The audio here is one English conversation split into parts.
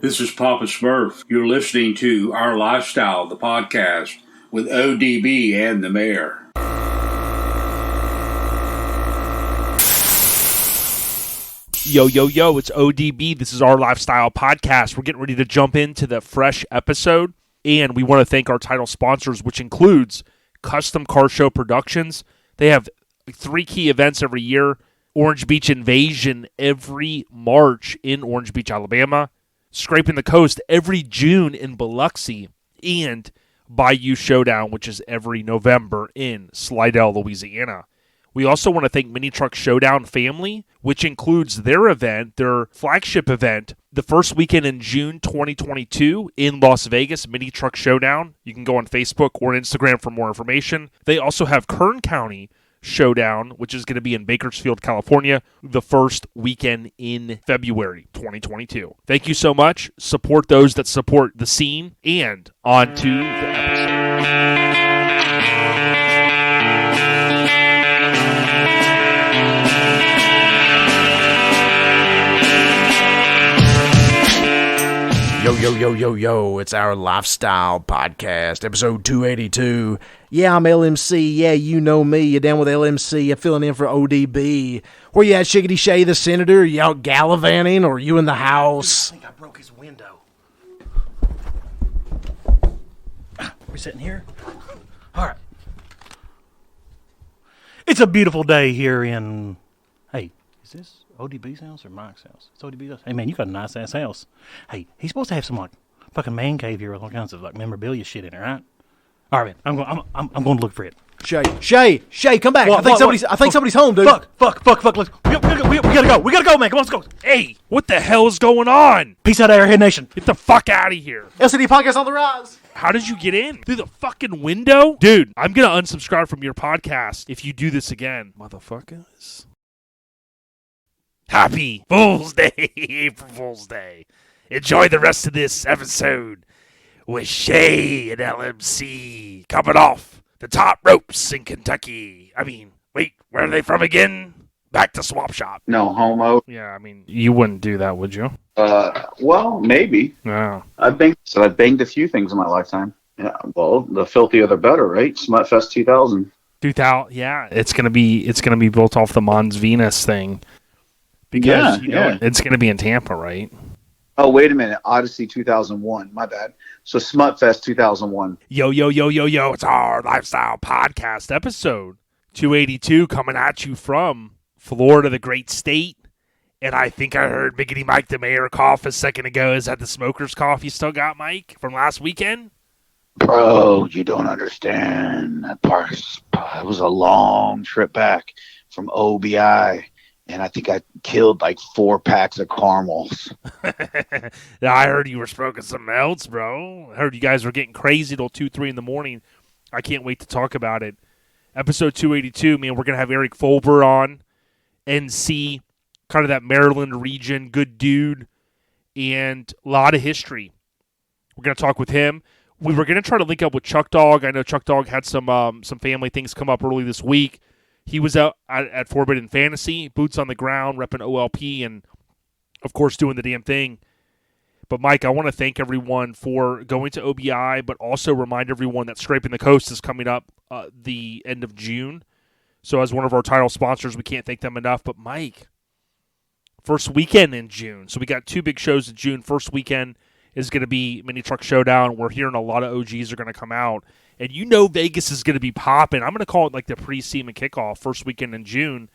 This is Papa Smurf. You're listening to Our Lifestyle, the podcast, with ODB and the mayor. Yo, yo, yo, it's ODB. This is Our Lifestyle podcast. We're getting ready to jump into the fresh episode, and we want to thank our title sponsors, which includes Custom Car Show Productions. They have 3 key events every year. Orange Beach Invasion every March in Orange Beach, Alabama. Scraping the Coast every June in Biloxi, and Bayou Showdown, which is every November in Slidell, Louisiana. We also want to thank Mini Truck Showdown Family, which includes their event, their flagship event, the first weekend in June 2022 in Las Vegas, Mini Truck Showdown. You can go on Facebook or Instagram for more information. They also have Kern County Showdown, which is going to be in Bakersfield, California, the first weekend in February 2022. Thank you so much. Support those that support the scene, and on to the episode. Yo, yo, yo, yo, yo, it's Our Lifestyle Podcast, episode 282. Yeah, I'm LMC. Yeah, you know me. You're down with LMC. I'm filling in for ODB. Where you at, Shiggity Shay, the senator? Are you out gallivanting, or are you in the house? I think I broke his window. We're sitting here? All right. It's a beautiful day here in... Hey, is this ODB's house or Mike's house? It's ODB's house. Hey, man, you got a nice-ass house. Hey, he's supposed to have some, like, fucking man cave here with all kinds of, like, memorabilia shit in it, right? All right, man, I'm going to look for it. Shay, come back. What, I think somebody's home, dude. Fuck. We gotta go. We gotta go, man. Come on, let's go. Hey, what the hell is going on? Peace out, Airhead Nation. Get the fuck out of here. LCD Podcast on the rise. How did you get in? Through the fucking window? Dude, I'm going to unsubscribe from your podcast if you do this again, motherfuckers. Happy Fool's Day, April Fool's Day. Enjoy the rest of this episode with Shay and LMC coming off the top ropes in Kentucky. I mean, wait, where are they from again? Back to Swap Shop. No homo. Yeah, I mean, you wouldn't do that, would you? Well, maybe. No. I've banged a few things in my lifetime. Yeah, well, the filthier the better, right? Smutfest 2000. 2000, yeah. It's gonna be built off the Mons Venus thing. Because it's going to be in Tampa, right? Oh, wait a minute. Odyssey 2001. My bad. So Smutfest 2001. Yo. It's Our Lifestyle Podcast episode 282 coming at you from Florida, the great state. And I think I heard Biggity Mike the mayor cough a second ago. Is that the smoker's cough you still got, Mike, from last weekend? Bro, you don't understand. That part. It was a long trip back from OBI. And I think I killed like 4 packs of caramels. I heard you were smoking something else, bro. I heard you guys were getting crazy till 2, 3 in the morning. I can't wait to talk about it. Episode 282, man, we're going to have Eric Foelber on. NC, kind of that Maryland region, good dude, and a lot of history. We're going to talk with him. We were going to try to link up with Chuck Dog. I know Chuck Dog had some family things come up early this week. He was out at Forbidden Fantasy, boots on the ground, repping OLP, and, of course, doing the damn thing. But, Mike, I want to thank everyone for going to OBI, but also remind everyone that Scraping the Coast is coming up the end of June. So, as one of our title sponsors, we can't thank them enough. But, Mike, first weekend in June. So, we got 2 big shows in June. First weekend is going to be Mini Truck Showdown. We're hearing a lot of OGs are going to come out. And you know Vegas is going to be popping. I'm going to call it like the pre-SEMA kickoff, first weekend in June.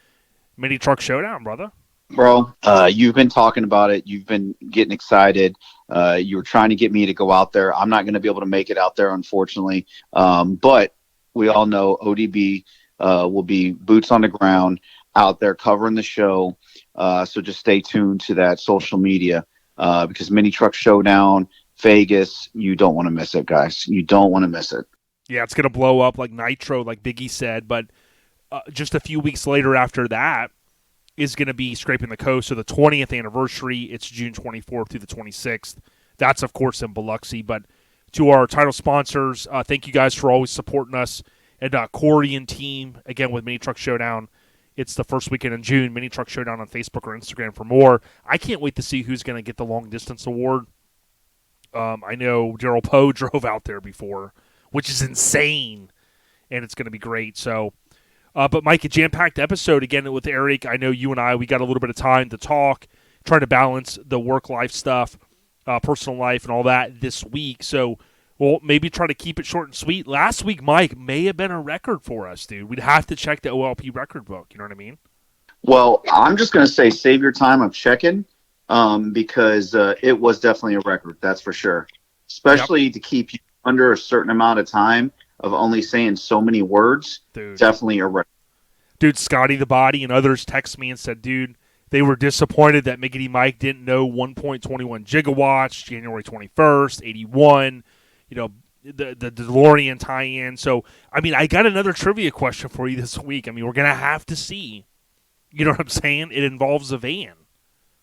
Mini Truck Showdown, brother. Bro, you've been talking about it. You've been getting excited. You were trying to get me to go out there. I'm not going to be able to make it out there, unfortunately. But we all know ODB will be boots on the ground out there covering the show. So just stay tuned to that social media because Mini Truck Showdown, Vegas, you don't want to miss it, guys. You don't want to miss it. Yeah, it's going to blow up like Nitro, like Biggie said. But just a few weeks later after that is going to be Scraping the Coast. So the 20th anniversary, it's June 24th through the 26th. That's, of course, in Biloxi. But to our title sponsors, thank you guys for always supporting us. And Corey and team, again, with Mini Truck Showdown. It's the first weekend in June. Mini Truck Showdown on Facebook or Instagram for more. I can't wait to see who's going to get the long distance award. I know Daryl Poe drove out there before, which is insane, and it's going to be great. So, but Mike, a jam-packed episode again with Eric. I know you and we got a little bit of time to talk, trying to balance the work-life stuff, personal life, and all that this week. So we'll maybe try to keep it short and sweet. Last week, Mike, may have been a record for us, dude. We'd have to check the OLP record book. You know what I mean? Well, I'm just going to say save your time of checking because it was definitely a record, that's for sure. Especially to keep you under a certain amount of time of only saying so many words, Dude. Definitely a record. Dude, Scotty the Body and others text me and said, dude, they were disappointed that Miggity Mike didn't know 1.21 gigawatts, January 21st, 81, the DeLorean tie-in. So, I mean, I got another trivia question for you this week. I mean, we're going to have to see. You know what I'm saying? It involves a van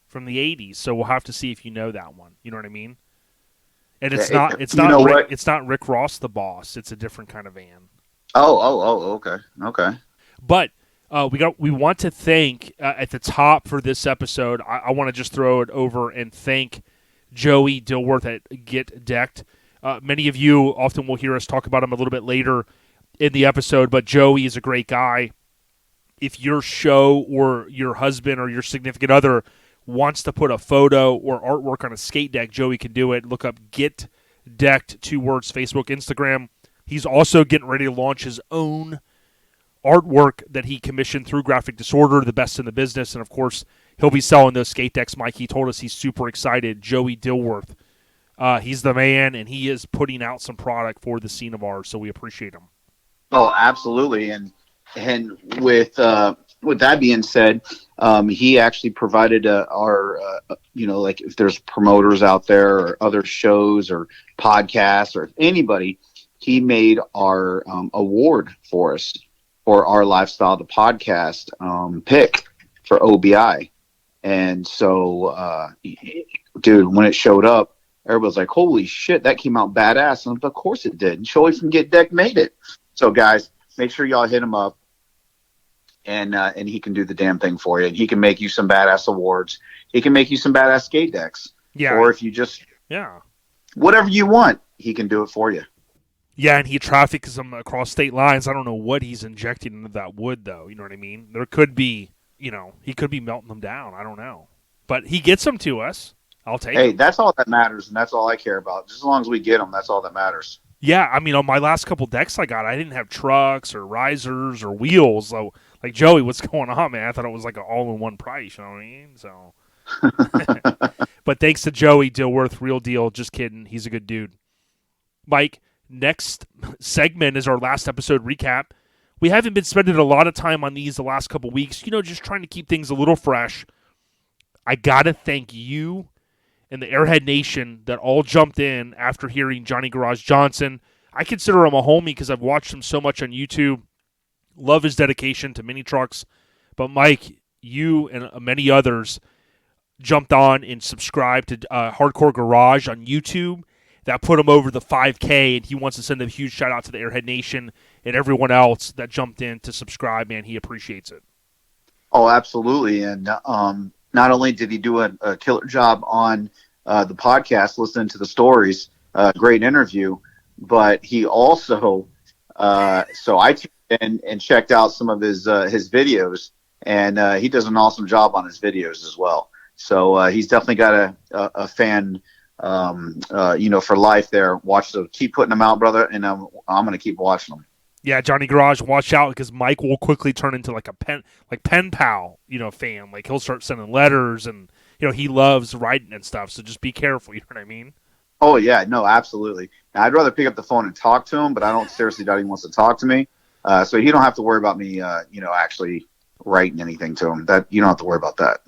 from the 80s, so we'll have to see if you know that one. You know what I mean? And it's not Rick Ross the boss. It's a different kind of van. Okay. But we want to thank at the top for this episode. I want to just throw it over and thank Joey Dilworth at Get Decked. Many of you often will hear us talk about him a little bit later in the episode, but Joey is a great guy. If your show or your husband or your significant other wants to put a photo or artwork on a skate deck, Joey can do it. Look up Get Decked, 2 words, Facebook, Instagram. He's also getting ready to launch his own artwork that he commissioned through Graphic Disorder, the best in the business. And, of course, he'll be selling those skate decks. Mike, he told us he's super excited. Joey Dilworth. He's the man, and he is putting out some product for the scene of ours, so we appreciate him. Oh, absolutely. And with that being said, he actually provided our, like if there's promoters out there or other shows or podcasts or anybody, he made our award for us for our Lifestyle, the podcast pick for OBI. And so, dude, when it showed up, everybody's like, holy shit, that came out badass. And of course it did. And Joey from Get Decked made it. So, guys, make sure y'all hit him up. And he can do the damn thing for you. And he can make you some badass awards. He can make you some badass skate decks. Yeah. Or if you just... Yeah. Whatever you want, he can do it for you. Yeah, and he traffics them across state lines. I don't know what he's injecting into that wood, though. You know what I mean? There could be, he could be melting them down. I don't know. But he gets them to us. I'll take them. Hey, that's all that matters, and that's all I care about. Just as long as we get them, that's all that matters. Yeah, I mean, on my last couple decks I got, I didn't have trucks or risers or wheels. So, like, Joey, what's going on, man? I thought it was like an all-in-one price, you know what I mean? So, but thanks to Joey Dilworth, real deal. Just kidding. He's a good dude. Mike, next segment is our last episode recap. We haven't been spending a lot of time on these the last couple weeks, just trying to keep things a little fresh. I got to thank you and the Airhead Nation that all jumped in after hearing Johnny Garage Johnson. I consider him a homie because I've watched him so much on YouTube. Love his dedication to mini trucks. But Mike, you and many others jumped on and subscribed to Hardcore Garage on YouTube. That put him over the 5K, and he wants to send a huge shout-out to the Airhead Nation and everyone else that jumped in to subscribe. Man, he appreciates it. Oh, absolutely. And not only did he do a killer job on the podcast, listening to the stories, great interview, but he also, so I tuned in and checked out some of his videos, and he does an awesome job on his videos as well. So he's definitely got a fan, for life there. Keep putting them out, brother, and I'm going to keep watching them. Yeah, Johnny Garage, watch out because Mike will quickly turn into like a pen pal, fan. Like he'll start sending letters and he loves writing and stuff. So just be careful. You know what I mean? Oh yeah, no, absolutely. Now, I'd rather pick up the phone and talk to him, but I don't seriously doubt he wants to talk to me. So he don't have to worry about me, actually writing anything to him. That you don't have to worry about that.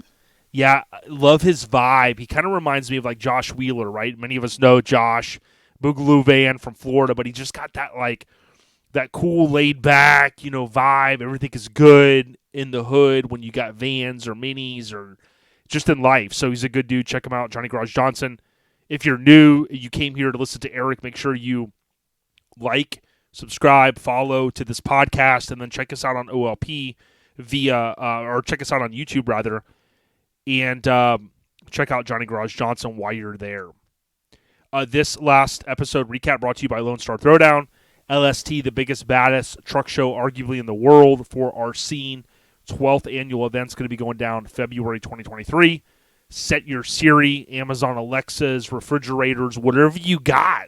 Yeah, love his vibe. He kind of reminds me of like Josh Wheeler, right? Many of us know Josh, Boogaloo Van from Florida, but he just got that cool laid back, vibe. Everything is good in the hood when you got vans or minis or just in life. So he's a good dude. Check him out, Johnny Garage Johnson. If you're new, you came here to listen to Eric, make sure you like, subscribe, follow to this podcast, and then check us out on OLP or check us out on YouTube rather, and check out Johnny Garage Johnson while you're there. This last episode recap brought to you by Lone Star Throwdown. LST, the biggest, baddest truck show arguably in the world for our scene. 12th annual event's going to be going down February 2023. Set your Siri, Amazon Alexas, refrigerators, whatever you got.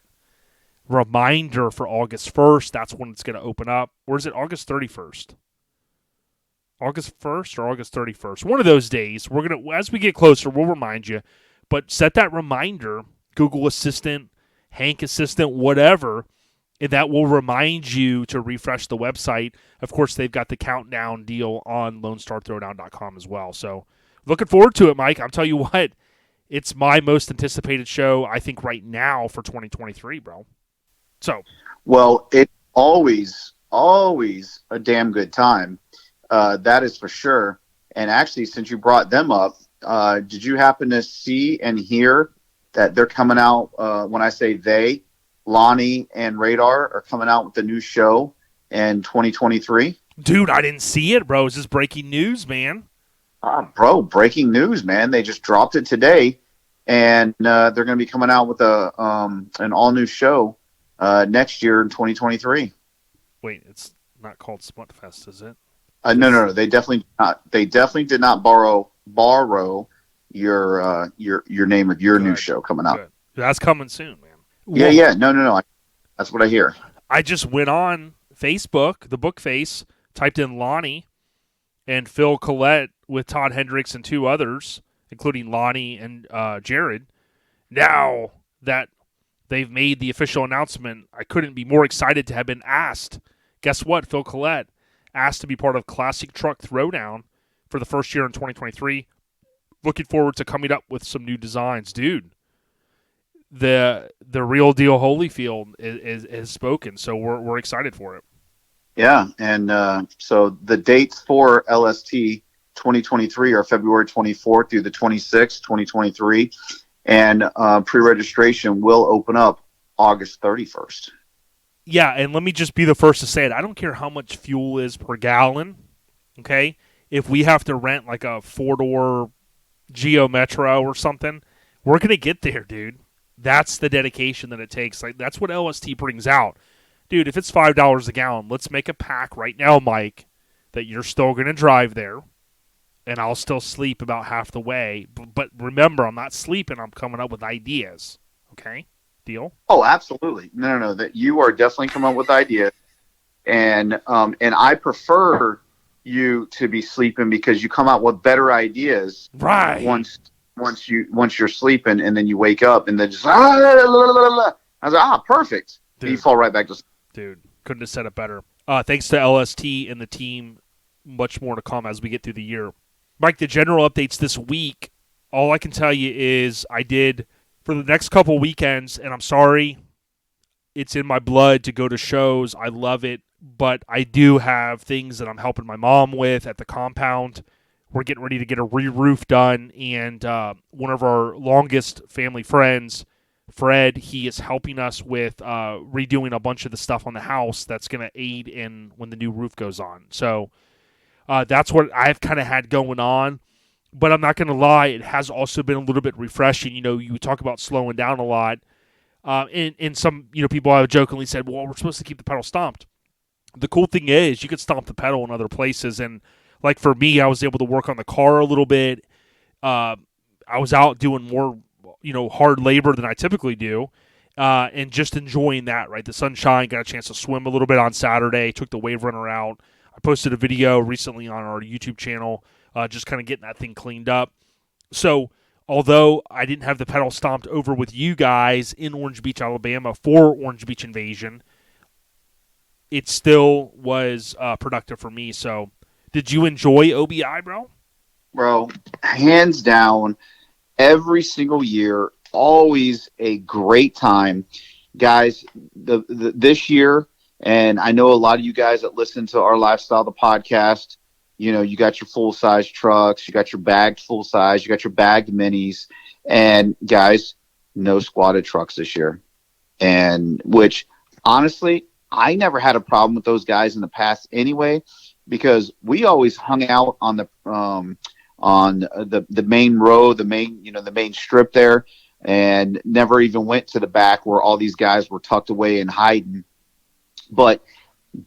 Reminder for August 1st. That's when it's going to open up. Or is it August 31st? August 1st or August 31st? One of those days. We're going to, as we get closer, we'll remind you. But set that reminder, Google Assistant, Hank Assistant, whatever, and that will remind you to refresh the website. Of course, they've got the countdown deal on LoneStarThrowdown.com as well. So looking forward to it, Mike. I'll tell you what, it's my most anticipated show, I think, right now for 2023, bro. So, well, it's always a damn good time. That is for sure. And actually, since you brought them up, did you happen to see and hear that they're coming out, when I say they, Lonnie and Radar are coming out with the new show in 2023? Dude, I didn't see it, bro. Is this breaking news, man? Bro, breaking news, man. They just dropped it today, and they're going to be coming out with an all-new show next year in 2023. Wait, it's not called Smutfest, is it? No. They definitely not. They definitely did not borrow your name of your new show coming out. Good. That's coming soon, man. Yeah. No. That's what I hear. I just went on Facebook, the book face, typed in Lonnie and Phil Collette with Todd Hendricks and two others, including Lonnie and Jared. Now that they've made the official announcement, I couldn't be more excited to have been asked. Guess what? Phil Collette asked to be part of Classic Truck Throwdown for the first year in 2023. Looking forward to coming up with some new designs. Dude, the real deal Holyfield is spoken, so we're excited for it. Yeah, and so the dates for LST 2023 are February 24th through the 26th, 2023, and pre-registration will open up August 31st. Yeah, and let me just be the first to say it. I don't care how much fuel is per gallon, okay? If we have to rent like a four-door Geo Metro or something, we're going to get there, dude. That's the dedication that it takes. Like, that's what LST brings out. Dude, if it's $5 a gallon, let's make a pact right now, Mike, that you're still going to drive there, and I'll still sleep about half the way. But remember, I'm not sleeping. I'm coming up with ideas, okay? Deal? Oh, absolutely. No. That you are definitely coming up with ideas, and I prefer you to be sleeping because you come out with better ideas. Right. Once you're sleeping, and then you wake up, and then just I was like, perfect. Dude, you fall right back to sleep. Dude, couldn't have said it better. Thanks to LST and the team. Much more to come as we get through the year. Mike, the general updates this week, all I can tell you is I did for the next couple weekends, and I'm sorry, it's in my blood to go to shows. I love it, but I do have things that I'm helping my mom with at the compound. We're getting ready to get a re-roof done, and one of our longest family friends, Fred, he is helping us with redoing a bunch of the stuff on the house that's going to aid in when the new roof goes on. So that's what I've kind of had going on. But I'm not going to lie, it has also been a little bit refreshing. You know, you talk about slowing down a lot. And some, people have jokingly said, well, we're supposed to keep the pedal stomped. The cool thing is you can stomp the pedal in other places. And like for me, I was able to work on the car a little bit. I was out doing more, hard labor than I typically do. And just enjoying that, right? The sunshine, got a chance to swim a little bit on Saturday, took the wave runner out. I posted a video recently on our YouTube channel, just kind of getting that thing cleaned up. So although I didn't have the pedal stomped over with you guys in Orange Beach, Alabama for Orange Beach Invasion, it still was productive for me. So did you enjoy OBI, bro? Bro, hands down, every single year, always a great time. Guys, this year, and I know a lot of you guys that listen to our Lifestyle, the podcast, you got your full-size trucks, you got your bagged full-size, you got your bagged minis, and guys, no squatted trucks this year. And which, honestly, I never had a problem with those guys in the past anyway, because we always hung out on the main road, the main strip there. and never even went to the back where all these guys were tucked away and hiding. But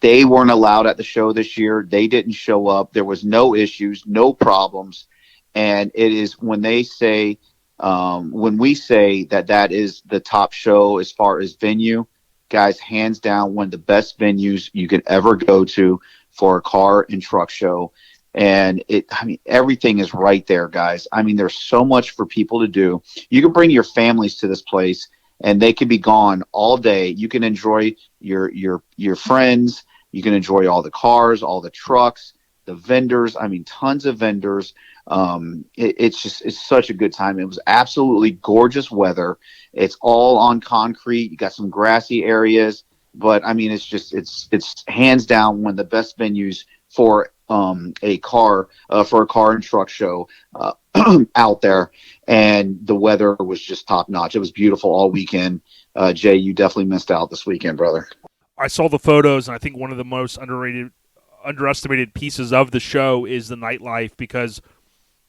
they weren't allowed at the show this year. They didn't show up. There was no issues, no problems. And it is when they say, when we say that is the top show as far as venue, guys, hands down, one of the best venues you could ever go to for a car and truck show. And everything is right there, guys. I mean, there's so much for people to do. You can bring your families to this place and they can be gone all day. You can enjoy your friends. You can enjoy all the cars, all the trucks, the vendors. I mean, tons of vendors. It's such a good time. It was absolutely gorgeous weather. It's all on concrete. You got some grassy areas, but I mean, it's hands down one of the best venues for a car and truck show out there. And the weather was just top notch. It was beautiful all weekend. Jay, you definitely missed out this weekend, brother. I saw the photos, and I think one of the most underestimated pieces of the show is the nightlife, because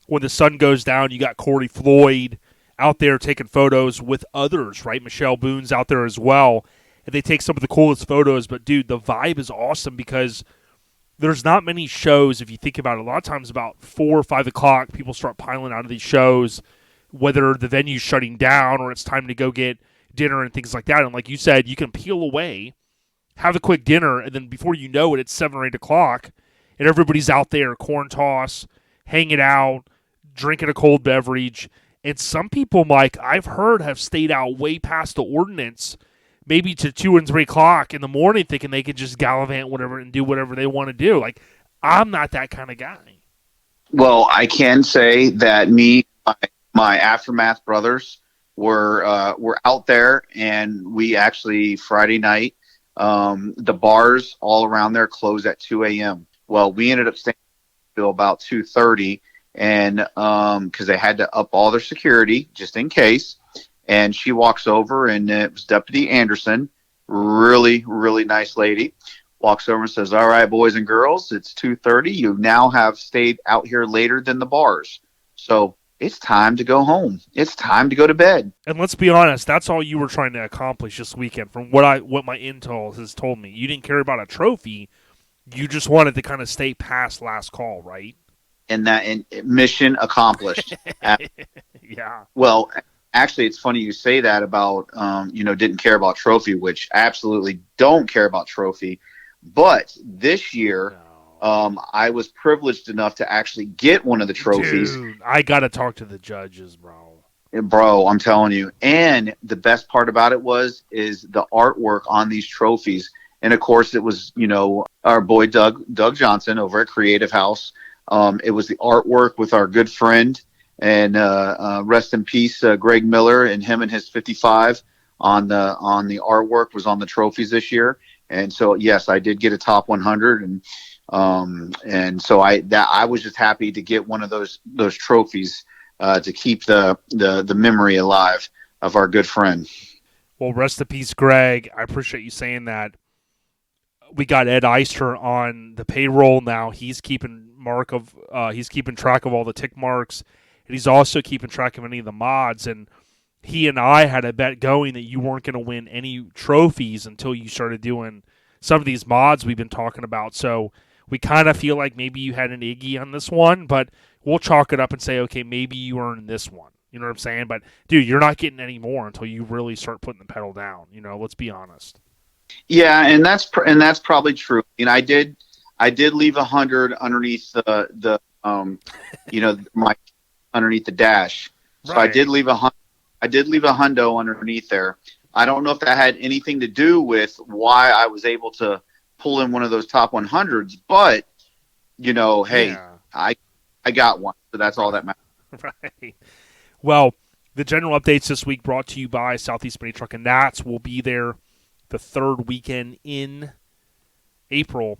when the sun goes down, you got Corey Floyd out there taking photos with others, right? Michelle Boone's out there as well, and they take some of the coolest photos. But, dude, the vibe is awesome because there's not many shows, if you think about it. A lot of times about 4 or 5 o'clock, people start piling out of these shows, whether the venue's shutting down or it's time to go get dinner and things like that. And like you said, you can peel away, have a quick dinner, and then before you know it, it's 7 or 8 o'clock, and everybody's out there, corn toss, hanging out, drinking a cold beverage. And some people, Mike, I've heard have stayed out way past the ordinance, maybe to 2 and 3 o'clock in the morning, thinking they could just gallivant whatever and do whatever they want to do. Like, I'm not that kind of guy. Well, I can say that my Aftermath brothers were out there, and we actually Friday night, the bars all around there closed at 2 a.m. Well, we ended up staying till about 2:30, and because they had to up all their security just in case. And she walks over, and it was Deputy Anderson, really, really nice lady, walks over and says, "All right, boys and girls, it's 2:30. You now have stayed out here later than the bars. So it's time to go home. It's time to go to bed." And let's be honest, that's all you were trying to accomplish this weekend, from what my intel has told me. You didn't care about a trophy. You just wanted to kind of stay past last call, right? And mission accomplished. Yeah. Well, actually, it's funny you say that about, didn't care about trophy, which absolutely don't care about trophy. But this year, I was privileged enough to actually get one of the trophies. Dude, I got to talk to the judges, bro. Bro, I'm telling you. And the best part about it is the artwork on these trophies. And of course, it was, our boy Doug Johnson over at Creative House. It was the artwork with our good friend and rest in peace, Greg Miller, and him and his 55 on the artwork was on the trophies this year. And so, yes, I did get a top 100, and so I was just happy to get one of those trophies to keep the memory alive of our good friend. Well, rest in peace, Greg. I appreciate you saying that. We got Ed Eister on the payroll now. He's keeping track of all the tick marks, and he's also keeping track of any of the mods. And he and I had a bet going that you weren't going to win any trophies until you started doing some of these mods we've been talking about. So we kind of feel like maybe you had an Iggy on this one, but we'll chalk it up and say, okay, maybe you earned this one. You know what I'm saying? But, dude, you're not getting any more until you really start putting the pedal down. Let's be honest. Yeah, and that's probably true. I did leave 100 underneath the my underneath the dash. So right. I did leave a hundo underneath there. I don't know if that had anything to do with why I was able to pull in one of those top 100s, but hey, yeah. I got one, so that's all that matters. Right. Well, the general updates this week brought to you by Southeast Mini Truck and Nats. Will be there the third weekend in April.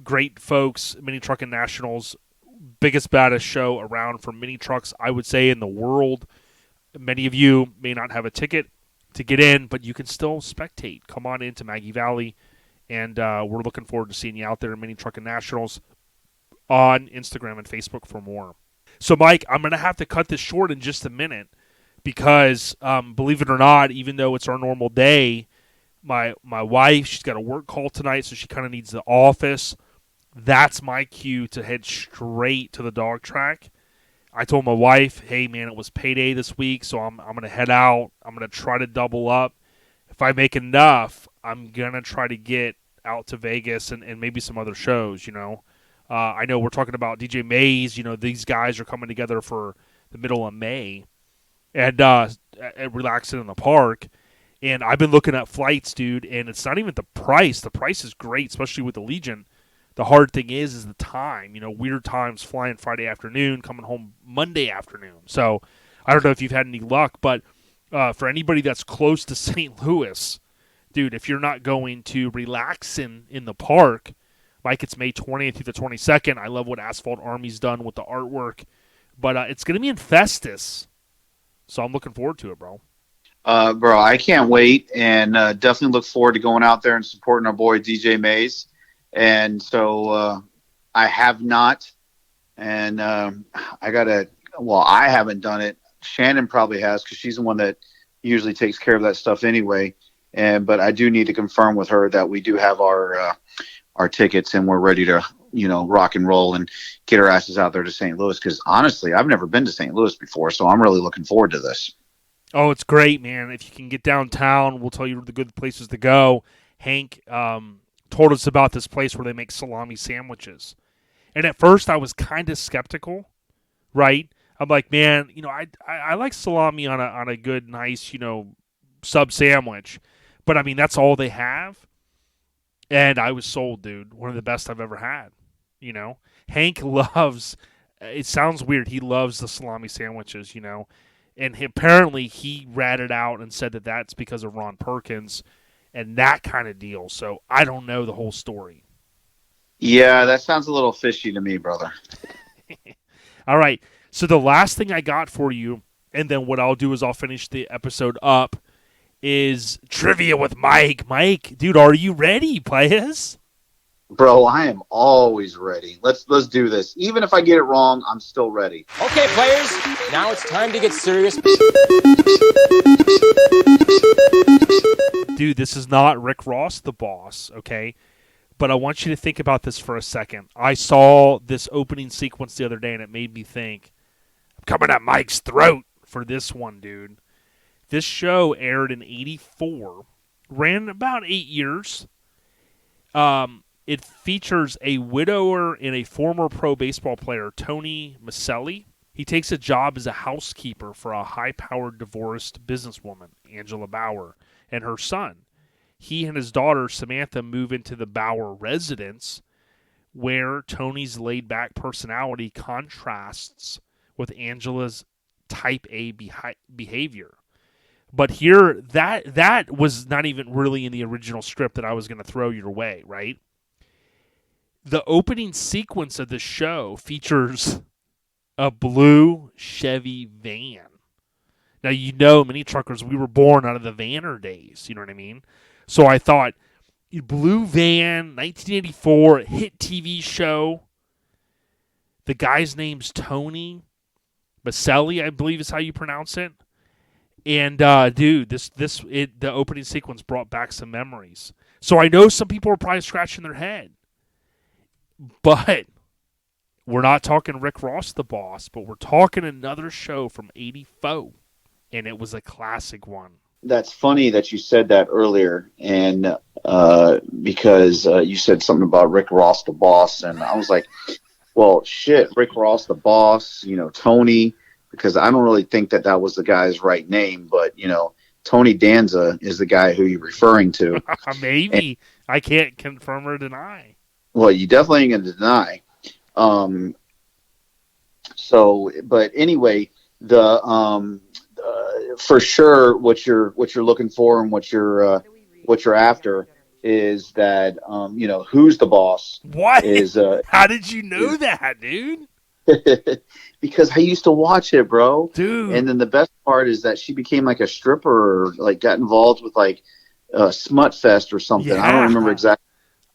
Great folks, Mini Truckin' Nationals, biggest, baddest show around for mini trucks, I would say, in the world. Many of you may not have a ticket to get in, but you can still spectate. Come on into Maggie Valley, and we're looking forward to seeing you out there in Mini Truckin' Nationals on Instagram and Facebook for more. So, Mike, I'm going to have to cut this short in just a minute, because believe it or not, even though it's our normal day, my wife, she's got a work call tonight, so she kind of needs the office. That's my cue to head straight to the dog track. I told my wife, hey, man, it was payday this week, so I'm going to head out. I'm going to try to double up. If I make enough, I'm going to try to get out to Vegas and maybe some other shows, I know we're talking about DJ Mays. These guys are coming together for the middle of May and relaxing in the park. And I've been looking at flights, dude, and it's not even the price. The price is great, especially with the Legion. The hard thing is the time. Weird times flying Friday afternoon, coming home Monday afternoon. So I don't know if you've had any luck, but for anybody that's close to St. Louis, dude, if you're not going to relaxing in the park, like it's May 20th through the 22nd, I love what Asphalt Army's done with the artwork. But it's going to be in Festus. So I'm looking forward to it, bro. Bro, I can't wait, and definitely look forward to going out there and supporting our boy DJ Mays. And so I have not, and I haven't done it. Shannon probably has, because she's the one that usually takes care of that stuff anyway. But I do need to confirm with her that we do have our tickets and we're ready to, rock and roll and get our asses out there to St. Louis. Because honestly, I've never been to St. Louis before, so I'm really looking forward to this. Oh, it's great, man. If you can get downtown, we'll tell you the good places to go. Hank told us about this place where they make salami sandwiches. And at first I was kind of skeptical, right? I'm like, man, I like salami on a good, nice, sub sandwich. But, I mean, that's all they have. And I was sold, dude. One of the best I've ever had, Hank loves, it sounds weird, he loves the salami sandwiches, And apparently he ratted out and said that that's because of Ron Perkins and that kind of deal. So I don't know the whole story. Yeah, that sounds a little fishy to me, brother. All right. So the last thing I got for you, and then what I'll do is I'll finish the episode up, is trivia with Mike. Mike, dude, are you ready, players? Bro, I am always ready. Let's do this. Even if I get it wrong, I'm still ready. Okay, players, now it's time to get serious. Dude, this is not Rick Ross, the boss, okay? But I want you to think about this for a second. I saw this opening sequence the other day, and it made me think, I'm coming at Mike's throat for this one, dude. This show aired in 1984, ran about 8 years. It features a widower and a former pro baseball player, Tony Maselli. He takes a job as a housekeeper for a high-powered divorced businesswoman, Angela Bauer, and her son. He and his daughter, Samantha, move into the Bauer residence, where Tony's laid-back personality contrasts with Angela's type A behavior. But here, that was not even really in the original script that I was going to throw your way, right? The opening sequence of the show features a blue Chevy van. Now, many truckers, we were born out of the Vanner days, you know what I mean? So I thought, blue van, 1984, hit TV show. The guy's name's Tony Maselli, I believe is how you pronounce it. And, dude, the opening sequence brought back some memories. So I know some people are probably scratching their head. But we're not talking Rick Ross, the boss, but we're talking another show from 1984, and it was a classic one. That's funny that you said that earlier, and because you said something about Rick Ross, the boss, and I was like, well, shit, Rick Ross, the boss, Tony, because I don't really think that was the guy's right name, but, Tony Danza is the guy who you're referring to. Maybe. I can't confirm or deny. Well, you definitely ain't going to deny. But anyway, for sure, what you're looking for and what you're after is that, who's the boss? What? Is how did you know that, dude? Because I used to watch it, bro. Dude. And then the best part is that she became like a stripper, or like got involved with like Smut Fest or something. Yeah. I don't remember exactly.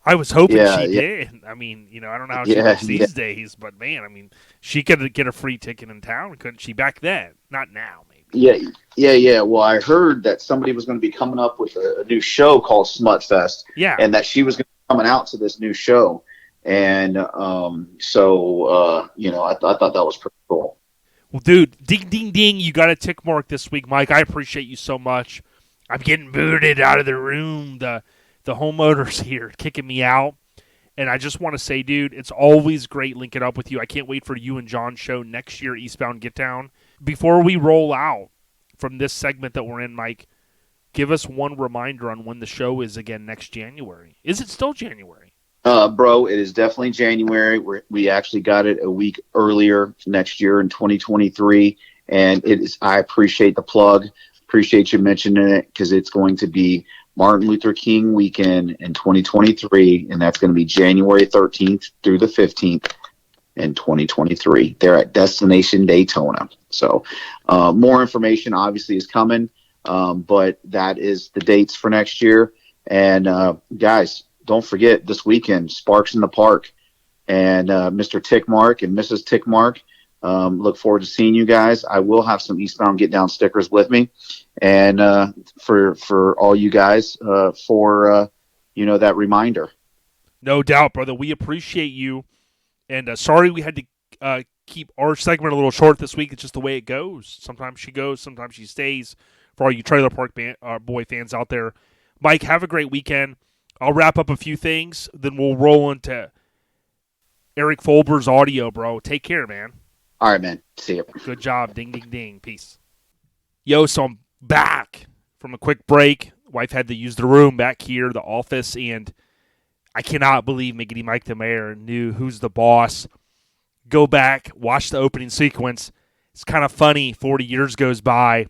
I was hoping she did. I mean, I don't know how she works these days, but man, I mean, she could get a free ticket in town, couldn't she? Back then, not now, maybe. Yeah. Well, I heard that somebody was going to be coming up with a new show called Smutfest, Yeah. and that she was going to be coming out to this new show, and I thought that was pretty cool. Well, dude, ding, ding, ding, you got a tick mark this week, Mike. I appreciate you so much. I'm getting booted out of the room. The homeowners here kicking me out. And I just want to say, dude, it's always great linking up with you. I can't wait for you and John's show next year, Eastbound Get Down. Before we roll out from this segment that we're in, Mike, give us one reminder on when the show is again next January. Is it still January? Bro, it is definitely January. We actually got it a week earlier next year in 2023, and it is. I appreciate the plug. Appreciate you mentioning it because it's going to be Martin Luther King weekend in 2023, and that's going to be January 13th through the 15th in 2023. They're at Destination Daytona. So more information obviously is coming, but that is the dates for next year. And guys, don't forget this weekend, Sparks in the Park, and Mr. Tickmark and Mrs. Tickmark. Look forward to seeing you guys. I will have some Eastbound Get Down stickers with me, and for all you guys for that reminder. No doubt, brother. We appreciate you, and sorry we had to keep our segment a little short this week. It's just the way it goes. Sometimes she goes, sometimes she stays. For all you Trailer Park Boy fans out there, Mike, have a great weekend. I'll wrap up a few things, then we'll roll into Eric Foelber's audio, bro. Take care, man. All right, man. See you. Good job. Ding, ding, ding. Peace. Yo, so I'm back from a quick break. Wife had to use the room back here, the office, and I cannot believe Miggity Mike the Mayor knew who's the boss. Go back, watch the opening sequence. It's kind of funny. 40 years goes by,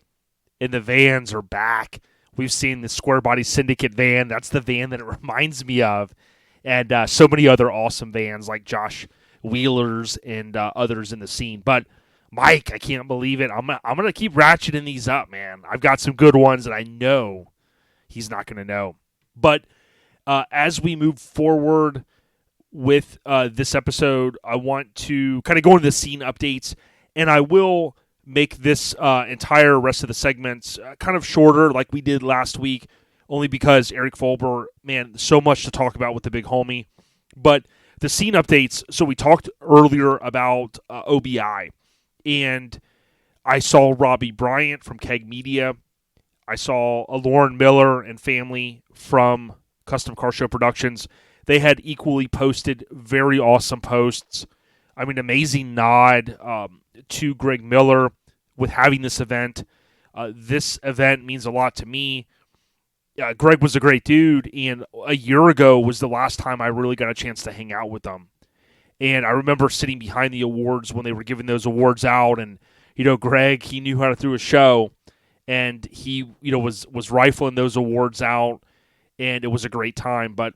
and the vans are back. We've seen the Square Body Syndicate van. That's the van that it reminds me of. And so many other awesome vans like Josh Wheeler's and others in the scene. But, Mike, I can't believe it. I'm gonna keep ratcheting these up, man. I've got some good ones that I know he's not going to know. But as we move forward with this episode, I want to kind of go into the scene updates. And I will make this entire rest of the segments kind of shorter like we did last week, only because Eric Foelber, man, so much to talk about with the big homie. But the scene updates, so we talked earlier about OBI, and I saw Robbie Bryant from Keg Media. I saw Lauren Miller and family from Custom Car Show Productions. They had equally posted very awesome posts. I mean, amazing nod to Greg Miller with having this event. This event means a lot to me. Greg was a great dude, and a year ago was the last time I really got a chance to hang out with them. And I remember sitting behind the awards when they were giving those awards out, and Greg, he knew how to do a show, and he was rifling those awards out, and it was a great time. But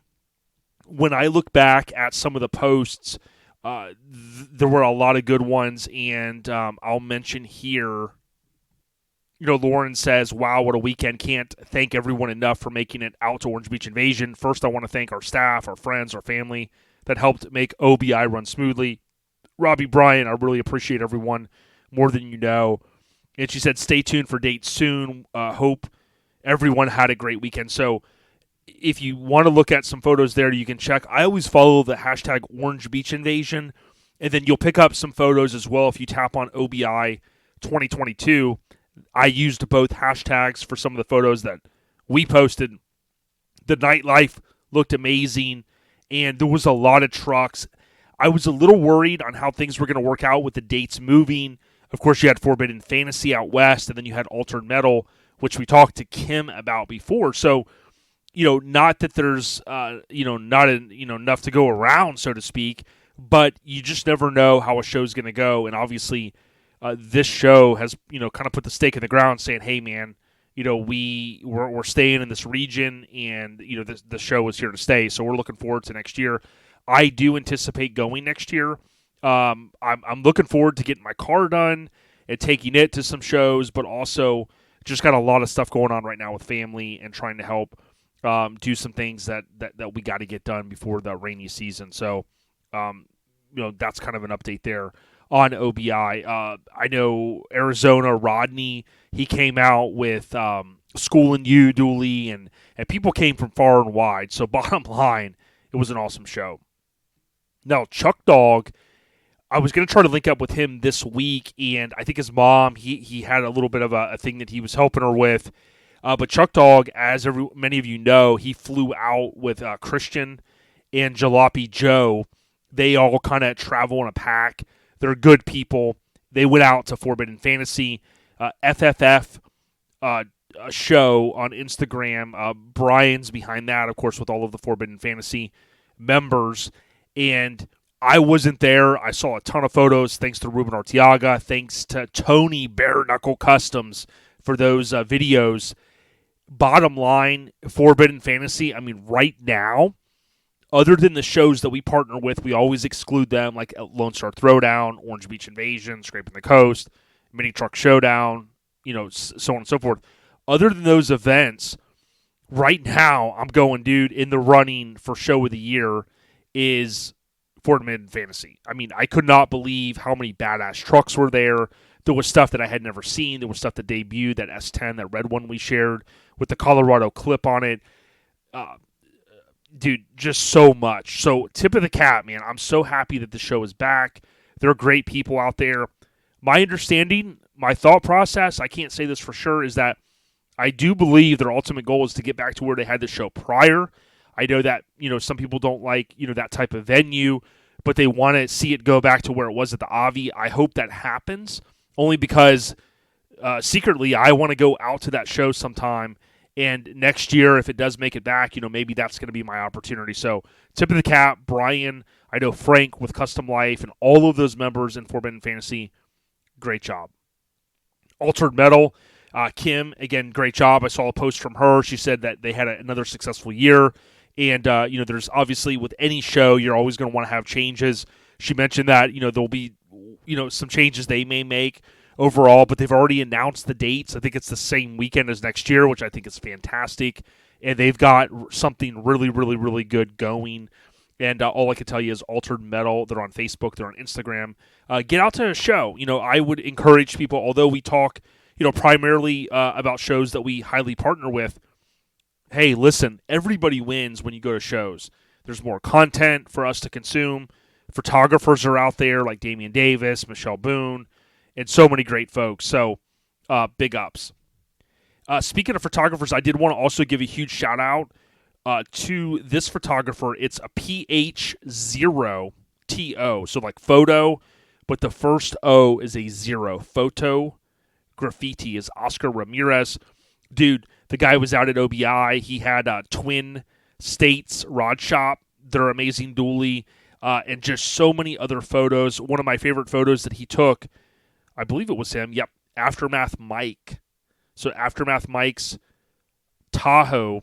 when I look back at some of the posts, there were a lot of good ones, and I'll mention here, Lauren says, wow, what a weekend. Can't thank everyone enough for making it out to Orange Beach Invasion. First, I want to thank our staff, our friends, our family that helped make OBI run smoothly. Robbie Bryant, I really appreciate everyone more than you know. And she said, stay tuned for dates soon. Hope everyone had a great weekend. So if you want to look at some photos there, you can check. I always follow the hashtag Orange Beach Invasion, and then you'll pick up some photos as well if you tap on OBI 2022. I used both hashtags for some of the photos that we posted. The nightlife looked amazing, and there was a lot of trucks. I was a little worried on how things were going to work out with the dates moving. Of course, you had Forbidden Fantasy out west, and then you had Altered Metal, which we talked to Kim about before. So, not that there's, enough to go around, so to speak, but you just never know how a show's going to go. And obviously, this show has, kind of put the stake in the ground saying, hey, man, we're staying in this region, and, the show is here to stay. So we're looking forward to next year. I do anticipate going next year. I'm looking forward to getting my car done and taking it to some shows, but also just got a lot of stuff going on right now with family and trying to help do some things that we got to get done before the rainy season. So, that's kind of an update there on OBI. I know Arizona Rodney, he came out with Schoolin' You, Dooley, and people came from far and wide. So bottom line, it was an awesome show. Now, Chuck Dog, I was going to try to link up with him this week, and I think his mom, he had a little bit of a thing that he was helping her with. But Chuck Dog, as many of you know, he flew out with Christian and Jalopy Joe. They all kind of travel in a pack. They're good people. They went out to Forbidden Fantasy. FFF a show on Instagram. Brian's behind that, of course, with all of the Forbidden Fantasy members. And I wasn't there. I saw a ton of photos thanks to Ruben Arteaga, thanks to Tony Bare Knuckle Customs for those videos. Bottom line, Forbidden Fantasy, I mean, right now, other than the shows that we partner with, we always exclude them, like Lone Star Throwdown, Orange Beach Invasion, Scraping the Coast, Mini Truck Showdown, so on and so forth. Other than those events, right now, I'm going, dude, in the running for Show of the Year is Forbidden Fantasy. I mean, I could not believe how many badass trucks were there. There was stuff that I had never seen. There was stuff that debuted, that S10, that red one we shared with the Colorado clip on it. Dude, just so much. So, tip of the cap, man. I'm so happy that the show is back. There are great people out there. My understanding, my thought process, I can't say this for sure, is that I do believe their ultimate goal is to get back to where they had the show prior. I know that, some people don't like, that type of venue, but they want to see it go back to where it was at the Avi. I hope that happens, only because secretly I want to go out to that show sometime. And next year, if it does make it back, maybe that's going to be my opportunity. So, tip of the cap, Brian, I know Frank with Custom Life, and all of those members in Forbidden Fantasy, great job. Altered Metal, Kim, again, great job. I saw a post from her. She said that they had another successful year. And, there's obviously with any show, you're always going to want to have changes. She mentioned that, there'll be, some changes they may make overall, but they've already announced the dates. I think it's the same weekend as next year, which I think is fantastic. And they've got something really, really, really good going. And all I can tell you is Altered Metal. They're on Facebook. They're on Instagram. Get out to a show. I would encourage people, although we talk, primarily about shows that we highly partner with. Hey, listen, everybody wins when you go to shows. There's more content for us to consume. Photographers are out there like Damian Davis, Michelle Boone, and so many great folks. So, big ups. Speaking of photographers, I did want to also give a huge shout out to this photographer. It's a PH0TO, so like photo, but the first O is a 0. Photo Graffiti is Oscar Ramirez. Dude, the guy was out at OBI. He had Twin States Rod Shop, their amazing dually, and just so many other photos. One of my favorite photos that he took, I believe it was him. Yep, Aftermath Mike. So Aftermath Mike's Tahoe,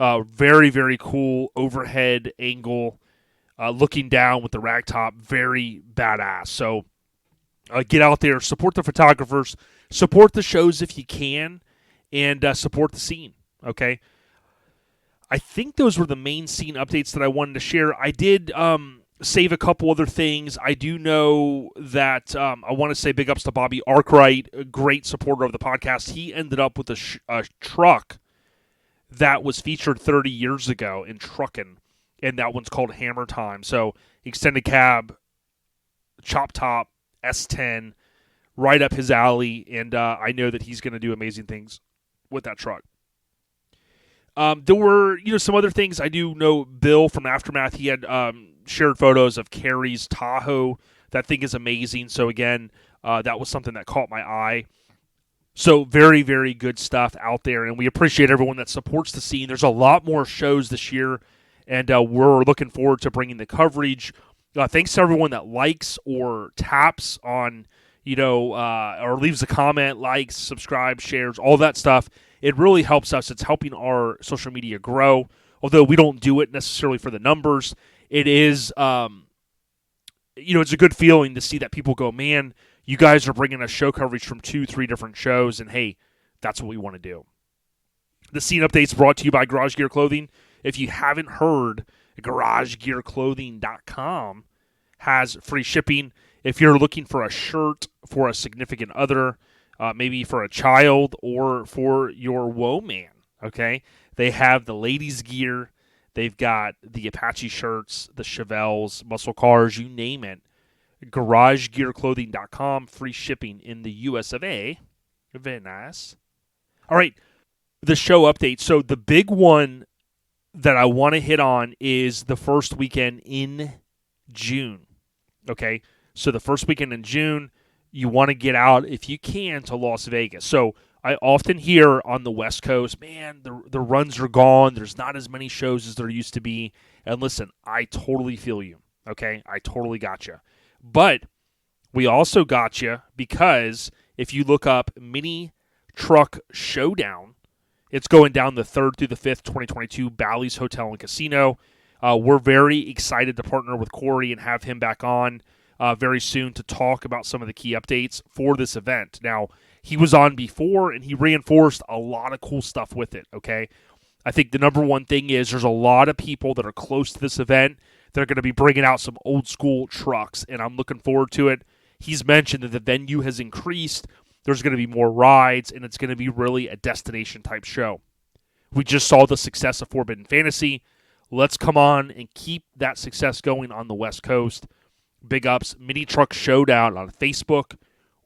very, very cool overhead angle, looking down with the rag top, very badass. So get out there, support the photographers, support the shows if you can, and support the scene, okay? I think those were the main scene updates that I wanted to share. I did save a couple other things. I do know that I want to say big ups to Bobby Arkwright, a great supporter of the podcast. He ended up with a truck that was featured 30 years ago in Truckin, and that one's called Hammer Time. So extended cab, chop top, S10, right up his alley, and I know that he's going to do amazing things with that truck. There were, some other things. I do know Bill from Aftermath. He had shared photos of Carrie's Tahoe. That thing is amazing. So again, that was something that caught my eye. So very, very good stuff out there, and we appreciate everyone that supports the scene. There's a lot more shows this year, and we're looking forward to bringing the coverage. Thanks to everyone that likes or taps on, or leaves a comment, likes, subscribes, shares, all that stuff. It really helps us. It's helping our social media grow. Although we don't do it necessarily for the numbers, it is, it's a good feeling to see that people go, man, you guys are bringing us show coverage from 2-3 different shows, and hey, that's what we want to do. The scene updates brought to you by Garage Gear Clothing. If you haven't heard, GarageGearClothing.com has free shipping. If you're looking for a shirt for a significant other, maybe for a child or for your woe man, okay? They have the ladies' gear. They've got the Apache shirts, the Chevelles, muscle cars, you name it. GarageGearClothing.com, free shipping in the US of A. Very nice. All right, the show update. So the big one that I want to hit on is the first weekend in June. Okay, so the first weekend in June, you want to get out, if you can, to Las Vegas. So I often hear on the West Coast, man, the runs are gone. There's not as many shows as there used to be. And listen, I totally feel you. Okay, I totally got you. But we also got you because if you look up Mini Truck Showdown, it's going down the 3rd through the 5th, 2022, Bally's Hotel and Casino. We're very excited to partner with Corey and have him back on very soon to talk about some of the key updates for this event. Now, he was on before, and he reinforced a lot of cool stuff with it, okay? I think the number one thing is there's a lot of people that are close to this event. They're going to be bringing out some old-school trucks, and I'm looking forward to it. He's mentioned that the venue has increased. There's going to be more rides, and it's going to be really a destination-type show. We just saw the success of Forbidden Fantasy. Let's come on and keep that success going on the West Coast. Big ups, Mini Truck Showdown on Facebook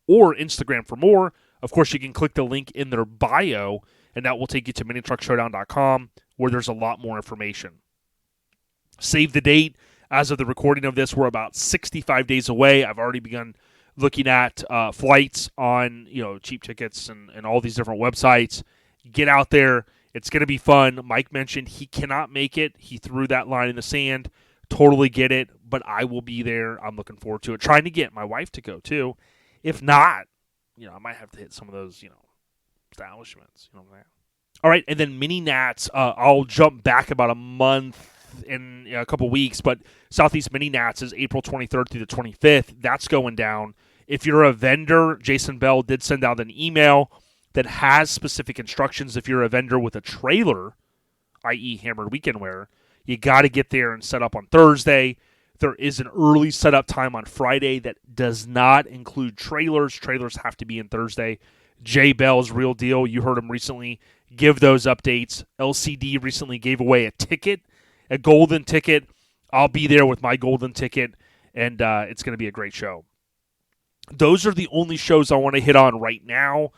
or Instagram for more. Of course, you can click the link in their bio, and that will take you to minitruckshowdown.com, where there's a lot more information. Save the date. As of the recording of this, we're about 65 days away. I've already begun looking at flights on cheap tickets and all these different websites. Get out there. It's going to be fun. Mike mentioned he cannot make it. He threw that line in the sand. Totally get it, but I will be there. I'm looking forward to it. Trying to get my wife to go, too. If not, I might have to hit some of those, establishments. You know what I'm saying? All right, and then Mini Nats. I'll jump back about a month in a couple weeks, but Southeast Mini Nats is April 23rd through the 25th. That's going down. If you're a vendor, Jason Bell did send out an email that has specific instructions. If you're a vendor with a trailer, i.e. Hammered Weekend Wear, you got to get there and set up on Thursday. There is an early setup time on Friday that does not include trailers. Trailers have to be in Thursday. Jay Bell's Real Deal, you heard him recently give those updates. LCD recently gave away a ticket, a golden ticket. I'll be there with my golden ticket, and it's going to be a great show. Those are the only shows I want to hit on right now,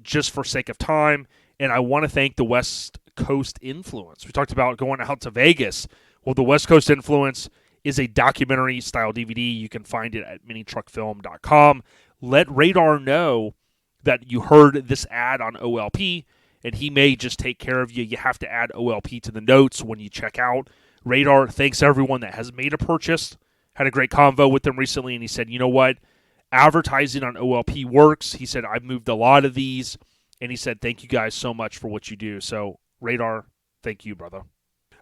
just for sake of time, and I want to thank the West Coast Influence. We talked about going out to Vegas. Well, the West Coast Influence is a documentary-style DVD. You can find it at minitruckfilm.com. Let Radar know that you heard this ad on OLP, and he may just take care of you. You have to add OLP to the notes when you check out. Radar thanks everyone that has made a purchase. Had a great convo with them recently, and he said, you know what? Advertising on OLP works. He said, I've moved a lot of these, and he said, thank you guys so much for what you do. So, Radar, thank you, brother.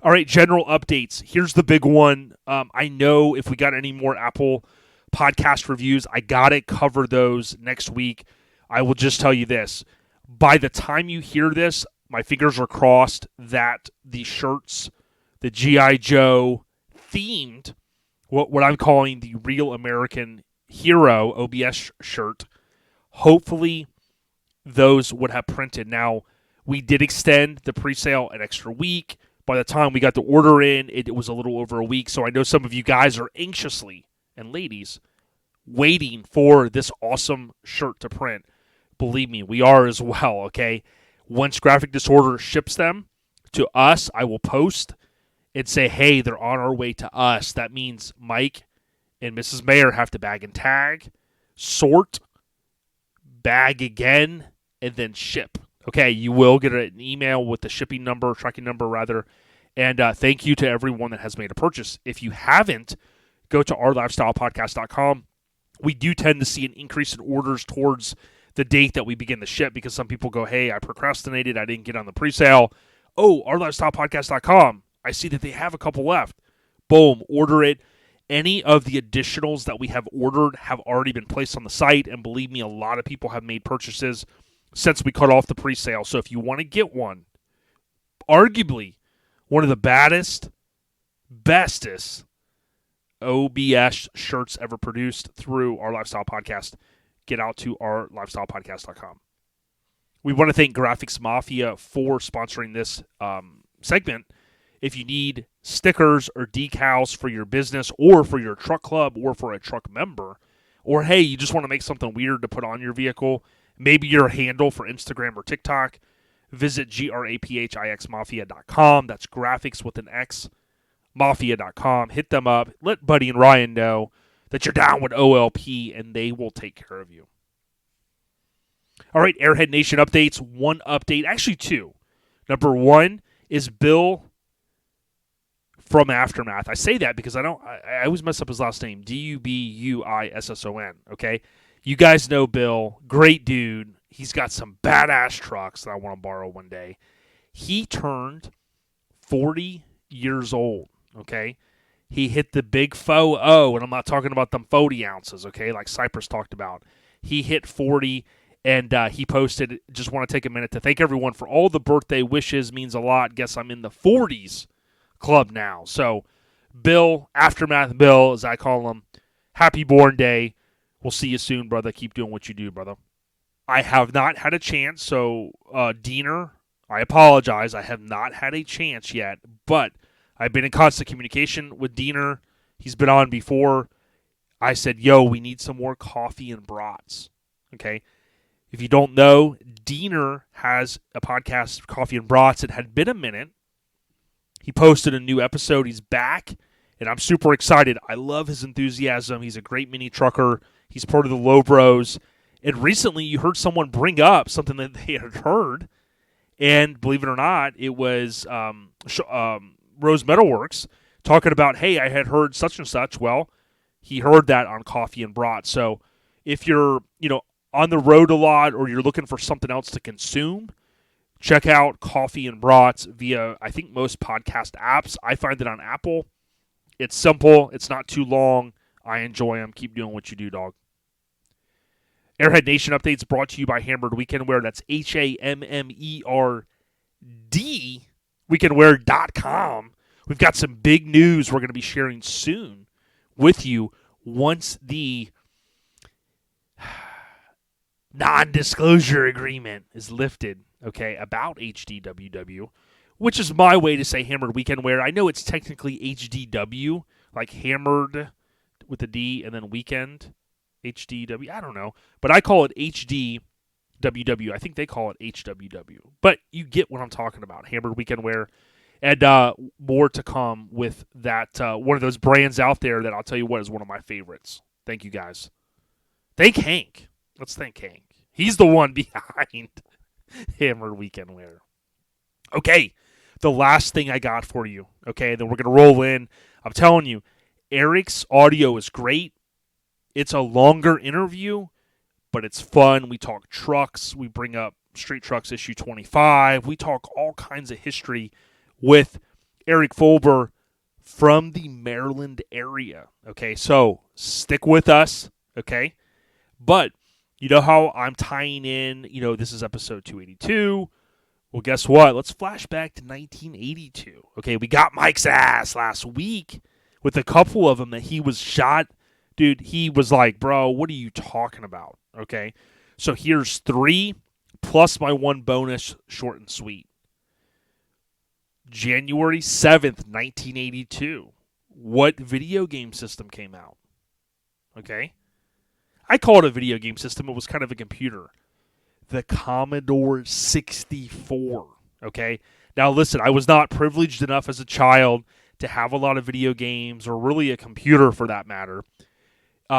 All right, general updates. Here's the big one. I know if we got any more Apple podcast reviews, I got to cover those next week. I will just tell you this. By the time you hear this, my fingers are crossed that the shirts, the G.I. Joe themed, what I'm calling the Real American Hero OBS shirt, hopefully those would have printed. Now, we did extend the pre-sale an extra week. By the time we got the order in, it was a little over a week. So I know some of you guys are anxiously, and ladies, waiting for this awesome shirt to print. Believe me, we are as well, okay? Once Graphic Disorder ships them to us, I will post and say, hey, they're on our way to us. That means Mike and Mrs. Mayer have to bag and tag, sort, bag again, and then ship. Okay, you will get an email with the shipping number, tracking number rather, and thank you to everyone that has made a purchase. If you haven't, go to ourlifestylepodcast.com. We do tend to see an increase in orders towards the date that we begin the ship because some people go, hey, I procrastinated, I didn't get on the pre-sale. Oh, ourlifestylepodcast.com. I see that they have a couple left. Boom, order it. Any of the additionals that we have ordered have already been placed on the site, and believe me, a lot of people have made purchases since we cut off the pre-sale. So if you want to get one, arguably one of the bestest OBS shirts ever produced through Our Lifestyle Podcast, get out to our lifestylepodcast.com. We want to thank Graphics Mafia for sponsoring this segment. If you need stickers or decals for your business or for your truck club or for a truck member, or hey, you just want to make something weird to put on your vehicle, maybe your handle for Instagram or TikTok, visit graphicsmafia.com. That's graphics with an X, mafia.com. Hit them up. Let Buddy and Ryan know that you're down with OLP, and they will take care of you. All right, Airhead Nation updates. One update, actually two. Number one is Bill from Aftermath. I say that because I always mess up his last name. Dubuisson, okay? You guys know Bill. Great dude. He's got some badass trucks that I want to borrow one day. He turned 40 years old, okay? He hit the big 40, and I'm not talking about them 40 ounces, okay, like Cypress talked about. He hit 40, and he posted, just want to take a minute to thank everyone for all the birthday wishes. Means a lot. Guess I'm in the 40s club now. So, Bill, Aftermath Bill, as I call him, happy born day. We'll see you soon, brother. Keep doing what you do, brother. I have not had a chance, so Diener, I apologize. I have not had a chance yet, but I've been in constant communication with Diener. He's been on before. I said, yo, we need some more coffee and brats, okay? If you don't know, Diener has a podcast, Coffee and Brats. It had been a minute. He posted a new episode. He's back, and I'm super excited. I love his enthusiasm. He's a great mini trucker. He's part of the Low Bros. And recently you heard someone bring up something that they had heard, and believe it or not, it was Rose Metalworks talking about, hey, I had heard such and such. Well, he heard that on Coffee and Brats. So if you're, on the road a lot or you're looking for something else to consume, check out Coffee and Brats via, I think, most podcast apps. I find it on Apple. It's simple. It's not too long. I enjoy them. Keep doing what you do, dog. Airhead Nation updates brought to you by Hammered Weekend Wear. That's HAMMERD, weekendwear.com. We've got some big news we're going to be sharing soon with you once the non-disclosure agreement is lifted, okay, about HDWW, which is my way to say Hammered Weekend Wear. I know it's technically HDW, like Hammered with a D and then Weekend, HDW. I don't know, but I call it HDWW. I think they call it HWW, but you get what I'm talking about. Hammered Weekend Wear, and more to come with that. One of those brands out there that I'll tell you what is one of my favorites. Thank you guys. Thank Hank. Let's thank Hank. He's the one behind Hammered Weekend Wear. Okay, the last thing I got for you. Okay, then we're gonna roll in. I'm telling you, Eric's audio is great. It's a longer interview, but it's fun. We talk trucks. We bring up Street Trucks issue 25. We talk all kinds of history with Eric Foelber from the Maryland area. Okay, so stick with us. Okay, but you know how I'm tying in, this is episode 282. Well, guess what? Let's flash back to 1982. Okay, we got Mike's ass last week with a couple of them that he was shot. Dude, he was like, bro, what are you talking about? Okay, so here's 3 plus my 1 bonus, short and sweet. January 7th, 1982. What video game system came out? Okay, I call it a video game system. It was kind of a computer. The Commodore 64. Okay, now listen, I was not privileged enough as a child to have a lot of video games or really a computer for that matter.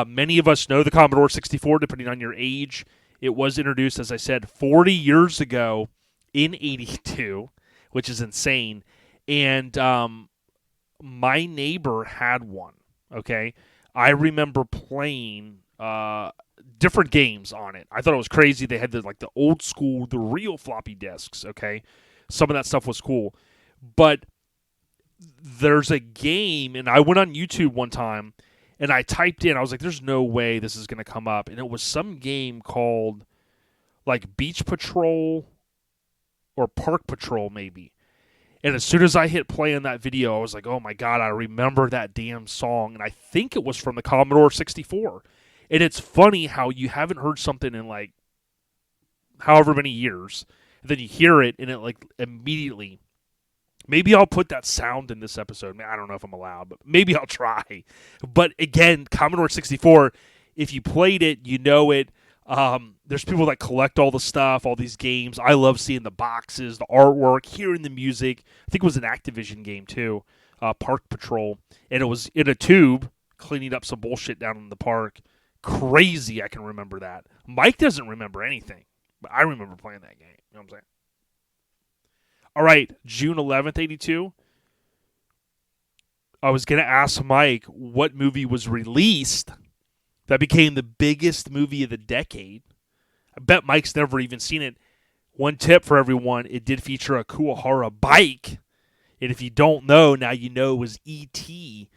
Many of us know the Commodore 64, depending on your age. It was introduced, as I said, 40 years ago in 82, which is insane. And my neighbor had one, okay? I remember playing different games on it. I thought it was crazy. They had the old school, the real floppy disks, okay? Some of that stuff was cool. But there's a game, and I went on YouTube one time, and I typed in, I was like, there's no way this is going to come up. And it was some game called, Beach Patrol or Park Patrol, maybe. And as soon as I hit play on that video, I was like, oh, my God, I remember that damn song. And I think it was from the Commodore 64. And it's funny how you haven't heard something in like however many years, and then you hear it and it like immediately. Maybe I'll put that sound in this episode. I don't know if I'm allowed, but maybe I'll try. But again, Commodore 64, if you played it, you know it. There's people that collect all the stuff, all these games. I love seeing the boxes, the artwork, hearing the music. I think it was an Activision game too, Park Patrol. And it was in a tube cleaning up some bullshit down in the park. Crazy, I can remember that. Mike doesn't remember anything, but I remember playing that game. You know what I'm saying? All right, June 11th, 82. I was going to ask Mike what movie was released that became the biggest movie of the decade. I bet Mike's never even seen it. One tip for everyone, it did feature a Kuwahara bike. And if you don't know, now you know it was E.T.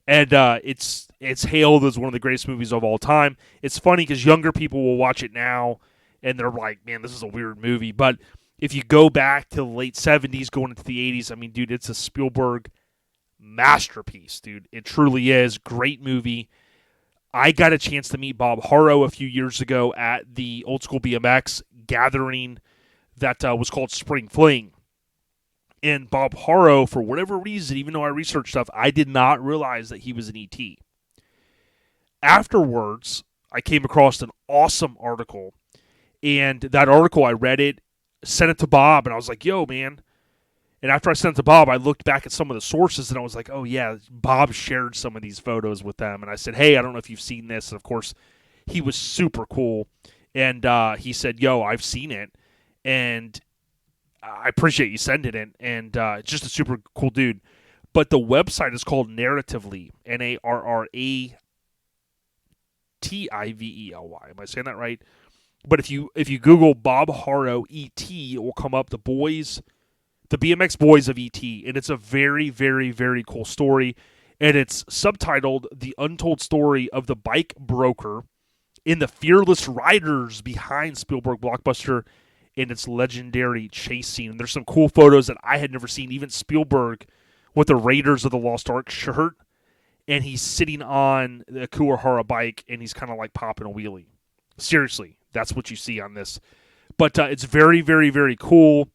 And it's hailed as one of the greatest movies of all time. It's funny because younger people will watch it now, and they're like, man, this is a weird movie. But if you go back to the late 70s, going into the 80s, I mean, dude, it's a Spielberg masterpiece, dude. It truly is. Great movie. I got a chance to meet Bob Harrow a few years ago at the Old School BMX gathering that was called Spring Fling. And Bob Harrow, for whatever reason, even though I researched stuff, I did not realize that he was an ET. Afterwards, I came across an awesome article. And that article, I read it, sent it to Bob, and I was like, yo, man. And after I sent it to Bob, I looked back at some of the sources, and I was like, oh, yeah, Bob shared some of these photos with them. And I said, hey, I don't know if you've seen this. And, of course, he was super cool. And he said, yo, I've seen it. And I appreciate you sending it. And just a super cool dude. But the website is called Narratively, Narratively. Am I saying that right? But if you Google Bob Harrow ET, it will come up the BMX Boys of ET, and it's a very, very, very cool story. And it's subtitled The Untold Story of the Bike Broker and the Fearless Riders Behind Spielberg Blockbuster and its legendary chase scene. And there's some cool photos that I had never seen, even Spielberg with the Raiders of the Lost Ark shirt, and he's sitting on the Kuwahara bike, and he's kind of like popping a wheelie. Seriously. That's what you see on this. But it's very, very, very cool.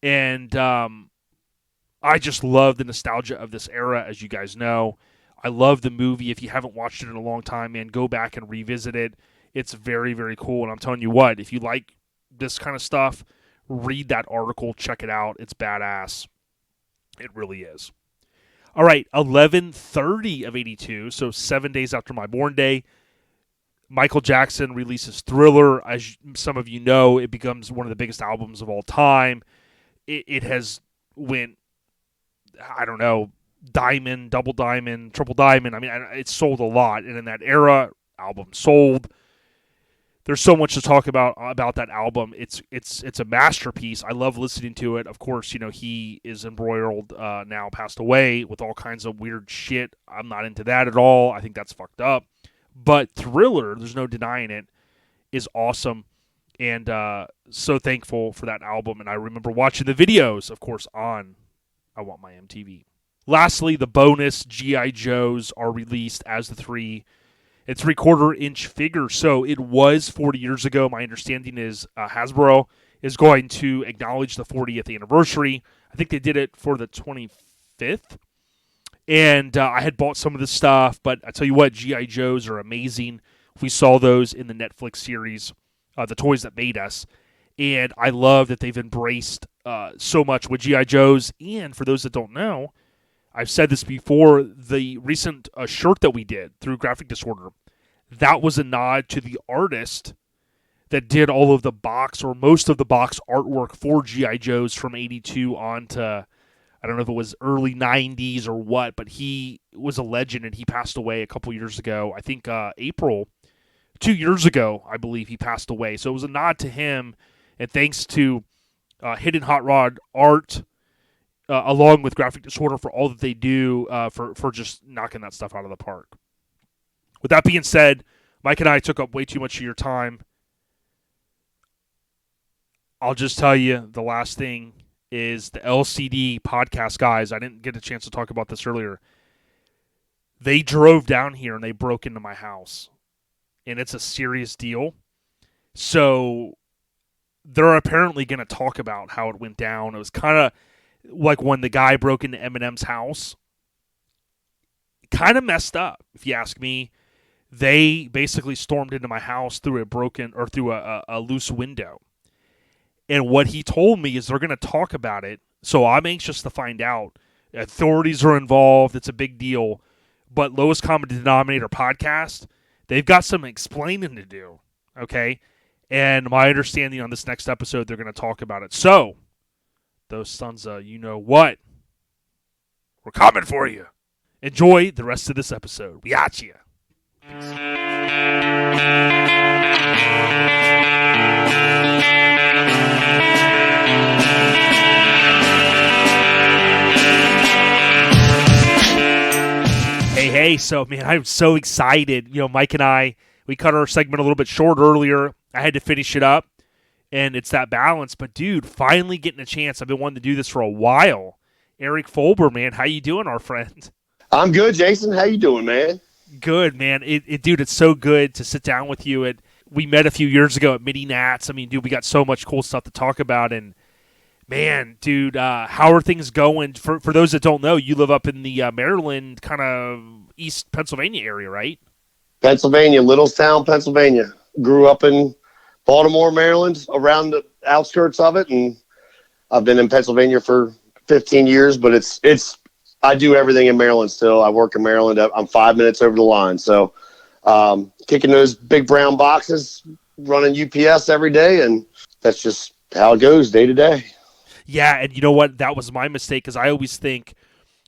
And I just love the nostalgia of this era, as you guys know. I love the movie. If you haven't watched it in a long time, man, go back and revisit it. It's very, very cool. And I'm telling you what, if you like this kind of stuff, read that article. Check it out. It's badass. It really is. All right, 11/30 of 82, so 7 days after my born day, Michael Jackson releases Thriller. As some of you know, it becomes one of the biggest albums of all time. It has went, I don't know, diamond, double diamond, triple diamond. I mean, it's sold a lot. And in that era, album sold. There's so much to talk about that album. It's a masterpiece. I love listening to it. Of course, you know, he is embroiled now, passed away with all kinds of weird shit. I'm not into that at all. I think that's fucked up. But Thriller, there's no denying it, is awesome. And so thankful for that album. And I remember watching the videos, of course, on I Want My MTV. Lastly, the bonus G.I. Joes are released as the 3 3/4-inch figure. So it was 40 years ago. My understanding is Hasbro is going to acknowledge the 40th anniversary. I think they did it for the 25th. And I had bought some of this stuff, but I tell you what, G.I. Joes are amazing. We saw those in the Netflix series, The Toys That Made Us. And I love that they've embraced so much with G.I. Joes. And for those that don't know, I've said this before, the recent shirt that we did through Graphic Disorder, that was a nod to the artist that did all of the box or most of the box artwork for G.I. Joes from 82 on to, I don't know if it was early 90s or what, but he was a legend and he passed away a couple years ago. I think April, 2 years ago, I believe he passed away. So it was a nod to him, and thanks to Hidden Hot Rod Art, along with Graphic Disorder for all that they do for just knocking that stuff out of the park. With that being said, Mike and I took up way too much of your time. I'll just tell you the last thing is the LCD podcast guys. I didn't get a chance to talk about this earlier. They drove down here and they broke into my house. and it's a serious deal. So they're apparently going to talk about how it went down. It was kind of like when the guy broke into Eminem's house. Kind of messed up, if you ask me. They basically stormed into my house through a loose window. And what he told me is they're going to talk about it. So I'm anxious to find out. Authorities are involved. It's a big deal. But Lowest Common Denominator podcast, they've got some explaining to do. Okay? And my understanding on this next episode, they're going to talk about it. So, those sons of you know what, we're coming for you. Enjoy the rest of this episode. We got you. Hey, so, man, I'm so excited. You know, Mike and I, we cut our segment a little bit short earlier. I had to finish it up, and it's that balance. But, dude, finally getting a chance. I've been wanting to do this for a while. Eric Foelber, man, how you doing, our friend? I'm good, Jason. How you doing, man? Good, man. Dude, it's so good to sit down with you. We met a few years ago at Mini Nats. I mean, dude, we got so much cool stuff to talk about. And, man, dude, how are things going? For those that don't know, you live up in the Maryland, kind of East Pennsylvania area, right? Pennsylvania, Littlestown, Pennsylvania. Grew up in Baltimore, Maryland, around the outskirts of it. And I've been in Pennsylvania for 15 years, but I do everything in Maryland still. I work in Maryland. I'm 5 minutes over the line. So kicking those big brown boxes, running UPS every day, and that's just how it goes day to day. Yeah, and you know what? That was my mistake because I always think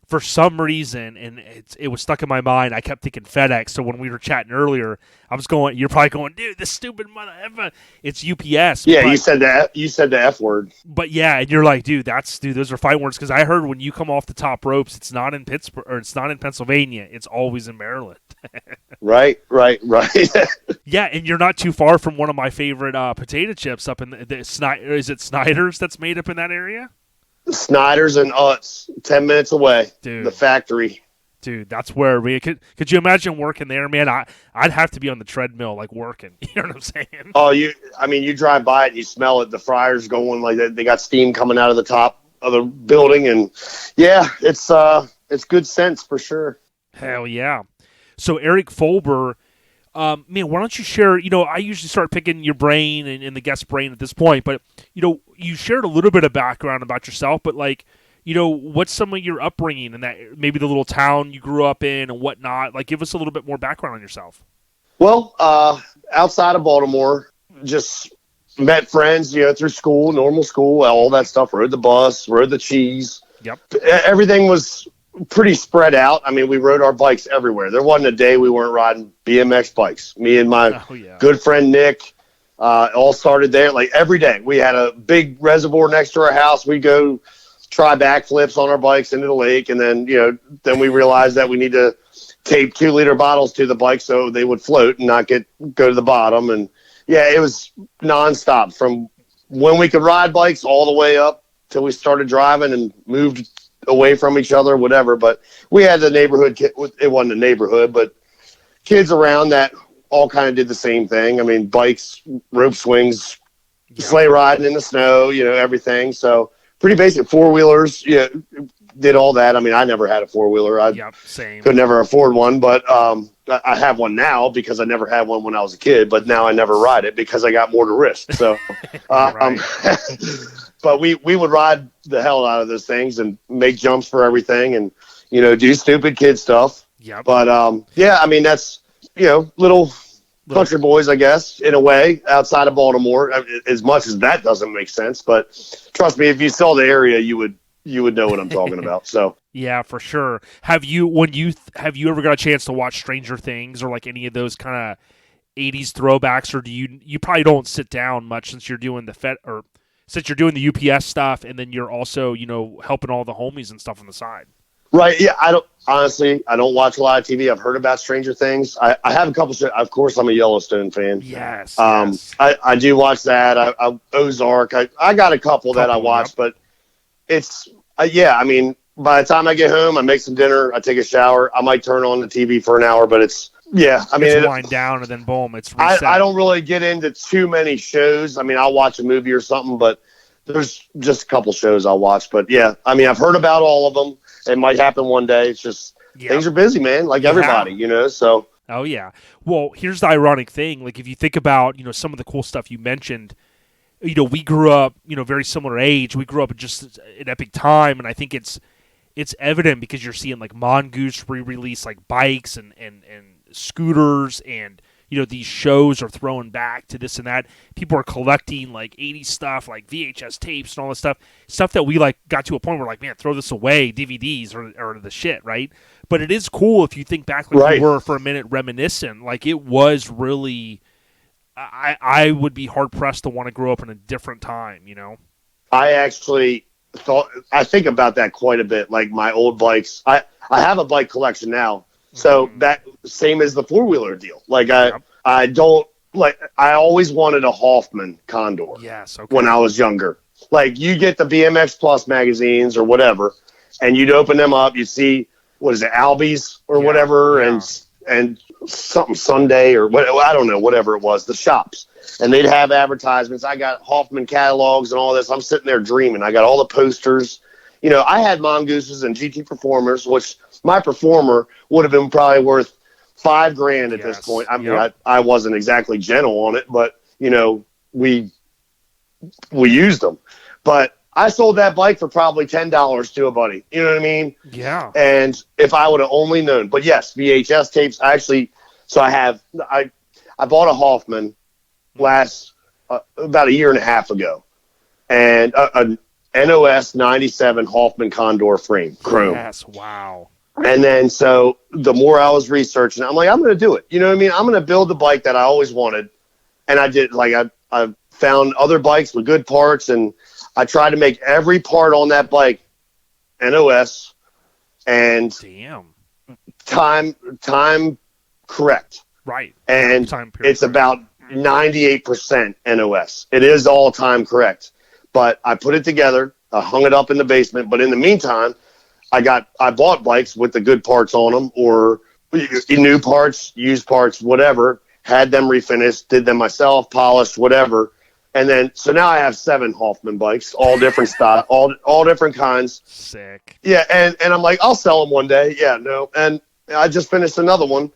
for some reason, and it was stuck in my mind, I kept thinking FedEx. So when we were chatting earlier, you're probably going, dude, this stupid mother effer. It's UPS. Yeah, you said that. You said the F word. But yeah, and you're like, dude, those are fighting words. Because I heard when you come off the top ropes, it's not in Pittsburgh or it's not in Pennsylvania. It's always in Maryland. Right. Yeah, and you're not too far from one of my favorite potato chips up in is it Snyder's that's made up in that area? Snyder's and Utz, 10 minutes away. Dude, the factory. Dude, that's where could you imagine working there, man? I'd have to be on the treadmill, like working. You know what I'm saying? Oh, you drive by it and you smell it. The fryer's going like that. They got steam coming out of the top of the building, and yeah, it's good sense for sure. Hell yeah! So Eric Foelber, man, why don't you share? You know, I usually start picking your brain and the guest brain at this point, but you know, you shared a little bit of background about yourself, but like, you know, what's some of your upbringing in that maybe the little town you grew up in and whatnot? Like, give us a little bit more background on yourself. Well, outside of Baltimore, just met friends, through school, normal school, all that stuff. Rode the bus, rode the cheese. Yep. Everything was pretty spread out. I mean, we rode our bikes everywhere. There wasn't a day we weren't riding BMX bikes. Me and my good friend Nick all started there. Like every day, we had a big reservoir next to our house. We'd go try backflips on our bikes into the lake, and then then we realized that we need to tape 2-liter bottles to the bike so they would float and not go to the bottom. And yeah, it was nonstop from when we could ride bikes all the way up till we started driving and moved away from each other, whatever. But we had the neighborhood. It wasn't a neighborhood, but kids around that all kind of did the same thing. I mean, bikes, rope swings, sleigh riding in the snow, everything. So pretty basic. 4-wheelers, did all that. I mean, I never had a 4-wheeler. Same. Could never afford one, but I have one now because I never had one when I was a kid, but now I never ride it because I got more to risk. So, but we would ride the hell out of those things and make jumps for everything and, do stupid kid stuff. Yeah. But, yeah, I mean, that's, little country boys, I guess, in a way, outside of Baltimore, as much as that doesn't make sense. But trust me, if you saw the area, you would know what I'm talking about. So yeah, for sure. Have you ever got a chance to watch Stranger Things or like any of those kind of 80s throwbacks, or do you probably don't sit down much since you're doing the UPS stuff and then you're also, helping all the homies and stuff on the side? Right. Yeah. I don't watch a lot of TV. I've heard about Stranger Things. I have a couple. Of course, I'm a Yellowstone fan. Yes. I do watch that. Ozark. I got a couple that I watch, but it's, I mean, by the time I get home, I make some dinner, I take a shower, I might turn on the TV for an hour, but it's Yeah, I mean, wind down and then boom, it's reset. I don't really get into too many shows. I mean, I'll watch a movie or something, but there's just a couple shows I'll watch. But yeah, I mean, I've heard about all of them. It might happen one day. It's just things are busy, man, like everybody, so. Oh, yeah. Well, here's the ironic thing. Like, if you think about, some of the cool stuff you mentioned, we grew up, very similar age. We grew up at just an epic time, and I think it's evident because you're seeing, like, Mongoose re-release, like, bikes and scooters, and these shows are throwing back to this and that. People are collecting like 80s stuff, like VHS tapes and all this stuff that we like got to a point where like, man, throw this away. DVDs or the shit, right? But it is cool if you think back like we were for a minute reminiscent. Like it was really, I would be hard pressed to want to grow up in a different time. I actually think about that quite a bit. Like my old bikes, I have a bike collection now. So that same as the 4-wheeler deal. Like I don't like. I always wanted a Hoffman Condor. Yes. Okay. When I was younger, like you get the BMX Plus magazines or whatever, and you'd open them up. You see what is it, Albies or whatever, and something Sunday or what, I don't know, whatever it was, the shops, and they'd have advertisements. I got Hoffman catalogs and all this. I'm sitting there dreaming. I got all the posters. I had Mongooses and GT Performers, which my Performer would have been probably worth $5,000 at this point. I mean, I wasn't exactly gentle on it, but we used them. But I sold that bike for probably $10 to a buddy. You know what I mean? Yeah. And if I would have only known, but yes, VHS tapes. I bought a Hoffman about a year and a half ago, and a NOS 97 Hoffman Condor frame, chrome. Yes, wow. And then so the more I was researching, I'm like, I'm going to do it. You know what I mean? I'm going to build the bike that I always wanted. And I did, like, I found other bikes with good parts, and I tried to make every part on that bike NOS and time correct. Right. And it's about 98% NOS. It is all time correct. But I put it together. I hung it up in the basement. But in the meantime, I bought bikes with the good parts on them, or new parts, used parts, whatever. Had them refinished, did them myself, polished, whatever. And then, so now I have 7 Hoffman bikes, all different style, all different kinds. Sick. Yeah, and I'm like, I'll sell them one day. Yeah, no. And I just finished another one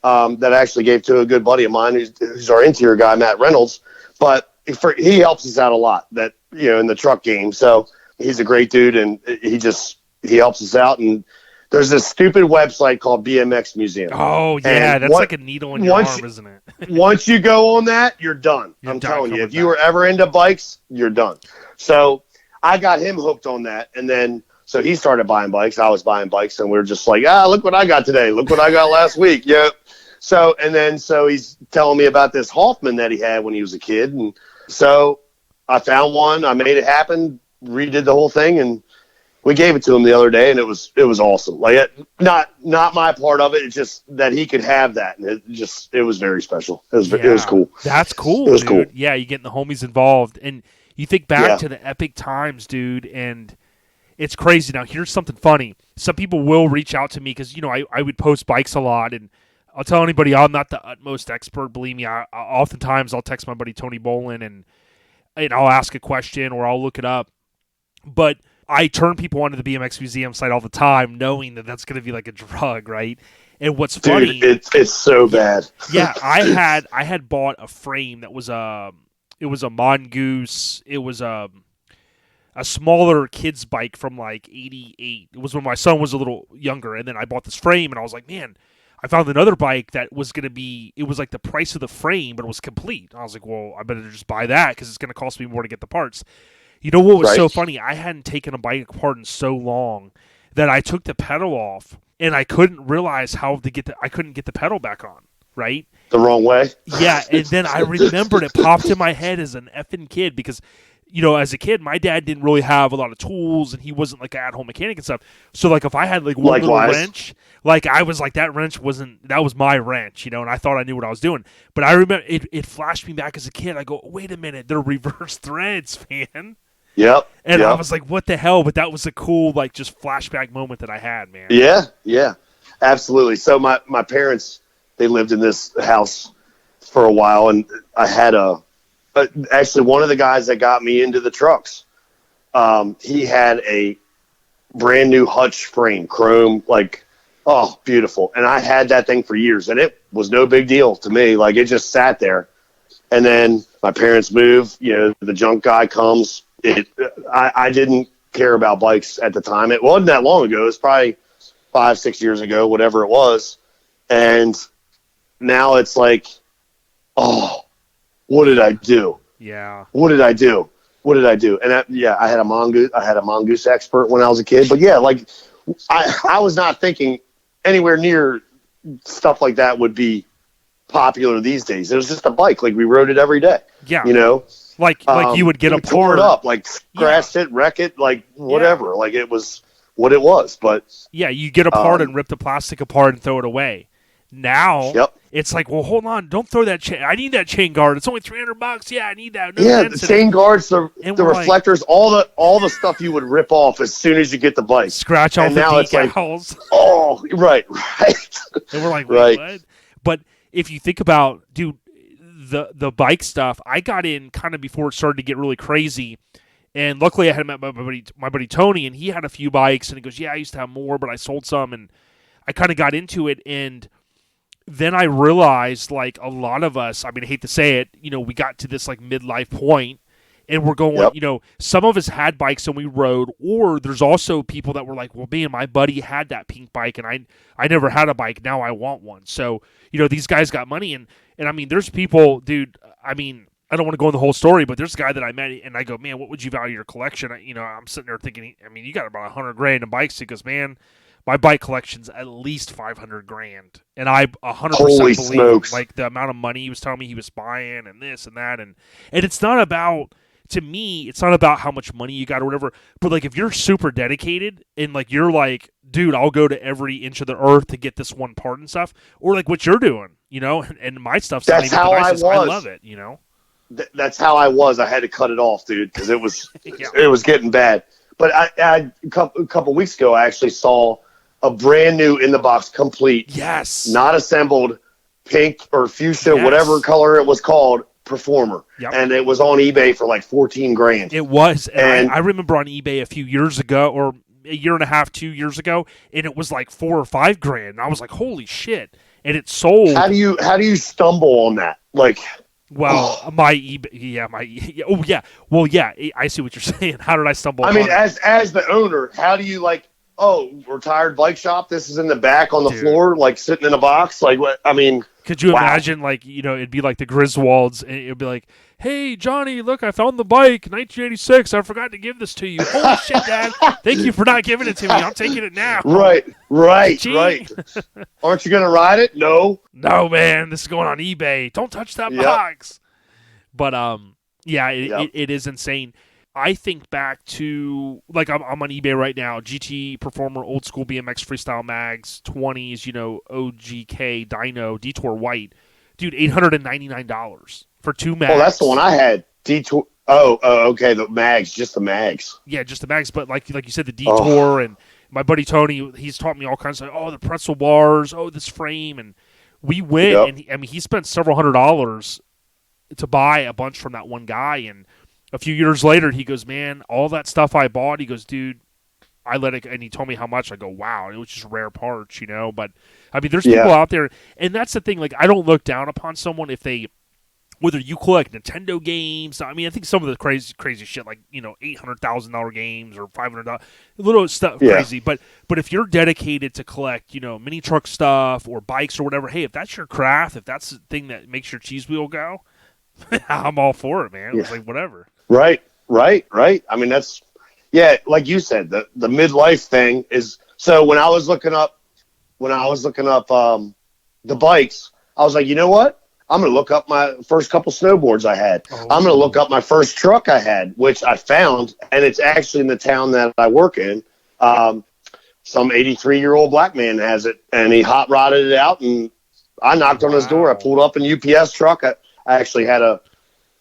that I actually gave to a good buddy of mine who's our interior guy, Matt Reynolds. But he helps us out a lot in the truck game. So he's a great dude, and he helps us out. And there's this stupid website called BMX Museum. Oh, yeah. That's like a needle in your arm, isn't it? Once you go on that, you're done. I'm telling you. If you were ever into bikes, you're done. So I got him hooked on that. And then, so he started buying bikes. I was buying bikes. And we were just like, look what I got today. Look what I got last week. Yep. So he's telling me about this Hoffman that he had when he was a kid. And so I found one. I made it happen, redid the whole thing, and we gave it to him the other day, and it was awesome. Like, not my part of it. It's just that he could have that, and it was very special. It was cool. That's cool. It was cool. Yeah, you getting the homies involved, and you think back to the epic times, dude, and it's crazy. Now, here's something funny. Some people will reach out to me because I would post bikes a lot, and I'll tell anybody I'm not the utmost expert. Believe me, oftentimes I'll text my buddy Tony Bolin and I'll ask a question or I'll look it up, but I turn people onto the BMX Museum site all the time, knowing that that's going to be like a drug, right? And what's funny, it's so bad. Yeah, I had bought a frame that was it was a Mongoose. It was a smaller kid's bike from like '88. It was when my son was a little younger, and then I bought this frame, and I was like, man, I found another bike that was going to be. It was like the price of the frame, but it was complete. I was like, well, I better just buy that because it's going to cost me more to get the parts. You know what was so funny? I hadn't taken a bike apart in so long that I took the pedal off, and I couldn't realize how I couldn't get the pedal back on, right? The wrong way? Yeah, and then I remembered it popped in my head as an effing kid because, as a kid, my dad didn't really have a lot of tools, and he wasn't like an at-home mechanic and stuff. So, like, if I had like one little wrench, like I was like, that was my wrench, and I thought I knew what I was doing. But I remember it flashed me back as a kid. I go, wait a minute, they're reverse threads, man. Yep. And I was like, what the hell? But that was a cool, like, just flashback moment that I had, man. Yeah, absolutely. So my parents, they lived in this house for a while, and I had actually one of the guys that got me into the trucks. He had a brand new hutch frame, chrome, like, oh, beautiful. And I had that thing for years, and it was no big deal to me. Like, it just sat there. And then my parents move, the junk guy comes. I didn't care about bikes at the time. It wasn't that long ago. It was probably 5-6 years ago, whatever it was. And now it's like, oh, what did I do? Yeah. What did I do? And I had a mongoose expert when I was a kid. But yeah, like I was not thinking anywhere near stuff like that would be popular these days. It was just a bike. Like, we rode it every day. Yeah. Like you would get a tore it up, like scratched it, wreck it, like whatever. Like, it was what it was. But yeah, you get apart and rip the plastic apart and throw it away. Now it's like, well, hold on, don't throw that chain. I need that chain guard. It's only $300. Yeah, I need that. The chain guards, the reflectors, all the stuff you would rip off as soon as you get the bike. Scratch off the decals. Like, oh, right. And we're like, wait, what? But if you think about, dude, the bike stuff, I got in kind of before it started to get really crazy. And luckily I had met my buddy Tony, and he had a few bikes, and he goes, yeah, I used to have more, but I sold some, and I kind of got into it. And then I realized, like, a lot of us, I mean, I hate to say it, we got to this like midlife point, and we're going, some of us had bikes and we rode, or there's also people that were like, well, me and my buddy had that pink bike, and I never had a bike. Now I want one. So, these guys got money, and I mean, there's people, dude, I mean, I don't want to go in the whole story, but there's a guy that I met, and I go, man, what would you value your collection? I'm sitting there thinking, I mean, you got about $100,000 in bikes. He goes, man, my bike collection's at least $500,000, and I 100% believe like the amount of money he was telling me he was buying, and this and that, and it's not about, to me, it's not about how much money you got or whatever, but like, if you're super dedicated and like you're like, dude, I'll go to every inch of the earth to get this one part and stuff, or like what you're doing, and my stuff's not even the nicest. I love it, That's how I was. I had to cut it off, dude, because it was it was getting bad. But I a couple weeks ago, I actually saw a brand new in the box, complete, not assembled, pink or fuchsia, whatever color it was called, Performer, and it was on eBay for like $14,000. It was, and I remember on eBay a few years ago, or a year and a half, 2 years ago, and it was like $4,000 or $5,000. And I was like, holy shit! And it sold. How do you stumble on that? Like, my eBay, well, I see what you're saying. How did I stumble? I mean, as the owner, how do you like? Oh, retired bike shop. This is in the back on the floor, like sitting in a box. Like, what? I mean, could you imagine? Like, it'd be like the Griswolds, and it'd be like, "Hey, Johnny, look, I found the bike, 1986. I forgot to give this to you. Holy shit, Dad! Thank you for not giving it to me. I'm taking it now." Right. Aren't you gonna ride it? No, man. This is going on eBay. Don't touch that box. But it is insane. I think back to, like, I'm on eBay right now, GT Performer, old school BMX freestyle mags, 20s, OGK, Dyno, Detour White. Dude, $899 for two mags. Oh, that's the one I had. Detour. Oh, okay, the mags, just the mags. Yeah, just the mags, but like you said, the Detour, and my buddy Tony, he's taught me all kinds of, the pretzel bars, this frame, and we went, and I mean, he spent several $100s to buy a bunch from that one guy, and a few years later, he goes, man, all that stuff I bought, he goes, dude, I let it, and he told me how much. I go, wow, it was just rare parts, but I mean, there's people out there, and that's the thing, like, I don't look down upon someone if they, whether you collect Nintendo games. I mean, I think some of the crazy shit, like, $800,000 games or $500, little stuff crazy, but if you're dedicated to collect, mini truck stuff or bikes or whatever, hey, if that's your craft, if that's the thing that makes your cheese wheel go, I'm all for it, man. It's like, whatever. Right. I mean, that's, like you said, the midlife thing is, so when I was looking up the bikes, I was like, you know what? I'm going to look up my first couple snowboards I had. I'm going to look up my first truck I had, which I found, and it's actually in the town that I work in. Some 83-year-old black man has it, and he hot rodded it out, and I knocked on his door. I pulled up an UPS truck. I actually had a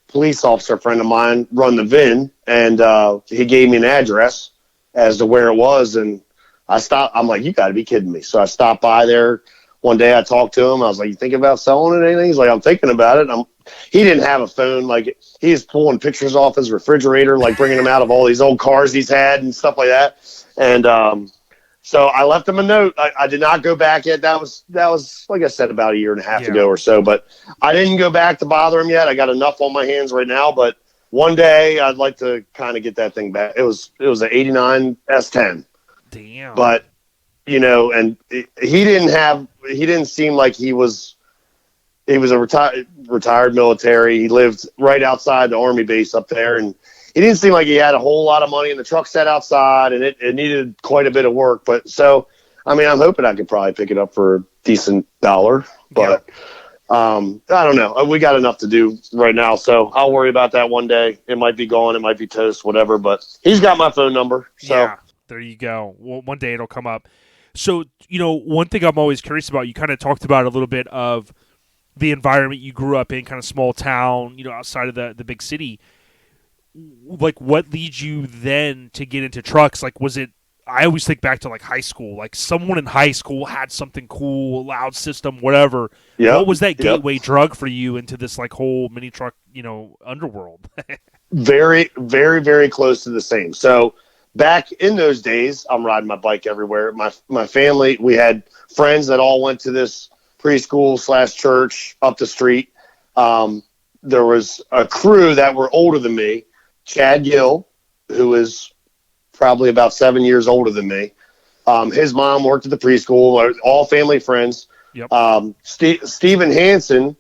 police officer friend of mine run the VIN, and he gave me an address as to where it was, and I stopped. I'm like, you got to be kidding me. So I stopped by there, one day I talked to him. I was like, you thinking about selling it or anything? He's like, I'm thinking about it. He didn't have a phone. Like, he was pulling pictures off his refrigerator, like bringing them out of all these old cars he's had and stuff like that. And so I left him a note. I did not go back yet. That was like I said, about a year and a half ago or so. But I didn't go back to bother him yet. I got enough on my hands right now. But one day I'd like to kind of get that thing back. It was an '89 S10. Damn. But and he didn't seem like he was a retired military. He lived right outside the Army base up there, and he didn't seem like he had a whole lot of money, and the truck sat outside, and it needed quite a bit of work. But so, I mean, I'm hoping I could probably pick it up for a decent dollar, but I don't know. We got enough to do right now, so I'll worry about that one day. It might be gone. It might be toast, whatever, but he's got my phone number. So yeah, there you go. Well, one day it'll come up. So, one thing I'm always curious about, you kind of talked about a little bit of the environment you grew up in, kind of small town, outside of the big city. Like, what leads you then to get into trucks? Like, was it, I always think back to, like, high school. Like, someone in high school had something cool, loud system, whatever. Yep. What was that gateway drug for you into this, like, whole mini truck, underworld? Very, very, very close to the same. So back in those days, I'm riding my bike everywhere. My family, we had friends that all went to this preschool/church up the street. There was a crew that were older than me. Chad Gill, who is probably about 7 years older than me. His mom worked at the preschool, all family friends. Yep. Stephen Hansen,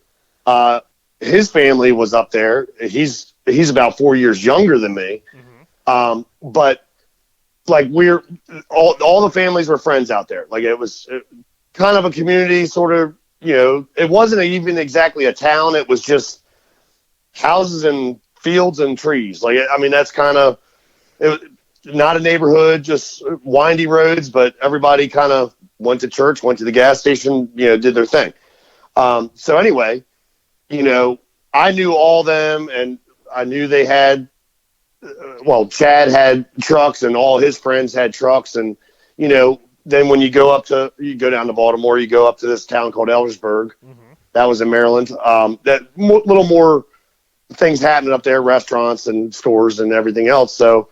his family was up there. He's about 4 years younger than me. Mm-hmm. But like we're all the families were friends out there. Like it was kind of a community sort of, it wasn't even exactly a town. It was just houses and fields and trees. Like, I mean, that's kind of not a neighborhood, just windy roads, but everybody kind of went to church, went to the gas station, did their thing. So anyway, I knew all them, and I knew they had, Chad had trucks and all his friends had trucks. And, then when you go down to Baltimore, you go up to this town called Eldersburg. Mm-hmm. That was in Maryland. Little more things happening up there, restaurants and stores and everything else. So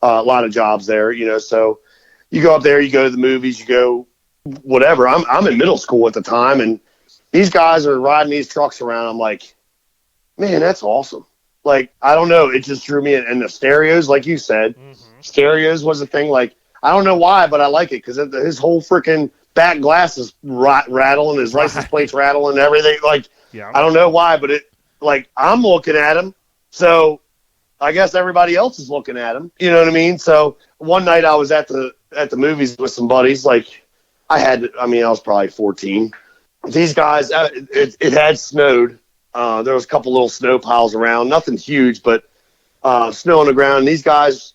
a lot of jobs there, so you go up there, you go to the movies, you go whatever. I'm in middle school at the time, and these guys are riding these trucks around. I'm like, man, that's awesome. Like, I don't know. It just drew me in. And the stereos, like you said, stereos was a thing. Like, I don't know why, but I like it because his whole freaking back glass is rattling, his license plate's rattling and everything. Like, I don't know why, but I'm looking at him. So I guess everybody else is looking at him. You know what I mean? So one night I was at the movies with some buddies. Like, I was probably 14. These guys, it had snowed. There was a couple little snow piles around, nothing huge, but snow on the ground. And these guys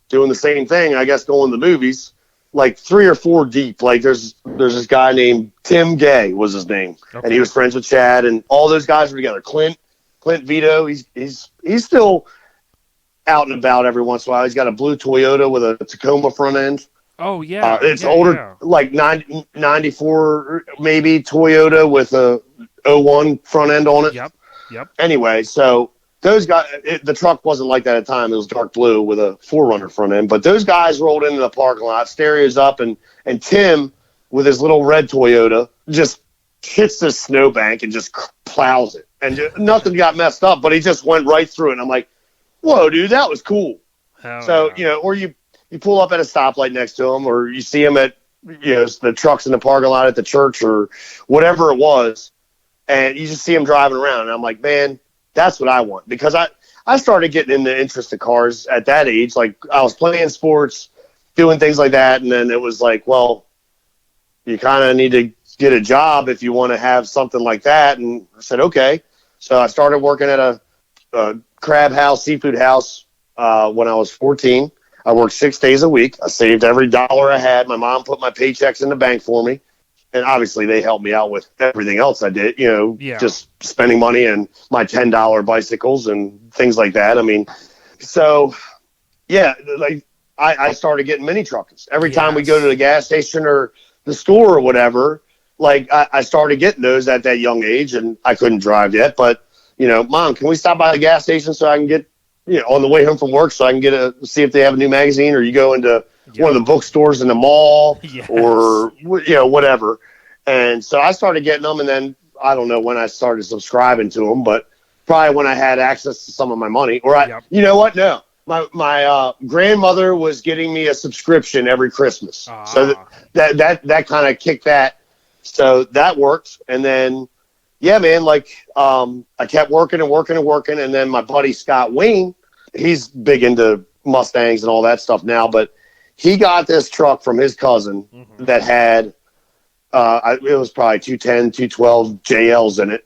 doing the same thing, I guess, going to the movies, like 3 or 4 deep. Like there's this guy named Tim Gay was his name, and he was friends with Chad, and all those guys were together. Clint Vito, he's still out and about every once in a while. He's got a blue Toyota with a Tacoma front end. Oh yeah, it's older, like 94 maybe Toyota with a 01 front end on it. Yep. Anyway, so those guys, the truck wasn't like that at the time. It was dark blue with a 4Runner front end. But those guys rolled into the parking lot, stereos up, and Tim, with his little red Toyota, just hits this snowbank and just plows it. And nothing got messed up, but he just went right through it. And I'm like, whoa, dude, that was cool. Or you pull up at a stoplight next to him, or you see him at the trucks in the parking lot at the church or whatever it was, and you just see him driving around. And I'm like, man, that's what I want. Because I started getting into interest in cars at that age. Like, I was playing sports, doing things like that, and then it was like, well, you kind of need to get a job if you want to have something like that. And I said, okay. So I started working at a crab house, seafood house when I was 14. I worked 6 days a week. I saved every dollar I had. My mom put my paychecks in the bank for me. And obviously they helped me out with everything else I did, just spending money and my $10 bicycles and things like that. I mean, so yeah, like I started getting mini truckers every time we go to the gas station or the store or whatever. like I started getting those at that young age, and I couldn't drive yet. But Mom, can we stop by the gas station so I can get on the way home from work so I can see if they have a new magazine, or you go into one of the bookstores in the mall or whatever. And so I started getting them, and then I don't know when I started subscribing to them, but probably when I had access to some of my money. Or you know what? No, my grandmother was getting me a subscription every Christmas, so that kind of kicked that. So that worked, and then man, like I kept working, and then my buddy Scott Wayne, he's big into Mustangs and all that stuff now, but he got this truck from his cousin that had it was probably 210, 212 JLs in it,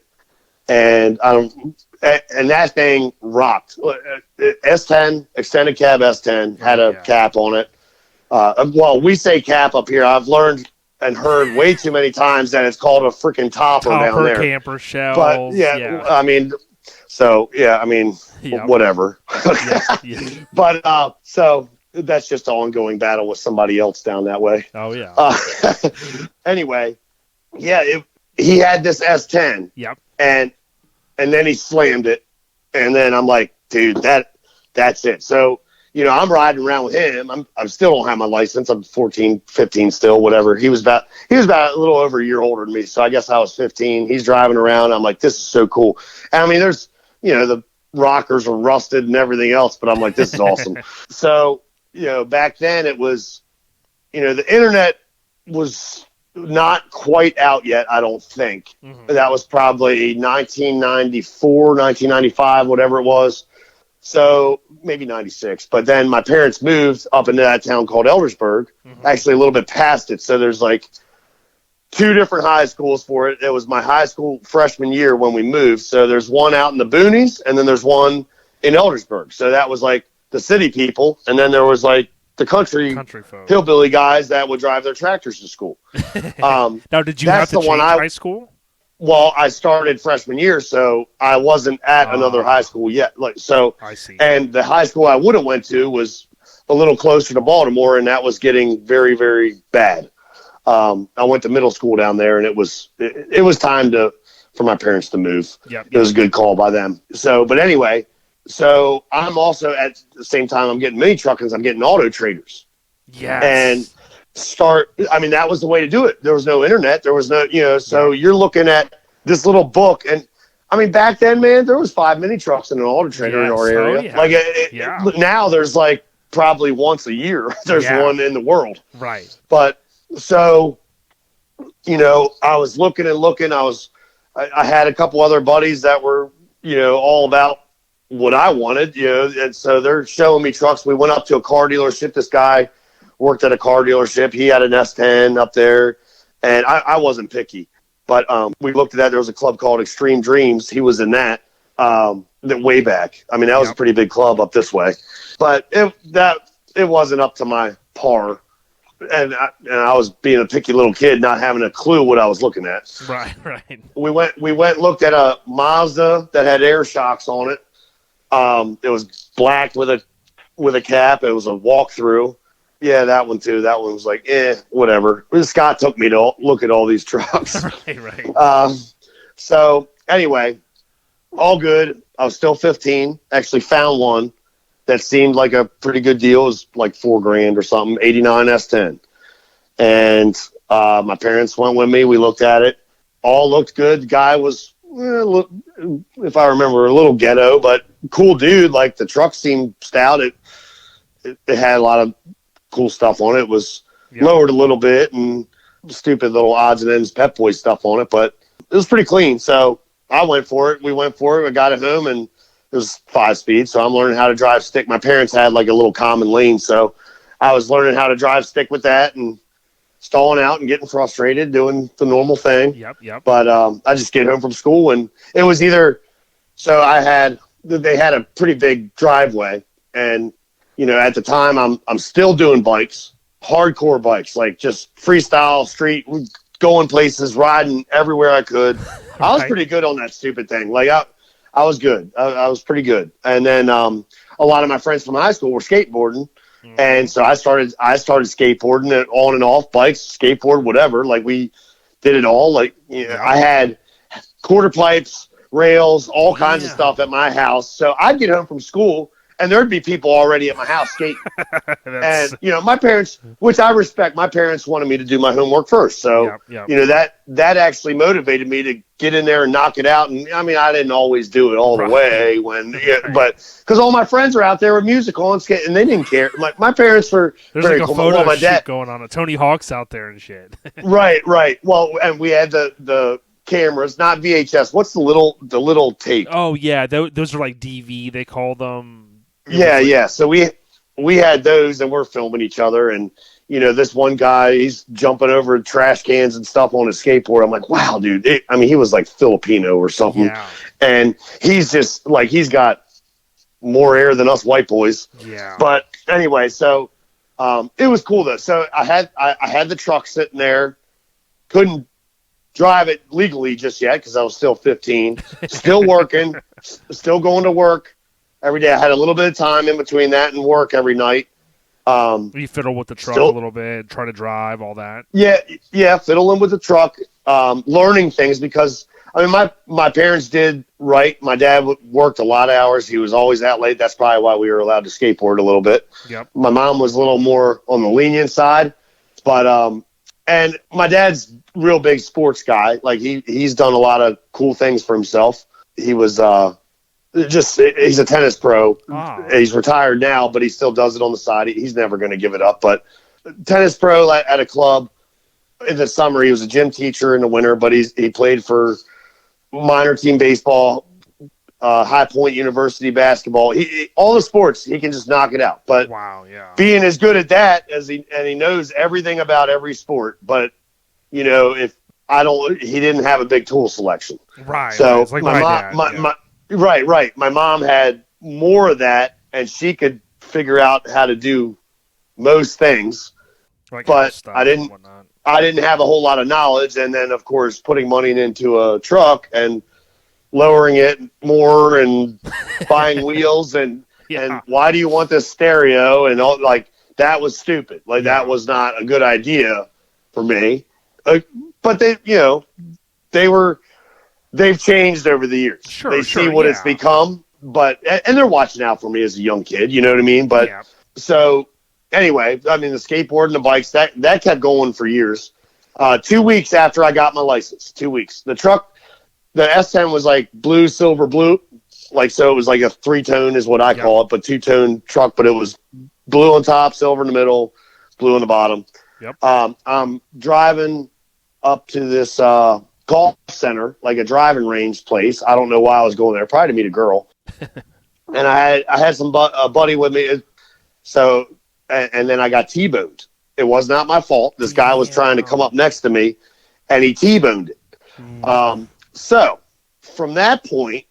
and that thing rocked. S10 extended cab S10 had a cap on it. Well, we say cap up here. I've learned and heard way too many times that it's called a freaking topper down there. Camper shell. But I mean, whatever. But so that's just an ongoing battle with somebody else down that way. Oh yeah. Anyway, he had this S10. Yep. And then he slammed it, and then I'm like, dude, that's it. So I'm riding around with him. I still don't have my license. I'm 14, 15 still, whatever. He was about a little over a year older than me, so I guess I was 15. He's driving around. I'm like, this is so cool. And I mean, there's the rockers are rusted and everything else, but I'm like, this is awesome. So back then it was, the internet was not quite out yet, I don't think. That was probably 1994, 1995, whatever it was. So maybe 96. But then my parents moved up into that town called Eldersburg, actually a little bit past it. So there's like two different high schools for it. It was my high school freshman year when we moved. So there's one out in the boonies, and then there's one in Eldersburg. So that was like the city people, and then there was like the country folk, hillbilly guys that would drive their tractors to school. Now, did you have to change high school? Well, I started freshman year, so I wasn't at another high school yet. I see. And the high school I would have went to was a little closer to Baltimore, and that was getting very, very bad. I went to middle school down there, and it was time for my parents to move. Yep. It was a good call by them. So, but anyway, so I'm also at the same time I'm getting mini truckins, I'm getting auto traders. Yes. And that was the way to do it. There was no internet. There was no, so you're looking at this little book. And I mean, back then, man, there was 5 mini trucks in an auto trader in our area. Now there's like probably once a year, there's one in the world. Right. But so, I was looking. I had a couple other buddies that were, all about what I wanted, and so they're showing me trucks. We went up to a car dealership. This guy worked at a car dealership. He had an S10 up there, and I wasn't picky. But we looked at that. There was a club called Extreme Dreams. He was in that way back. I mean, that was a pretty big club up this way. But it wasn't up to my par. And I was being a picky little kid, not having a clue what I was looking at. Right. We went and looked at a Mazda that had air shocks on it. It was black with a cap. It was a walkthrough. Yeah, that one too. That one was like, whatever. Scott took me to look at all these trucks. Right. So anyway, all good. I was still 15. Actually found one that seemed like a pretty good deal. It was like $4,000 or something, 89 S10. And my parents went with me. We looked at it. All looked good. The guy was, if I remember, a little ghetto, but cool dude. Like the truck seemed stout. It had a lot of cool stuff on it. It was lowered a little bit and stupid little odds and ends Pep Boy stuff on it, but it was pretty clean. So I went for it. We went for it. I got it home, and it was 5-speed. So I'm learning how to drive stick. My parents had like a little common lane, so I was learning how to drive stick with that and stalling out and getting frustrated, doing the normal thing. Yep. But I just get home from school, and it was either so they had a pretty big driveway, and at the time I'm still doing bikes, hardcore bikes, like just freestyle street, going places, riding everywhere I could. I was pretty good on that stupid thing. Like I was good. I was pretty good. And then a lot of my friends from high school were skateboarding. And so I started skateboarding on and off bikes, skateboard, whatever. Like did it all. Like, you know, I had quarter pipes, rails, all kinds of stuff at my house. So I'd get home from school, and there'd be people already at my house skating. And, you know, my parents, which I respect, my parents wanted me to do my homework first. So, you know, that actually motivated me to get in there and knock it out. And, I mean, I didn't always do it all the way but because all my friends were out there with musical and skating, and they didn't care. My parents were very like a cool. photo My shoot dad going on. Tony Hawk's out there and shit. Right. Well, and we had the cameras, not VHS. What's the little tape? Oh yeah, those are like DV. They call them. Yeah. So we had those, and we're filming each other. And you know, this one guy, he's jumping over trash cans and stuff on his skateboard. I'm like, wow, dude. He was like Filipino or something. Yeah. And he's just like, he's got more air than us white boys. Yeah. But anyway, so it was cool though. So I had the truck sitting there, couldn't drive it legally just yet because I was still 15, still working, still going to work every day. I had a little bit of time in between that and work every night. You fiddle with the truck a little bit, try to drive, all that. Yeah, fiddling with the truck, learning things because I mean my parents did right. My dad worked a lot of hours. He was always out late. That's probably why we were allowed to skateboard a little bit. Yep. My mom was a little more on the lenient side, but and my dad's real big sports guy. Like he's done a lot of cool things for himself. He was he's a tennis pro. Oh. He's retired now, but he still does it on the side. He's never going to give it up. But tennis pro at a club in the summer. He was a gym teacher in the winter, but he played for minor team baseball, High Point University basketball. All the sports, he can just knock it out. But being as good at that and he knows everything about every sport. But you know, he didn't have a big tool selection. Right. So it's like Right. My mom had more of that, and she could figure out how to do most things. But I didn't have a whole lot of knowledge. And then, of course, putting money into a truck and lowering it more and buying wheels and why do you want this stereo and all, like that was stupid. Like that was not a good idea for me. But they've changed over the years. Sure, they see what it's become, and they're watching out for me as a young kid. You know what I mean? But so anyway, I mean the skateboard and the bikes that kept going for years. 2 weeks after I got my license, 2 weeks. The truck, the S10 was like blue, silver, blue, like so it was like a 3-tone is what I call it, but 2-tone truck. But it was blue on top, silver in the middle, blue on the bottom. Yep. I'm driving up to this golf center, like a driving range place. I don't know why I was going there, probably to meet a girl. And I had a buddy with me. So, and then I got T-boned. It was not my fault. This guy was trying to come up next to me, and he T-boned it. So from that point,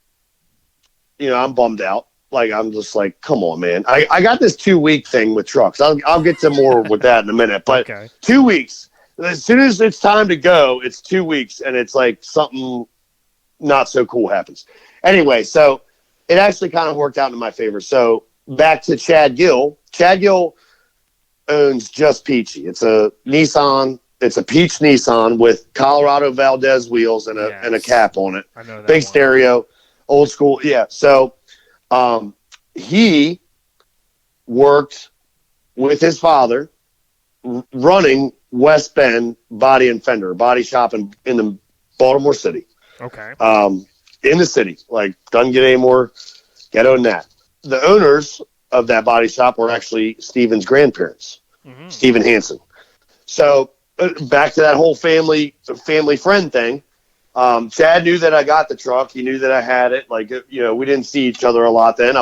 you know, I'm bummed out. Like, I'm just like, come on, man. I got this 2-week thing with trucks. I'll get to more with that in a minute. But 2 weeks. As soon as it's time to go, it's 2 weeks, and it's like something not so cool happens. Anyway, so it actually kind of worked out in my favor. So back to Chad Gill. Chad Gill owns Just Peachy. It's a Nissan. It's a peach Nissan with Colorado Valdez wheels and a cap on it. I know that big one. Stereo, old school. Yeah. So he worked with his father running West Bend Body and Fender, body shop in the Baltimore City. Okay. In the city. Like, doesn't get any more ghetto than that. The owners of that body shop were actually Steven's grandparents, Steven Hansen. So back to that whole family friend thing. Chad knew that I got the truck. He knew that I had it. Like, you know, we didn't see each other a lot then.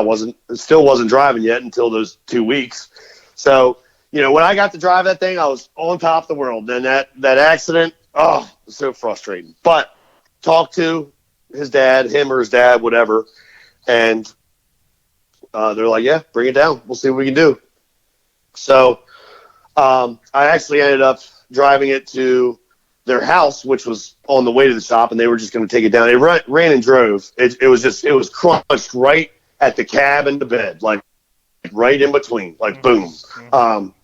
Still wasn't driving yet until those 2 weeks. So, you know, when I got to drive that thing, I was on top of the world. And that accident, it was so frustrating. But talked to his dad, him or his dad, whatever, and they're like, yeah, bring it down. We'll see what we can do. So I actually ended up driving it to their house, which was on the way to the shop, and they were just going to take it down. They ran and drove. It was crunched right at the cab and the bed, like right in between, like boom.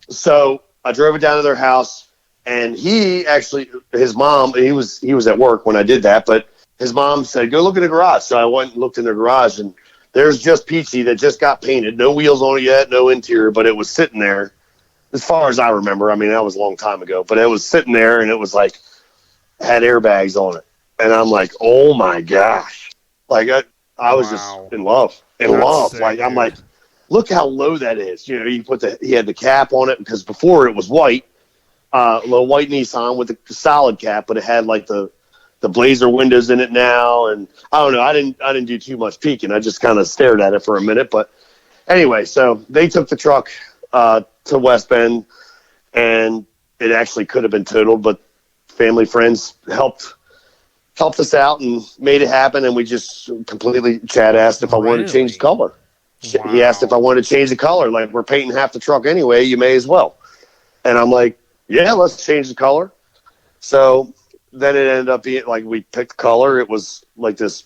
So I drove it down to their house. And he actually, his mom, he was at work when I did that, but his mom said, go look in the garage. So I went and looked in the garage, and there's just Peachy that just got painted. No wheels on it yet, no interior, but it was sitting there. As far as I remember, I mean, that was a long time ago, but it was sitting there, and it was like, had airbags on it. And I'm like, oh my gosh. Like, I was just in love. Sick, like, dude. I'm like, look how low that is. You know, he had the cap on it, because before it was white, a little white Nissan with a solid cap, but it had like the Blazer windows in it now. And I don't know, I didn't do too much peeking. I just kind of stared at it for a minute. But anyway, so they took the truck to West Bend, and it actually could have been totaled, but family friends helped us out and made it happen. And we just completely, Chad asked if I wanted to change the color. Wow. He asked if I wanted to change the color. Like, we're painting half the truck anyway, you may as well. And I'm like, yeah, let's change the color. So then it ended up being like, we picked the color. It was like this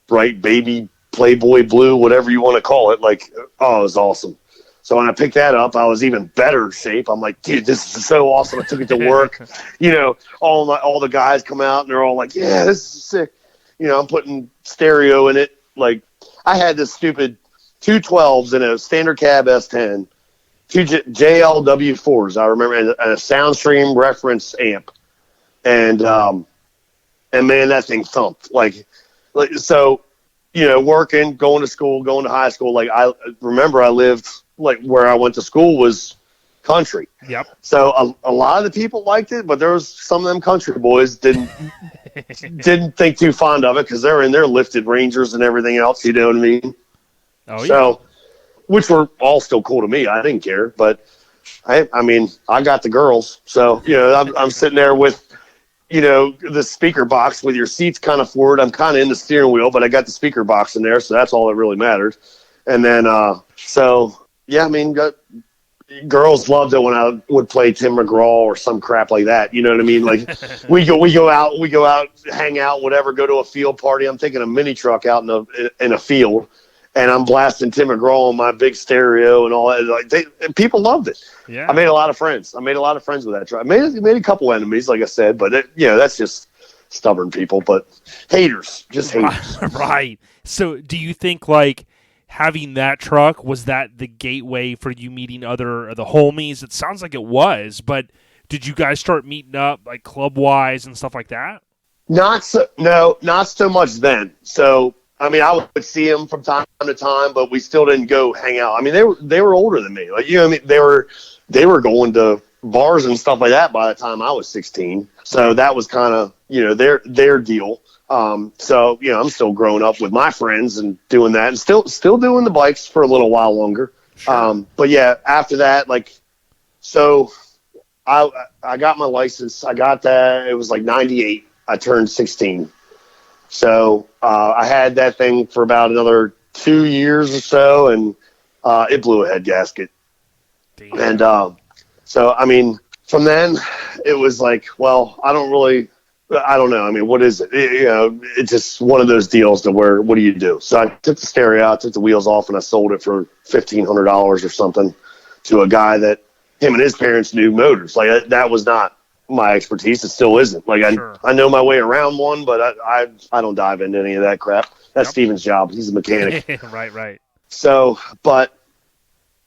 bright baby Playboy blue, whatever you want to call it. Like, oh, it was awesome. So when I picked that up, I was even better shape. I'm like, dude, this is so awesome. I took it to work. You know, all the guys come out, and they're all like, yeah, this is sick. You know, I'm putting stereo in it. Like, I had this stupid 212s in a standard cab S10, two JLW4s, I remember, and a SoundStream reference amp. And man, that thing thumped. Like, so, you know, working, going to school, going to high school. Like, I remember I lived, like, where I went to school was country. Yep. So a lot of the people liked it, but there was some of them country boys didn't think too fond of it, because they're in their lifted Rangers and everything else. You know what I mean? Oh, yeah. So, which were all still cool to me. I didn't care, but I mean, I got the girls. So, you know, I'm sitting there with, you know, the speaker box with your seats kind of forward. I'm kind of in the steering wheel, but I got the speaker box in there, so that's all that really mattered. And then, so yeah, I mean, girls loved it when I would play Tim McGraw or some crap like that. You know what I mean? Like, we go out, hang out, whatever, go to a field party. I'm taking a mini truck out in a field, and I'm blasting Tim McGraw on my big stereo and all that. Like, people loved it. Yeah. I made a lot of friends. with that truck. I made a couple enemies, like I said, but you know, that's just stubborn people. But haters, just haters. Right. So, do you think, like, having that truck, was that the gateway for you meeting the homies? It sounds like it was, but did you guys start meeting up, like, club-wise and stuff like that? Not so much then. So, I mean, I would see them from time to time, but we still didn't go hang out. I mean, they were older than me. Like, you know what I mean? They were going to bars and stuff like that by the time I was 16. So that was kind of, you know, their deal. So, you know, I'm still growing up with my friends and doing that, and still doing the bikes for a little while longer. Sure. But yeah, after that, like, so I got my license. I got that. It was like 98. I turned 16. So, I had that thing for about another 2 years or so, and, it blew a head gasket. Damn. And, so, I mean, from then it was like, well, I don't know. I mean, what is it? You know, it's just one of those deals to where, what do you do? So I took the stereo out, took the wheels off, and I sold it for $1,500 or something to a guy that him and his parents knew motors. Like, that was not my expertise. It still isn't. Like, I know my way around one, but I don't dive into any of that crap. That's Steven's job. He's a mechanic. Right. So, but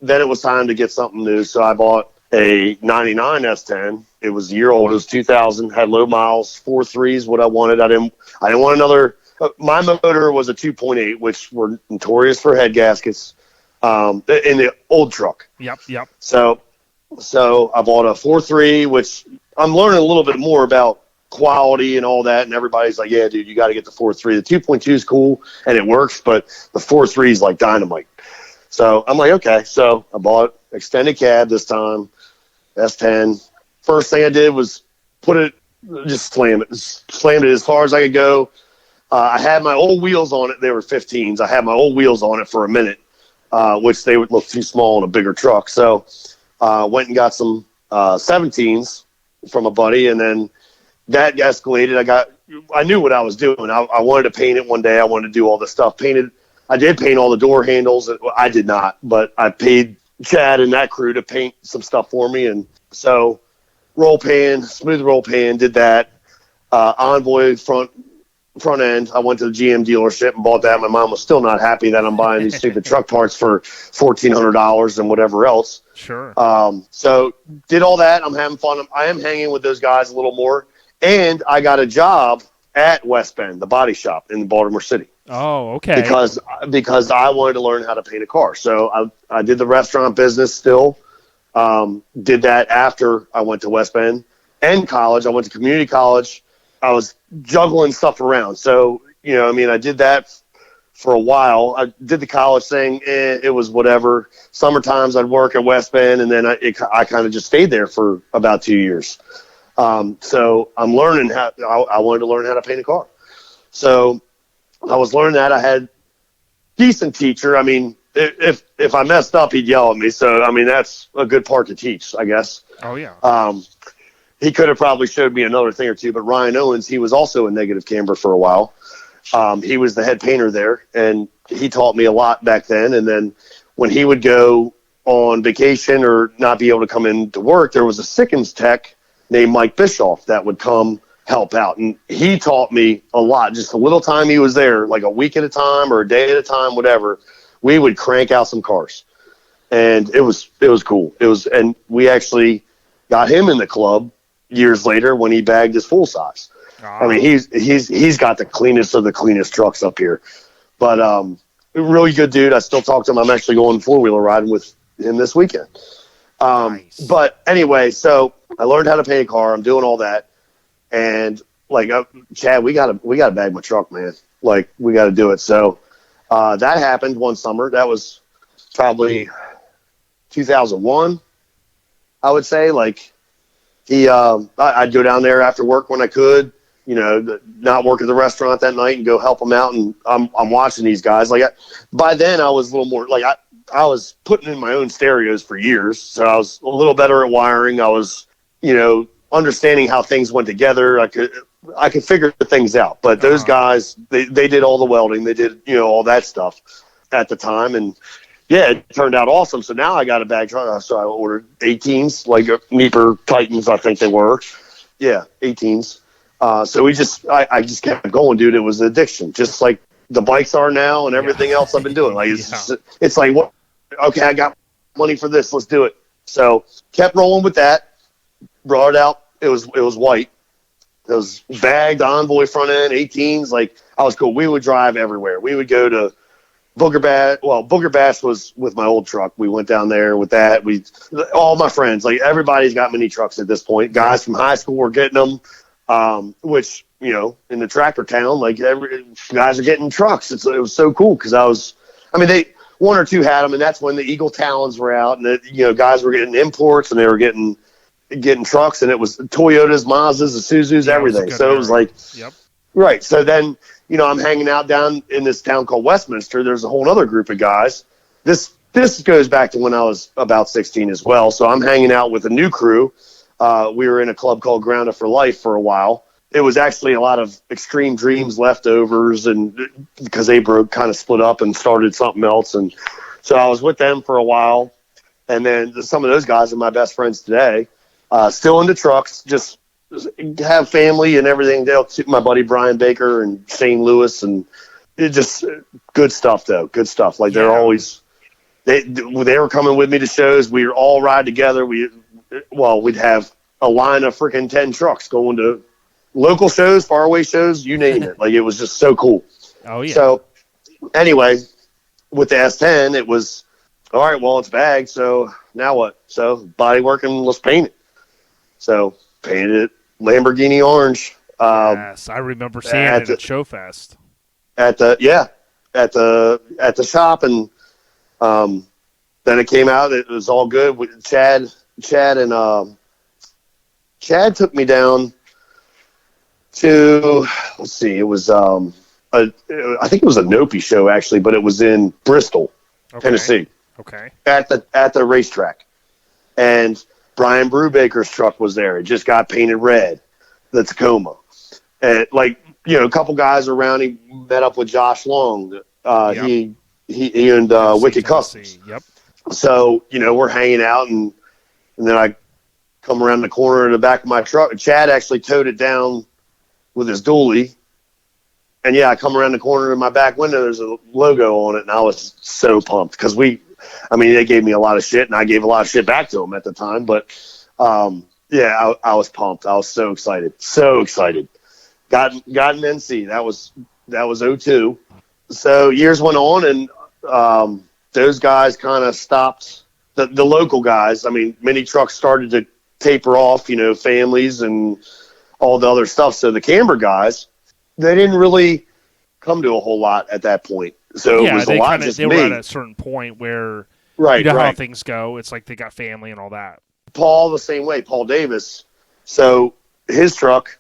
then it was time to get something new. So I bought a 99 S10. It was a year old. It was 2000. Had low miles. 4.3s. What I wanted. I didn't want another. My motor was a 2.8, which were notorious for head gaskets. In the old truck. Yep. So I bought a 4.3, which I'm learning a little bit more about quality and all that. And everybody's like, yeah, dude, you got to get the 4.3. The 2.2 is cool and it works, but the 4.3 is like dynamite. So I'm like, okay. So I bought extended cab this time, S10. First thing I did was slammed it as far as I could go. I had my old wheels on it. They were 15s. I had my old wheels on it for a minute, which they would look too small in a bigger truck. So went and got some 17s from a buddy, and then that escalated. I knew what I was doing. I wanted to paint it one day. I wanted to do all this stuff. I did paint all the door handles. I did not, but I paid Chad and that crew to paint some stuff for me. And so roll pan, smooth roll pan, did that. Envoy front end. I went to the GM dealership and bought that. My mom was still not happy that I'm buying these stupid truck parts for $1,400 and whatever else. Sure. So did all that. I'm having fun. I am hanging with those guys a little more. And I got a job at West Bend, the body shop in Baltimore City. Oh, okay. Because I wanted to learn how to paint a car. So I did the restaurant business still. Did that after I went to West Bend and college. I went to community college. I was juggling stuff around. So, I did that for a while. I did the college thing. It was whatever. Summer times I'd work at West Bend, and then I kind of just stayed there for about 2 years. So I'm learning I wanted to learn how to paint a car. So I was learning that. I had decent teacher. I mean, if I messed up, he'd yell at me. So, that's a good part to teach, I guess. Oh, yeah. He could have probably showed me another thing or two, but Ryan Owens, he was also in Negative Camber for a while. He was the head painter there, and he taught me a lot back then. And then when he would go on vacation or not be able to come in to work, there was a Sickens tech named Mike Bischoff that would come help out. And he taught me a lot. Just a little time he was there, like a week at a time or a day at a time, whatever, we would crank out some cars. And it was cool. And we actually got him in the club years later when he bagged his full size. I mean, he's got the cleanest of the cleanest trucks up here. But really good dude. I still talk to him. I'm actually going 4-wheeler riding with him this weekend. Nice. But anyway, so I learned how to paint a car. I'm doing all that. And Chad, we gotta bag my truck, man. Like, we got to do it. So that happened one summer. That was probably 2001, I would say. Like, I'd go down there after work when I could, not work at the restaurant that night and go help them out. And I'm watching these guys. Like, by then I was a little more like I was putting in my own stereos for years. So I was a little better at wiring. I was, understanding how things went together. I could figure things out. But those guys, they did all the welding. They did, all that stuff at the time. And yeah, it turned out awesome. So now I got a bag truck. So I ordered 18s, like Neeper Titans, I think they were. Yeah, 18s. So I just kept going, dude. It was an addiction, just like the bikes are now and everything else I've been doing. Like, it's like, what? Okay, I got money for this. Let's do it. So kept rolling with that. Brought it out. It was white. It was bagged Envoy front end, 18s. Like, I was cool. We would drive everywhere. We would go to Booger Bash. Well, Booger Bash was with my old truck. We went down there with that. All my friends, like, everybody's got mini trucks at this point. Guys from high school were getting them, which, in the tractor town, like, guys are getting trucks. It was so cool because one or two had them, and that's when the Eagle Talons were out, and guys were getting imports, and they were getting trucks, and it was Toyotas, Mazdas, Isuzus, everything. So it was like, yep. Right. So then, I'm hanging out down in this town called Westminster. There's a whole other group of guys. This goes back to when I was about 16 as well. So I'm hanging out with a new crew. We were in a club called Ground Up for Life for a while. It was actually a lot of Extreme Dreams leftovers, and because they kind of split up and started something else. And so I was with them for a while. And then some of those guys are my best friends today. Still into trucks, just have family and everything. My buddy Brian Baker and Shane Lewis, and it just good stuff though. Good stuff. Like, they're always they were coming with me to shows. We were all ride together. We'd have a line of freaking 10 trucks going to local shows, faraway shows, you name it. Like, it was just so cool. Oh yeah. So anyway, with the S10, it was all right. Well, it's bagged. So now what? So body working. Let's paint it. So painted it Lamborghini orange. Yes, I remember seeing it at Showfest. At the shop, and then it came out. It was all good. Chad took me down to, let's see, it was I think it was a Nopi show actually, but it was in Bristol, Tennessee. Okay. At the racetrack, and Brian Brubaker's truck was there. It just got painted red, the Tacoma. And, a couple guys around. He met up with Josh Long. He and Wicked Customs. Yep. So, we're hanging out, and then I come around the corner in the back of my truck. Chad actually towed it down with his dually. And yeah, I come around the corner in my back window. There's a logo on it, and I was so pumped because they gave me a lot of shit, and I gave a lot of shit back to them at the time. But yeah, I was pumped. I was so excited, so excited. Got an NC. That was 2002. So years went on, and those guys kind of stopped. The local guys. I mean, mini trucks started to taper off. Families and all the other stuff. So the Camber guys, they didn't really come to a whole lot at that point. So it was a lot just they me. were at a certain point where right. How things go. It's like they got family and all that. Paul the same way. Paul Davis. So his truck,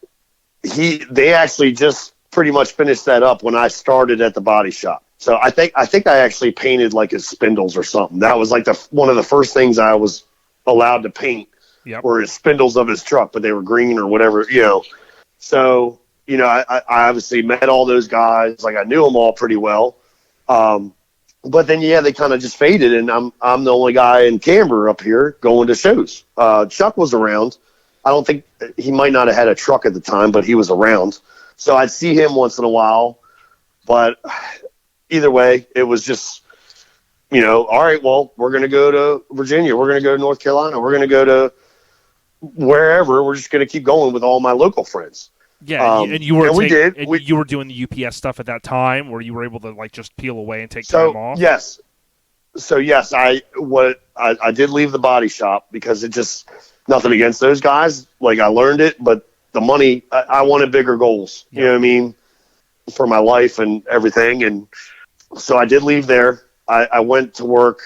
they actually just pretty much finished that up when I started at the body shop. So I think I actually painted like his spindles or something. That was like one of the first things I was allowed to paint. Yep. Were his spindles of his truck, but they were green or whatever. So. I obviously met all those guys. Like I knew them all pretty well. But then, they kind of just faded, and I'm the only guy in Camber up here going to shows. Chuck was around. I don't think he might not have had a truck at the time, but he was around. So I'd see him once in a while. But either way, it was just, all right, well, we're going to go to Virginia. We're going to go to North Carolina. We're going to go to wherever. We're just going to keep going with all my local friends. Yeah, and you were you were doing the UPS stuff at that time, where you were able to like just peel away and take time off. Yes, I did leave the body shop because it just nothing against those guys. Like I learned it, but the money I wanted bigger goals. Yeah. You know what I mean, for my life and everything, and so I did leave there. I went to work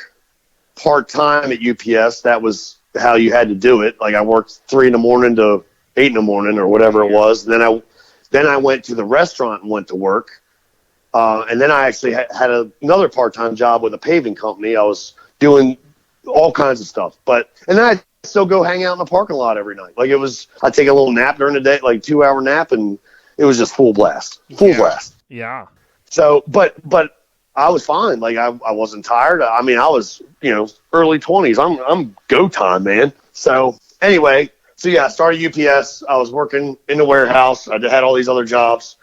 part time at UPS. That was how you had to do it. Like I worked 3 a.m. to 8 a.m. or whatever it was. And then I went to the restaurant and went to work. And then I actually had another part-time job with a paving company. I was doing all kinds of stuff. And then I'd still go hang out in the parking lot every night. Like I'd take a little nap during the day, like 2-hour nap, and it was just full blast. Blast. Yeah. So, but I was fine. Like I wasn't tired. I mean, I was, early 20s. I'm go time, man. So anyway, so yeah, I started UPS. I was working in the warehouse. I had all these other jobs.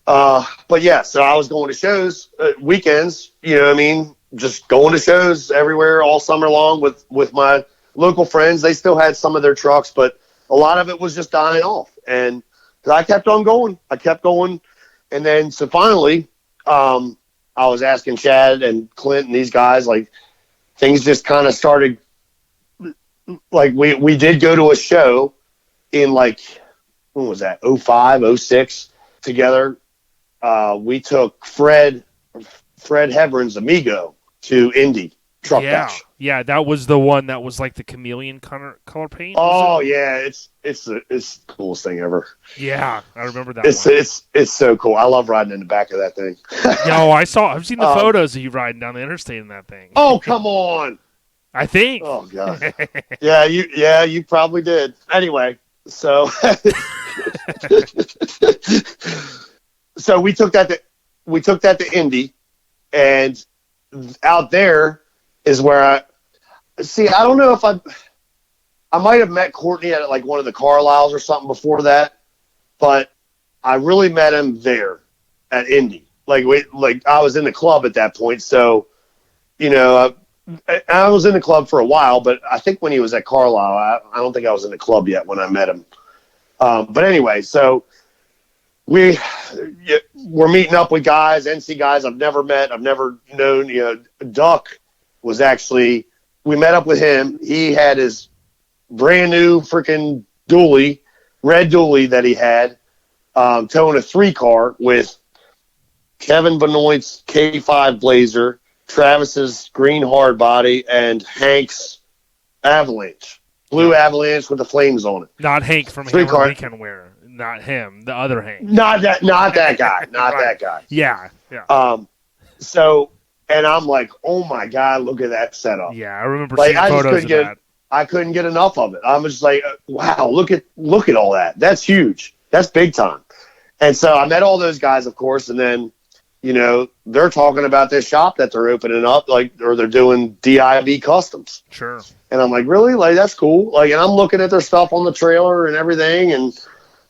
But yeah, so I was going to shows weekends. Just going to shows everywhere all summer long with my local friends. They still had some of their trucks, but a lot of it was just dying off. And I kept on going. And then so finally, I was asking Chad and Clint and these guys, like things just kind of started. Like we did go to a show in like, when was that? 05, 06 together. We took Fred Hebron's Amigo to Indy Truck Bash. Yeah, that was the one that was like the chameleon color paint. Oh yeah, it's the coolest thing ever. Yeah, I remember that. It's so cool. I love riding in the back of that thing. I've seen the photos of you riding down the interstate in that thing. Oh come on. I think. Oh god. Yeah, you probably did. Anyway, so so we took that to Indy, and out there is where I don't know if I might have met Courtney at like one of the Carlisles or something before that, but I really met him there at Indy. Like I was in the club at that point, so I was in the club for a while, but I think when he was at Carlisle, I don't think I was in the club yet when I met him. But anyway, so we're meeting up with guys, NC guys I've never met, I've never known. Duck was actually, we met up with him. He had his brand new freaking dually, red dually that he had, towing a 3-car with Kevin Benoit's K5 Blazer, Travis's green hard body, and Hank's Avalanche, blue Avalanche with the flames on it. Not Hank from Hammer Weekend Wear. Not him. The other Hank. Not that guy. Not that guy. Yeah. So, and I'm like, oh my god, look at that setup. Yeah, I remember seeing photos of that. I couldn't get enough of it. I'm just like, wow, look at all that. That's huge. That's big time. And so I met all those guys, of course, and then they're talking about this shop that they're opening up, or they're doing DIB customs. Sure. And I'm like, really? Like, that's cool. Like, and I'm looking at their stuff on the trailer and everything. And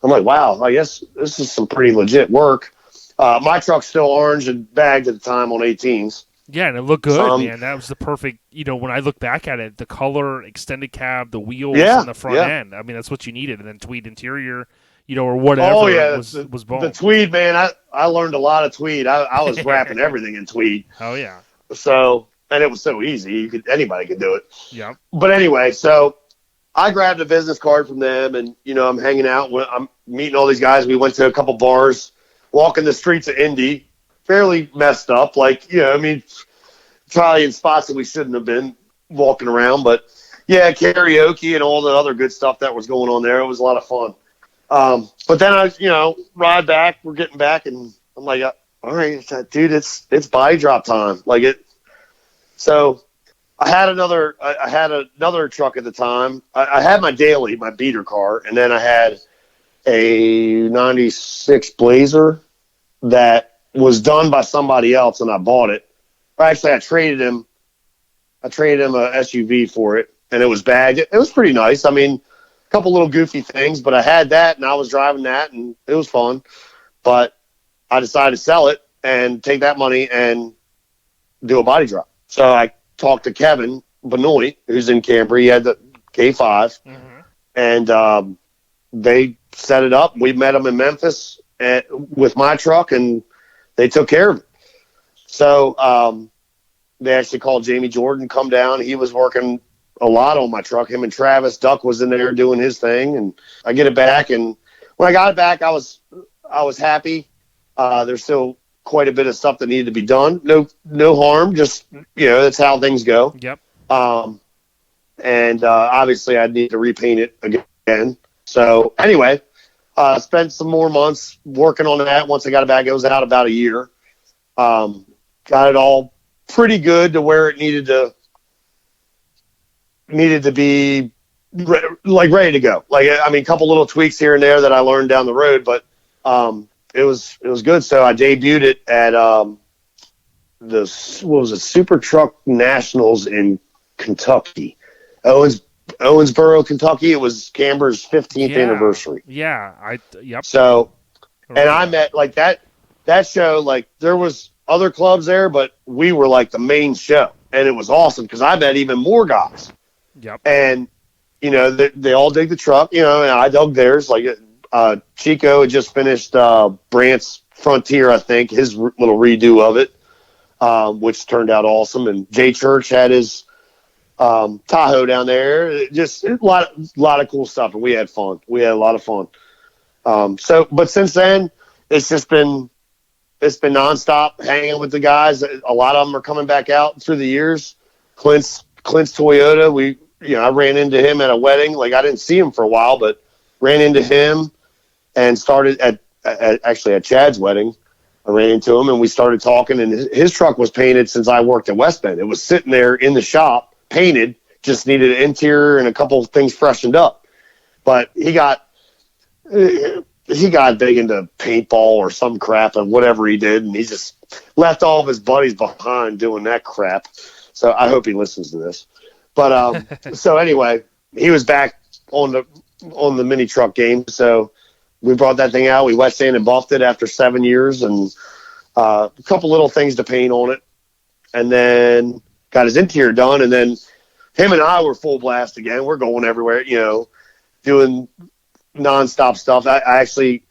I'm like, wow, I guess this is some pretty legit work. My truck's still orange and bagged at the time on 18s. Yeah, and it looked good, man. That was the perfect, when I look back at it, the color, extended cab, the wheels, and the front end. I mean, that's what you needed. And then tweed interior, or whatever was bold. The tweed, man, I learned a lot of tweed. I was wrapping everything in tweed. Oh, yeah. So, and it was so easy. Anybody could do it. Yeah. But anyway, so I grabbed a business card from them, and, I'm hanging out. I'm meeting all these guys. We went to a couple bars, walking the streets of Indy, fairly messed up. Like, probably in spots that we shouldn't have been walking around. But, yeah, karaoke and all the other good stuff that was going on there. It was a lot of fun. But then I, ride back. We're getting back, and I'm like, all right, dude, it's body drop time. So I had another truck at the time. I had my daily, my beater car, and then I had a 96 Blazer that was done by somebody else, and I bought it. Actually, I traded him a SUV for it, and it was bagged. It was pretty nice. I mean, a couple little goofy things, but I had that, and I was driving that, and it was fun. But I decided to sell it and take that money and do a body drop. So I talked to Kevin Benoit, who's in Camber. He had the K5, and they set it up. We met him in Memphis with my truck, and they took care of it. So they actually called Jamie Jordan, come down. He was working a lot on my truck. Him and Travis Duck was in there doing his thing, and I get it back. And when I got it back, I was happy. There's still quite a bit of stuff that needed to be done. No harm. Just, that's how things go. Yep. And obviously I need to repaint it again. So anyway, spent some more months working on that. Once I got it back, it was out about a year. Got it all pretty good to where it needed to be ready to go. A couple little tweaks here and there that I learned down the road, but it was good. So I debuted it at Super Truck Nationals in Kentucky, Owensboro, Kentucky. It was Camber's 15th anniversary. Yeah, yep. So, and I met that show. There was other clubs there, but we were the main show, and it was awesome because I met even more guys. Yep. And they all dig the truck, and I dug theirs. Chico had just finished Brant's Frontier, I think, his little redo of it, which turned out awesome. And Jay Church had his Tahoe down there. Just a lot of cool stuff, and we had fun. We had a lot of fun. But since then, it's been nonstop hanging with the guys. A lot of them are coming back out through the years. Clint's Toyota. I ran into him at a wedding. I didn't see him for a while, but ran into him and started at Chad's wedding. I ran into him and we started talking, and his truck was painted since I worked at West Bend. It was sitting there in the shop, painted, just needed an interior and a couple of things freshened up. But he got big into paintball or some crap and whatever he did, and he just left all of his buddies behind doing that crap. So I hope he listens to this. But so anyway, he was back on the mini truck game. So we brought that thing out. We wet sand and buffed it after 7 years, and a couple little things to paint on it, and then got his interior done. And then him and I were full blast again. We're going everywhere, doing nonstop stuff. I actually,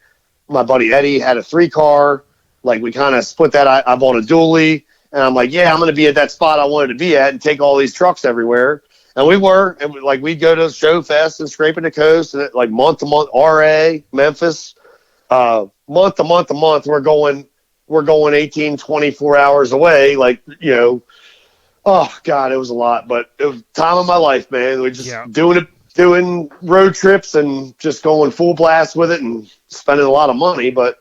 my buddy Eddie had a 3-car. We kind of split that. I bought a dually. And I'm like, yeah, I'm going to be at that spot I wanted to be at and take all these trucks everywhere. And we were. And we'd go to Show Fest and Scraping the Coast, and month to month, RA, Memphis. Month to month, we're going 18, 24 hours away. Oh, God, it was a lot. But it was time of my life, man. We're just doing road trips and just going full blast with it and spending a lot of money. But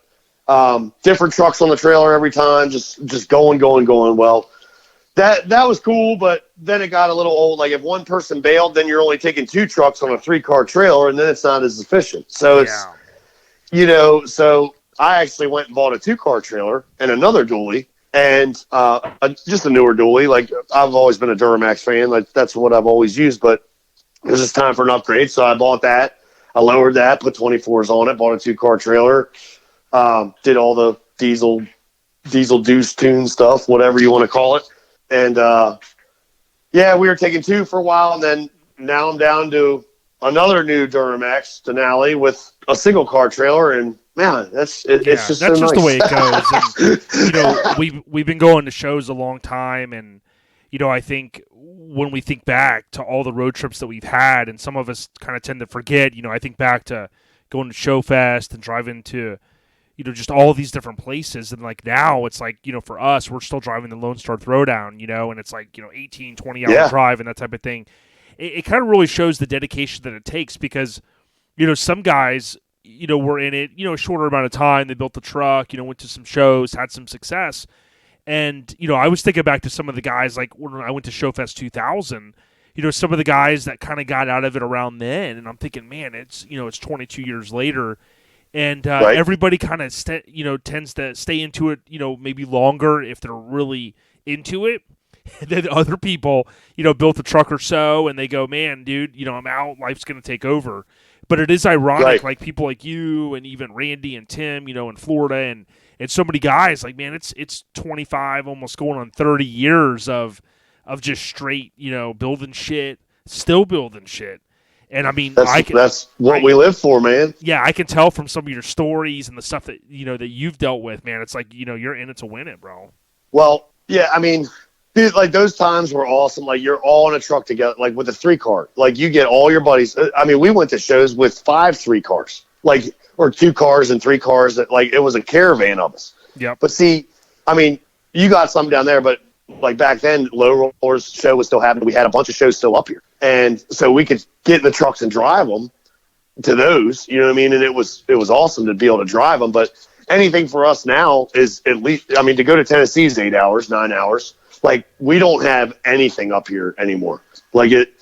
different trucks on the trailer every time, just going. Well, that was cool, but then it got a little old. If one person bailed, then you're only taking 2 trucks on a 3-car trailer, and then it's not as efficient. So so I actually went and bought a 2-car trailer and another dually, and just a newer dually. Like, I've always been a Duramax fan. Like, that's what I've always used, but it was just time for an upgrade. So I bought that. I lowered that, put 24s on it, bought a 2-car trailer, did all the diesel deuce tune stuff, whatever you want to call it. And, yeah, we were taking 2 for a while, and then now I'm down to another new Duramax Denali with a single car trailer, and man, it's just that's so just nice. the way it goes. And, you know, we've been going to shows a long time, and you know, I think when we think back to all the road trips that we've had, and some of us kind of tend to forget, you know, I think back to going to Show Fest and driving to, you know, just all these different places. And like now it's like, you know, for us, we're still driving the Lone Star Throwdown, you know, and it's like, you know, 18, 20-hour drive and that type of thing. It kind of really shows the dedication that it takes because, you know, some guys, you know, were in it, you know, a shorter amount of time. They built the truck, you know, went to some shows, had some success. And, you know, I was thinking back to some of the guys, like when I went to Showfest 2000, you know, some of the guys that kind of got out of it around then. And I'm thinking, man, it's, you know, it's 22 years later. And everybody kind of, you know, tends to stay into it, you know, maybe longer if they're really into it. And then other people, you know, built a truck or so and they go, man, dude, you know, I'm out. Life's going to take over. But it is ironic, like people like you and even Randy and Tim, you know, in Florida and so many guys, like, man, it's 25, almost going on 30 years of just straight, you know, building shit, still building shit. And I mean, that's what we live for, man. Yeah, I can tell from some of your stories and the stuff that, you know, that you've dealt with, man. It's like, you know, you're in it to win it, bro. Well, yeah, I mean, dude, like those times were awesome. Like you're all in a truck together, like with a 3-car. Like you get all your buddies. I mean, we went to shows with 5 3-cars, like, or 2 cars and 3 cars. That like it was a caravan of us. Yeah. But see, I mean, you got some down there, but like back then, Low Rollers show was still happening. We had a bunch of shows still up here, and so we could get in the trucks and drive them to those. You know what I mean? And it was awesome to be able to drive them. But anything for us now is at least, I mean, to go to Tennessee is 8 hours, 9 hours. Like we don't have anything up here anymore. Like it,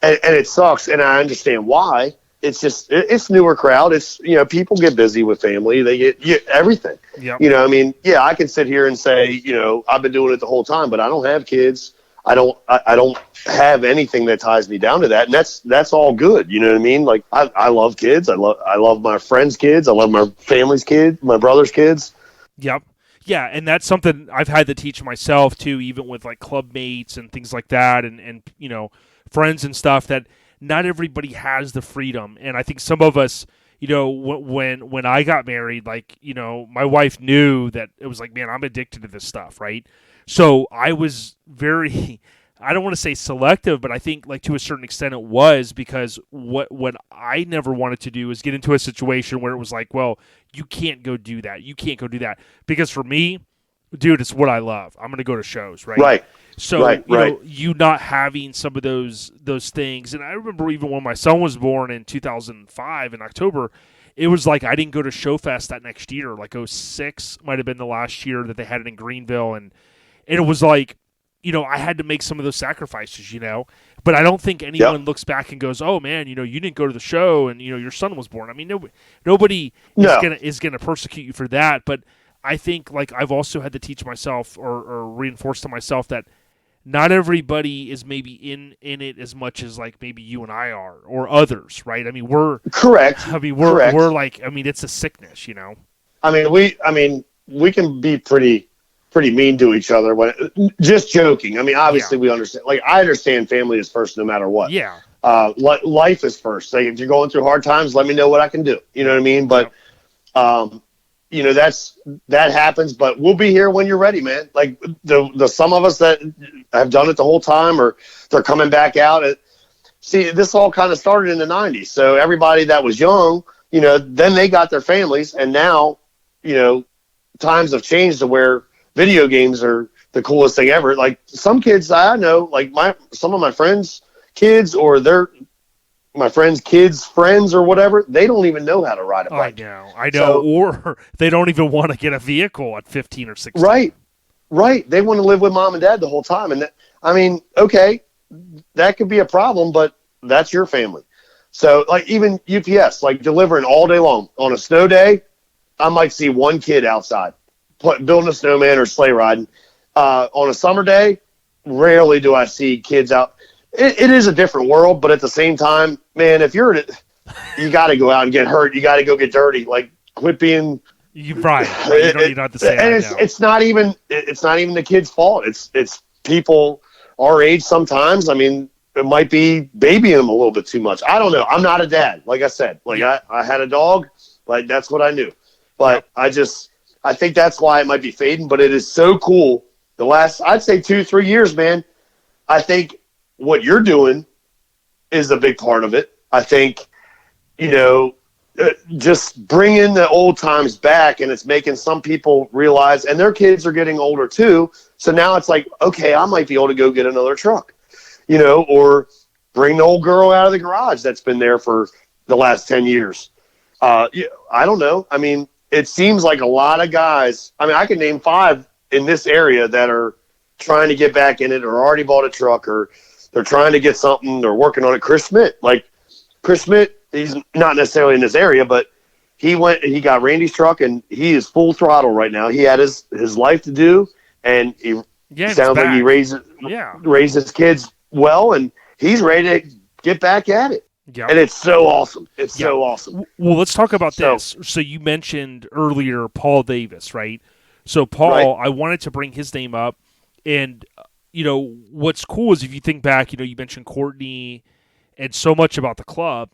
and it sucks. And I understand why. It's just, it's newer crowd. It's, you know, people get busy with family. They get everything. Yep. You know, I mean, yeah, I can sit here and say, you know, I've been doing it the whole time, but I don't have kids. I don't have anything that ties me down to that. And that's all good. You know what I mean? Like I love kids. I love my friends' kids. I love my family's kids, my brother's kids. Yep. Yeah, and that's something I've had to teach myself too, even with like club mates and things like that, and you know, friends and stuff, that not everybody has the freedom. And I think some of us, you know, when I got married, like, you know, my wife knew that it was like, man, I'm addicted to this stuff, right? So I was very, I don't want to say selective, but I think like to a certain extent it was, because what I never wanted to do is get into a situation where it was like, well, you can't go do that. You can't go do that. Because for me, dude, it's what I love. I'm going to go to shows, right? Right. So, you know, you not having some of those things. And I remember even when my son was born in 2005 in October, it was like I didn't go to Showfest that next year. Like 06 might have been the last year that they had it in Greenville. And it was like, you know, I had to make some of those sacrifices, you know. But I don't think anyone looks back and goes, oh, man, you know, you didn't go to the show and, you know, your son was born. I mean, nobody is gonna persecute you for that. But I think, like, I've also had to teach myself or reinforce to myself that not everybody is maybe in it as much as like maybe you and I are or others, right? I mean, we're correct. I mean, we're like, I mean, it's a sickness, you know. I mean, we can be pretty mean to each other when just joking. I mean, obviously we understand. Like I understand family is first no matter what. Yeah. Life is first. Like if you're going through hard times, let me know what I can do. You know what I mean? But you know, that happens, but we'll be here when you're ready, man. Like the some of us that have done it the whole time, or they're coming back out. See, this all kind of started in the 90s. So everybody that was young, you know, then they got their families, and now, you know, times have changed to where video games are the coolest thing ever. Like some kids I know, like some of my friends' kids, or my friends' kids' friends or whatever, they don't even know how to ride a bike. I know. So, or they don't even want to get a vehicle at 15 or 16. Right. They want to live with mom and dad the whole time. And I mean, okay, that could be a problem, but that's your family. So like even UPS, like delivering all day long on a snow day, I might see one kid outside. building a snowman or sleigh riding. On a summer day, rarely do I see kids out. It is a different world, but at the same time, man, if you're in it, you got to go out and get hurt. You got to go get dirty. Like, quit being. You right. You don't have to say and that. It's not even the kid's fault. It's people our age sometimes. I mean, it might be babying them a little bit too much. I don't know. I'm not a dad. Like I said, I had a dog. Like, that's what I knew. But I think that's why it might be fading. But it is so cool. The last, I'd say 2-3 years, man. I think what you're doing is a big part of it. I think, just bringing the old times back, and it's making some people realize, and their kids are getting older too. So now it's like, okay, I might be able to go get another truck, or bring the old girl out of the garage that's been there for the last 10 years. I don't know. I mean, it seems like a lot of guys. I mean, I can name 5 in this area that are trying to get back in it, or already bought a truck, or they're trying to get something. They're working on it. Chris Schmidt, he's not necessarily in this area, but he got Randy's truck, and he is full throttle right now. He had his life to do, and he sounds like he raised his kids well, and he's ready to get back at it. Yeah. And it's so awesome. It's so awesome. Well, let's talk about this. So you mentioned earlier Paul Davis, right? So Paul, I wanted to bring his name up, and what's cool is if you think back, you mentioned Courtney and so much about the club.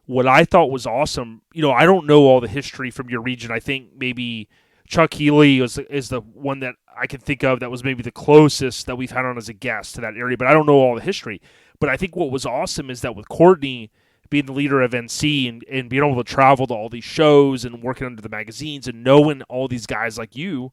What I thought was awesome, I don't know all the history from your region. I think maybe Chuck Healy is the one that I can think of that was maybe the closest that we've had on as a guest to that area, but I don't know all the history. But I think what was awesome is that with Courtney being the leader of NC and being able to travel to all these shows and working under the magazines and knowing all these guys like you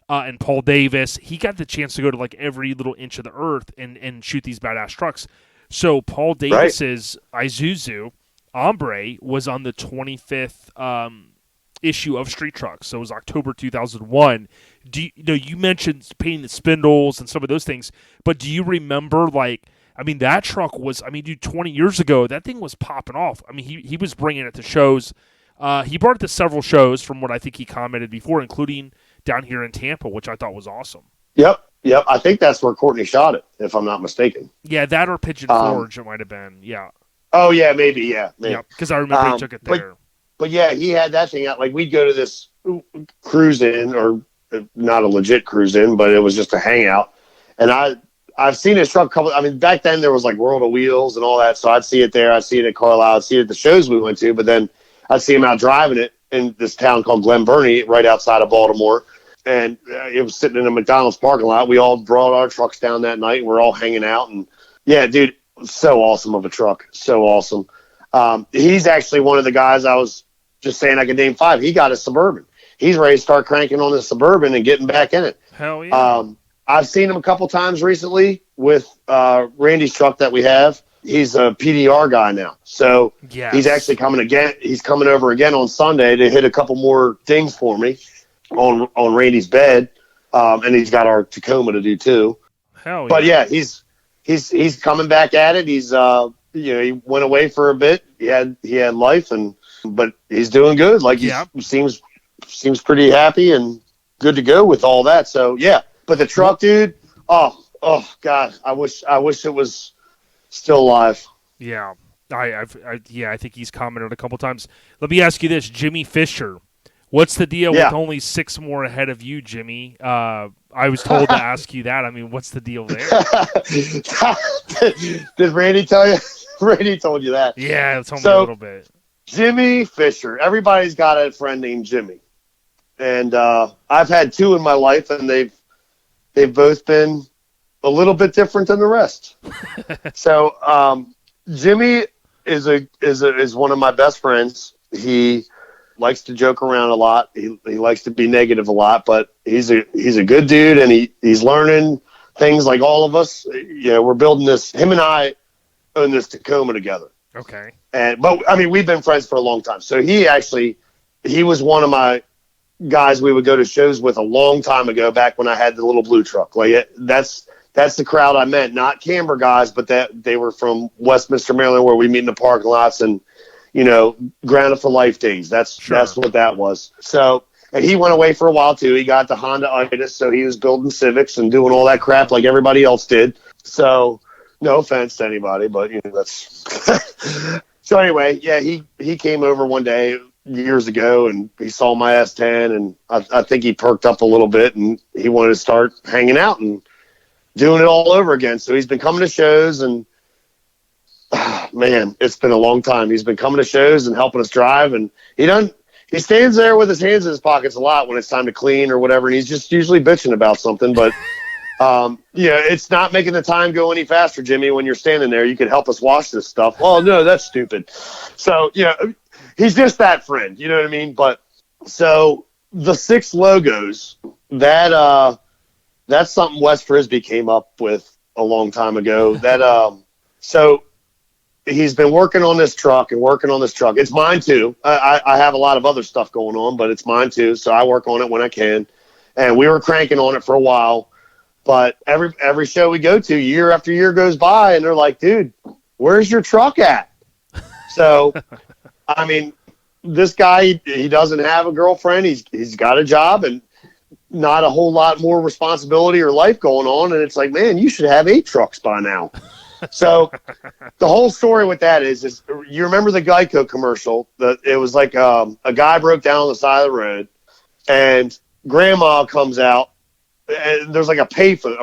and Paul Davis, he got the chance to go to like every little inch of the earth and shoot these badass trucks. So Paul Davis's Isuzu Ombre was on the 25th issue of Street Trucks, so it was October 2001. You mentioned painting the spindles and some of those things, but do you remember that truck was, 20 years ago, that thing was popping off. I mean, he was bringing it to shows. He brought it to several shows from what I think he commented before, including down here in Tampa, which I thought was awesome. Yep. I think that's where Courtney shot it, if I'm not mistaken. Yeah, that or Pigeon Forge, it might have been. Yeah. Oh, yeah, maybe. Yeah, because I remember he took it there. But yeah, he had that thing out. Like, we'd go to this cruise in, or not a legit cruise in, but it was just a hangout. And I've seen his truck back then there was like World of Wheels and all that. So I'd see it there. I'd see it at Carlisle. I'd see it at the shows we went to. But then I'd see him out driving it in this town called Glen Burnie, right outside of Baltimore. And it was sitting in a McDonald's parking lot. We all brought our trucks down that night, and we're all hanging out. And yeah, dude, so awesome of a truck. So awesome. He's actually one of the guys I was just saying I could name 5. He got a Suburban. He's ready to start cranking on the Suburban and getting back in it. Hell yeah. I've seen him a couple times recently with Randy's truck that we have. He's a PDR guy now. So he's actually coming again. He's coming over again on Sunday to hit a couple more things for me on Randy's bed. And he's got our Tacoma to do too. Hell yeah. But yeah, he's coming back at it. He's he went away for a bit. He had life, but he's doing good. Like, he seems pretty happy and good to go with all that. So yeah, but the truck, dude. Oh God, I wish it was still alive. Yeah, I think he's commented a couple times. Let me ask you this, Jimmy Fisher. What's the deal with only 6 more ahead of you, Jimmy? I was told to ask you that. I mean, what's the deal there? Did Randy tell you? Randy told you that. Yeah, told me a little bit. Jimmy Fisher. Everybody's got a friend named Jimmy. And I've had 2 in my life, and they've both been a little bit different than the rest. So Jimmy is one of my best friends. He likes to joke around a lot. He likes to be negative a lot, but he's a good dude, and he's learning things like all of us. We're building this. Him and I own this Tacoma together. Okay. But we've been friends for a long time. So he was one of my guys we would go to shows with a long time ago, back when I had the little blue truck. Like, that's the crowd I meant, not Camber guys, but that they were from Westminster, Maryland, where we meet in the parking lots and, grounded for life days. That's what that was. So, And he went away for a while too. He got the Honda-itis, so he was building Civics and doing all that crap like everybody else did. So no offense to anybody, but that's so anyway, yeah, he came over one day years ago and he saw my S10 and I think he perked up a little bit and he wanted to start hanging out and doing it all over again. So he's been coming to shows and man, it's been a long time. He's been coming to shows and helping us drive, and he stands there with his hands in his pockets a lot when it's time to clean or whatever, and he's just usually bitching about something. But it's not making the time go any faster, Jimmy, when you're standing there. You could help us wash this stuff. Well, no, that's stupid. So, he's just that friend, you know what I mean? But so the 6 logos, that's something West Frisbee came up with a long time ago. So he's been working on this truck. It's mine too. I have a lot of other stuff going on, but it's mine too. So I work on it when I can. And we were cranking on it for a while. But every show we go to, year after year goes by, and they're like, dude, where's your truck at? So, I mean, this guy, he doesn't have a girlfriend. He's got a job and not a whole lot more responsibility or life going on. And it's like, man, you should have 8 trucks by now. So the whole story with that is you remember the Geico commercial? It was like a guy broke down on the side of the road, and grandma comes out, and there's like a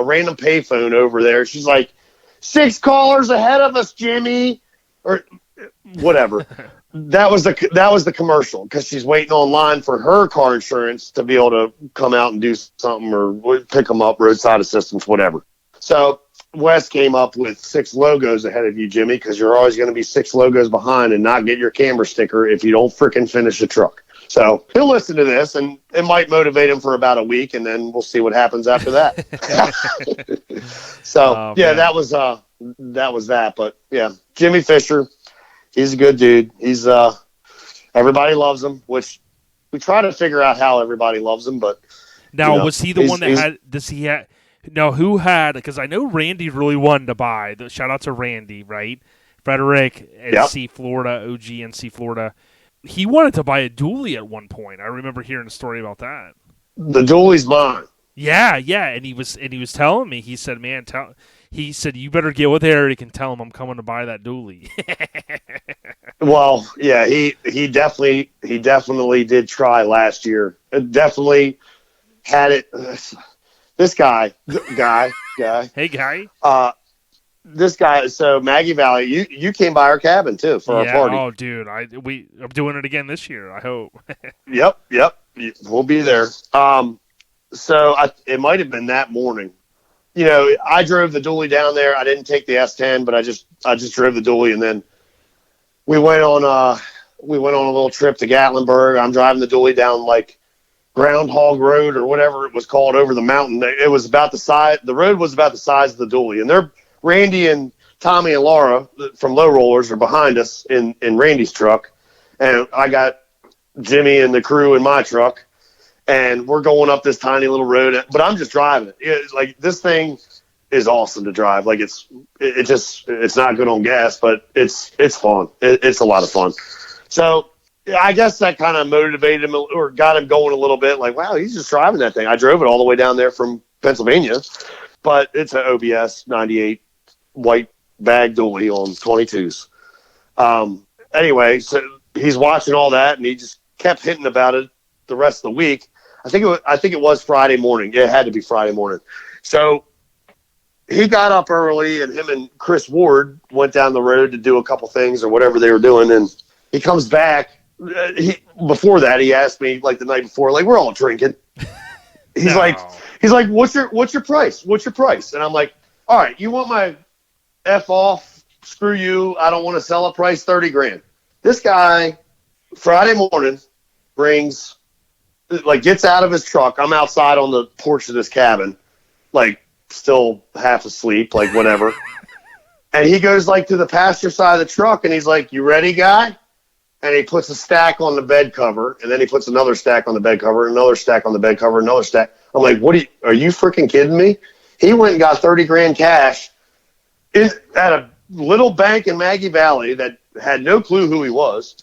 random payphone over there. She's like, 6 callers ahead of us, Jimmy, or whatever. That was the commercial, because she's waiting online for her car insurance to be able to come out and do something or pick them up, roadside assistance, whatever. So Wes came up with 6 logos ahead of you, Jimmy, because you're always going to be 6 logos behind and not get your camber sticker if you don't freaking finish the truck. So he'll listen to this, and it might motivate him for about a week, and then we'll see what happens after that. So, yeah, that was that. But, yeah, Jimmy Fisher, he's a good dude. He's everybody loves him, which we try to figure out how everybody loves him. But now, was he the one that had – does he have – no, who had – because I know Randy really wanted to buy. Shout out to Randy, right? Frederick, NC Florida, OG NC Florida. He wanted to buy a dually at one point. I remember hearing a story about that. The dually's mine. Yeah, and he was telling me. He said, "Man, he said you better get with Eric and tell him I'm coming to buy that dually." Well, yeah, he definitely did try last year. It definitely had it. This guy. Hey, guy. This guy, so Maggie Valley, you came by our cabin too for our party. Oh, dude, I'm doing it again this year. I hope. Yep, we'll be there. So it might have been that morning. I drove the dually down there. I didn't take the S10, but I just drove the dually, and then we went on a little trip to Gatlinburg. I'm driving the dually down like Groundhog Road or whatever it was called over the mountain. It was about the size. The road was about the size of the dually, and Randy and Tommy and Laura from Low Rollers are behind us in Randy's truck. And I got Jimmy and the crew in my truck. And we're going up this tiny little road. But I'm just driving it. Like, this thing is awesome to drive. Like, it's not good on gas, but it's fun. It's a lot of fun. So I guess that kind of motivated him or got him going a little bit. Like, wow, he's just driving that thing. I drove it all the way down there from Pennsylvania. But it's an OBS 98 white bag dually on 22s. Anyway, so he's watching all that, and he just kept hinting about it the rest of the week. I think it was Friday morning. Yeah, it had to be Friday morning. So he got up early, and him and Chris Ward went down the road to do a couple things or whatever they were doing, and he comes back. Before that, he asked me, like the night before, like, we're all drinking. He's like, what's your price? What's your price? And I'm like, all right, you want my F off? Screw you. I don't want to sell a price $30,000. This guy, Friday morning, gets out of his truck. I'm outside on the porch of this cabin, like still half asleep, like whatever. And he goes like to the passenger side of the truck, and he's like, you ready, guy? And he puts a stack on the bed cover, and then he puts another stack on the bed cover, another stack on the bed cover, another stack. I'm like, are you freaking kidding me? He went and got $30,000 cash at a little bank in Maggie Valley that had no clue who he was.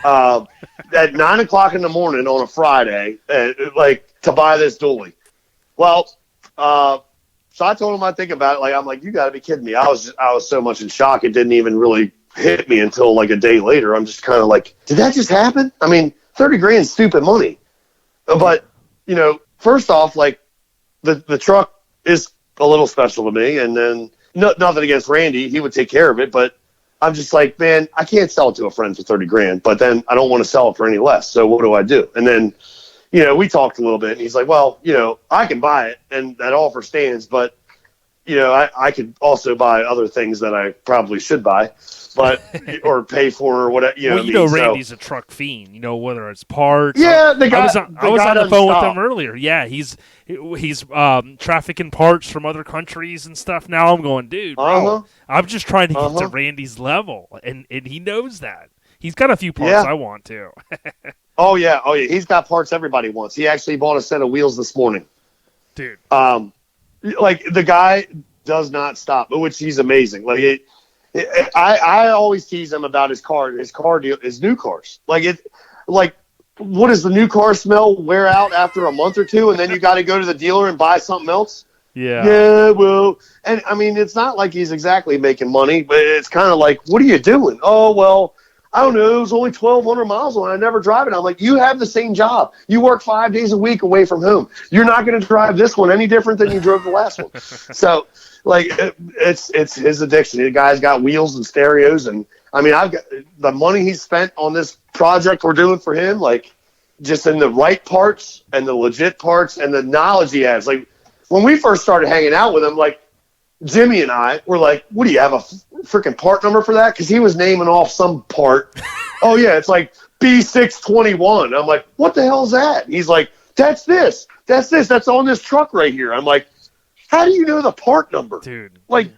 At 9 o'clock in the morning on a Friday, to buy this dually. Well, so I told him I'd think about it. Like, I'm like, you got to be kidding me. I was so much in shock. It didn't even really hit me until like a day later. I'm just kind of like, did that just happen? I mean, 30 grand is stupid money. But, first off, like the truck is a little special to me. And then nothing against Randy. He would take care of it. But I'm just like, man, I can't sell it to a friend for 30 grand, but then I don't want to sell it for any less. So what do I do? And then, we talked a little bit, and he's like, well, I can buy it, and that offer stands, but, I could also buy other things that I probably should buy, but, or pay for, or whatever, Well, Randy's a truck fiend, whether it's parts. Yeah, the guy. I was on the phone with him earlier. Yeah, he's trafficking parts from other countries and stuff. Now I'm going, dude, bro, I'm just trying to get to Randy's level, and he knows that. He's got a few parts I want too. Oh yeah. He's got parts everybody wants. He actually bought a set of wheels this morning, dude. Like the guy does not stop, which he's amazing. Like I always tease him about his car deal, his new cars. Like what does the new car smell wear out after a month or two, and then you got to go to the dealer and buy something else? Yeah. Yeah, well, and I mean, it's not like he's exactly making money, but it's kind of like, what are you doing? Oh, well, I don't know. It was only 1,200 miles and I never drive it. I'm like, you have the same job. You work 5 days a week away from home. You're not going to drive this one any different than you drove the last one. So, like, it's his addiction. The guy's got wheels and stereos, and I mean, I've got the money he spent on this project we're doing for him, like, just in the right parts and the legit parts and the knowledge he has. Like, when we first started hanging out with him, like, Jimmy and I were like, what do you have, a freaking part number for that? Because he was naming off some part. Oh, yeah, it's like B621. I'm like, what the hell is that? He's like, that's this. That's on this truck right here. I'm like, how do you know the part number? Dude. Like,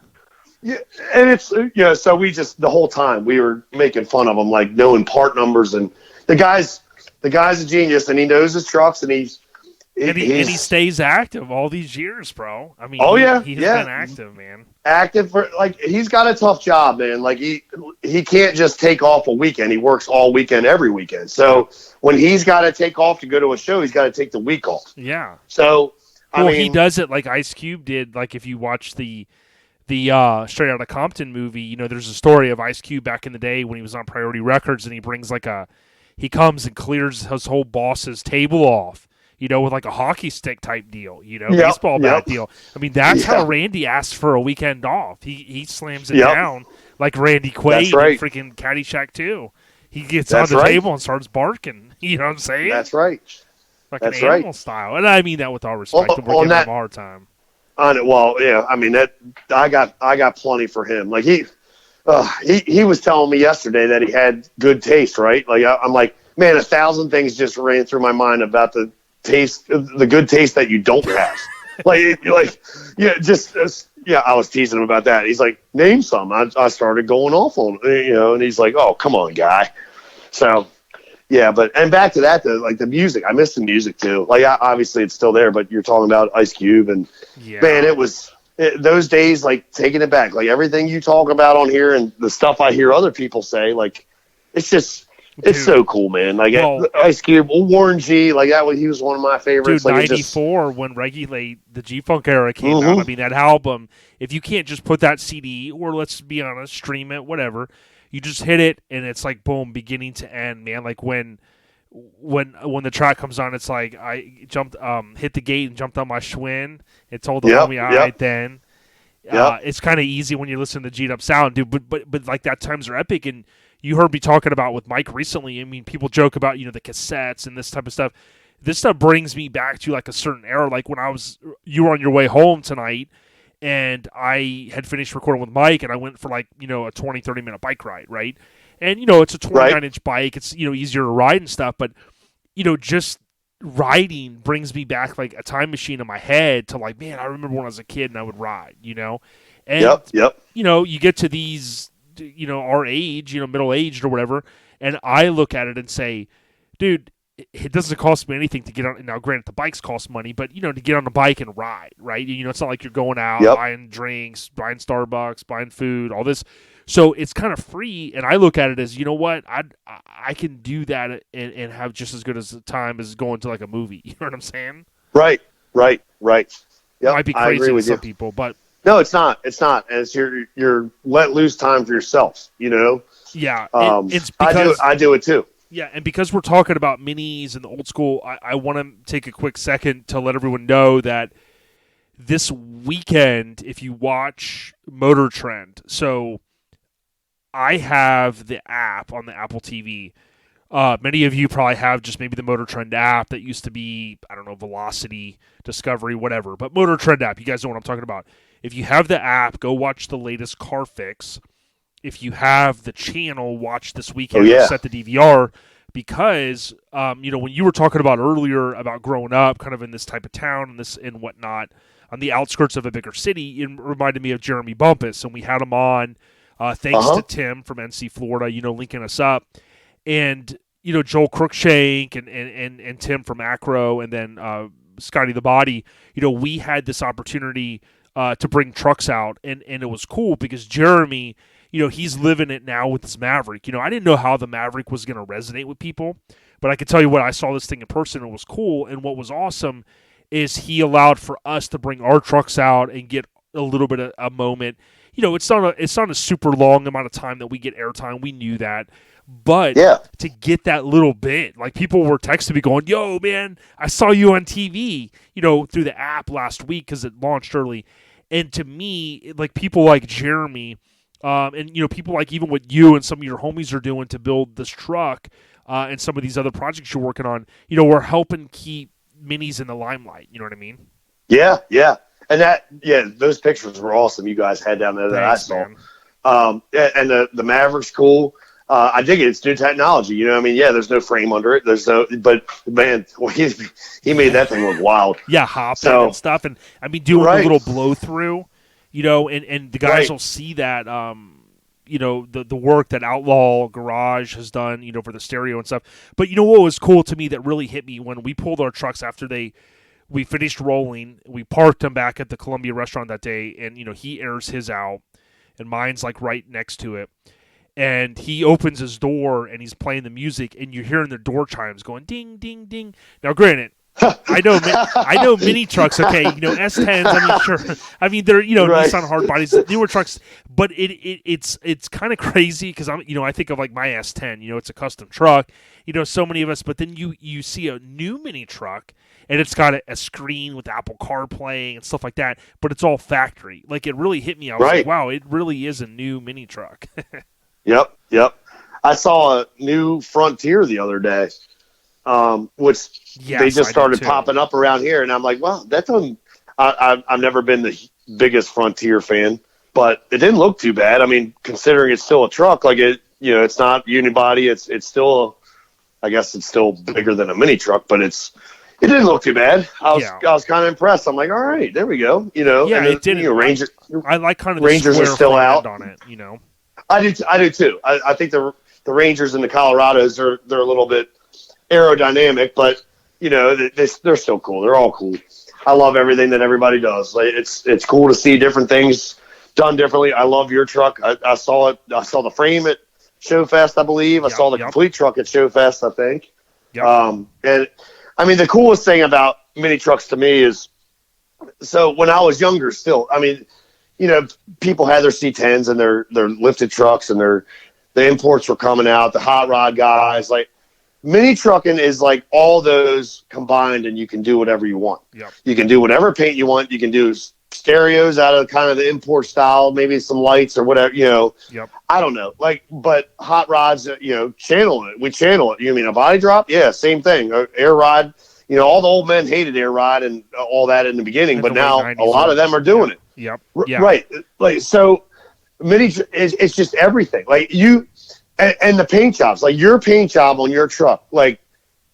yeah, and it's, so we just, the whole time, we were making fun of him, like, knowing part numbers. And the guy's a genius, and he knows his trucks, and he stays active all these years, bro. I mean, he's been active, man. Active for, like, he's got a tough job, man. Like, he can't just take off a weekend. He works all weekend, every weekend. So when he's got to take off to go to a show, he's got to take the week off. Yeah. So I mean, he does it like Ice Cube did. Like, if you watch the Straight Outta Compton movie, there's a story of Ice Cube back in the day when he was on Priority Records, and he brings he comes and clears his whole boss's table off. With like a hockey stick type deal, baseball bat deal. I mean, that's how Randy asks for a weekend off. He slams it down like Randy Quaid in freaking Caddyshack 2. He gets on the table and starts barking. You know what I'm saying? That's right. Like an animal style. And I mean that with all respect. We're giving him a hard time. Well, yeah, I mean, that I got plenty for him. Like, he was telling me yesterday that he had good taste, right? Like, I'm like, man, 1,000 things just ran through my mind about the good taste that you don't have. I was teasing him about that. He's like, name some. I started going off on, and he's like, oh, come on, guy. So, yeah, and back to that, though, like the music, I miss the music too. Like, obviously it's still there, but you're talking about Ice Cube, and man, those days, like, taking it back, like everything you talk about on here and the stuff I hear other people say, like, it's just, it's so cool, man. Like, Ice Cube, Warren G, like he was one of my favorites. Dude, like, 94, when Regulate, the G-Funk era came out, I mean, that album, if you can't just put that CD, or let's be honest, stream it, whatever, you just hit it, and it's like, boom, beginning to end, man. Like, when the track comes on, it's like, I jumped, hit the gate and jumped on my Schwinn. It told the homie, all right, then. It's kind of easy when you listen to the G'd up sound, dude, but like, that times are epic, and you heard me talking about with Mike recently. I mean, people joke about, the cassettes and this type of stuff. This stuff brings me back to like a certain era. Like when you were on your way home tonight and I had finished recording with Mike and I went for like, a 20, 30 minute bike ride. Right. And, it's a 29-inch bike. It's, easier to ride and stuff, but, just riding brings me back like a time machine in my head to like, man, I remember when I was a kid and I would ride, and, you get to these, our age, middle-aged or whatever, and I look at it and say, dude, it doesn't cost me anything to get on. Now, granted, the bikes cost money, but, to get on the bike and ride, right? It's not like you're going out, buying drinks, buying Starbucks, buying food, all this. So it's kind of free, and I look at it as, you know what, I can do that and have just as good as the time as going to like a movie. You know what I'm saying? Right. Yep, Might be I crazy agree to with some you. people, but No, it's not. It's not. And it's you're let loose time for yourself. You know. yeah, it's I because I do it too. yeah, and because we're talking about minis and the old school, I want to take a quick second to let everyone know that this weekend, if you watch Motor Trend, so I have the app on the Apple TV. Many of you probably have just maybe the Motor Trend app that used to be, I don't know, Velocity, Discovery, whatever. But Motor Trend app, you guys know what I'm talking about. If you have the app, go watch the latest car fix. If you have the channel, watch this weekend or set the DVR. Because, when you were talking about earlier about growing up kind of in this type of town and whatnot, on the outskirts of a bigger city, it reminded me of Jeremy Bumpus. And we had him on, thanks to Tim from NC Florida, linking us up. And, Joel Cruikshank and Tim from Acro and then Scotty the Body, we had this opportunity to bring trucks out. And it was cool because Jeremy, he's living it now with this Maverick. I didn't know how the Maverick was going to resonate with people, but I could tell you what, I saw this thing in person. It was cool. And what was awesome is he allowed for us to bring our trucks out and get a little bit of a moment. It's not a super long amount of time that we get airtime. We knew that. But to get that little bit, like people were texting me going, yo, man, I saw you on TV, through the app last week because it launched early. And to me, like people like Jeremy, and people like even what you and some of your homies are doing to build this truck and some of these other projects you're working on, we're helping keep minis in the limelight. You know what I mean? Yeah. And those pictures were awesome. You guys had down there that I saw. And the Maverick's cool. I dig it. It's new technology. There's no frame under it. But man, he made that thing look wild. Yeah, hopping and stuff. And doing a little blow through, and the guys will see that, the work that Outlaw Garage has done, for the stereo and stuff. But what was cool to me that really hit me when we pulled our trucks after we finished rolling, we parked them back at the Columbia restaurant that day, and, he airs his out, and mine's like right next to it. And he opens his door and he's playing the music, and you're hearing the door chimes going ding, ding, ding. Now, granted, I know mini trucks. Okay, S10s. Sure. They're Nissan hard bodies, newer trucks, but it's kind of crazy because I think of like my S10. It's a custom truck. So many of us, but then you see a new mini truck. And it's got a screen with Apple CarPlay and stuff like that, but it's all factory. Like, it really hit me. I was like, wow, it really is a new mini truck. Yep. I saw a new Frontier the other day, which they just started popping up around here, and I'm like, wow, that doesn't. I've never been the biggest Frontier fan, but it didn't look too bad. Considering it's still a truck, like it's not unibody. It's still, I guess it's still bigger than a mini truck, but it didn't look too bad. I was kind of impressed. I'm like, all right, there we go. It didn't. Ranger. I like kind of the Rangers are still out on it. I do too. I think the Rangers and the Colorados they're a little bit aerodynamic, but they're still cool. They're all cool. I love everything that everybody does. Like, it's cool to see different things done differently. I love your truck. I saw it. I saw the frame at Showfest, I believe. I saw the complete truck at Showfest, I think. And the coolest thing about mini trucks to me is, so when I was younger still, people had their C10s and their lifted trucks, and the imports were coming out, the hot rod guys. Like, mini trucking is like all those combined, and you can do whatever you want. You can do whatever paint you want. You can do stereos out of kind of the import style, maybe some lights or whatever, I don't know. Like, but hot rods, channel it. We channel it. You mean a body drop? Yeah, same thing. Air rod, all the old men hated air rod and all that in the beginning, but now a lot of them are doing it. Right. Like, so mini, it's just everything. Like, and the paint jobs, like your paint job on your truck, like,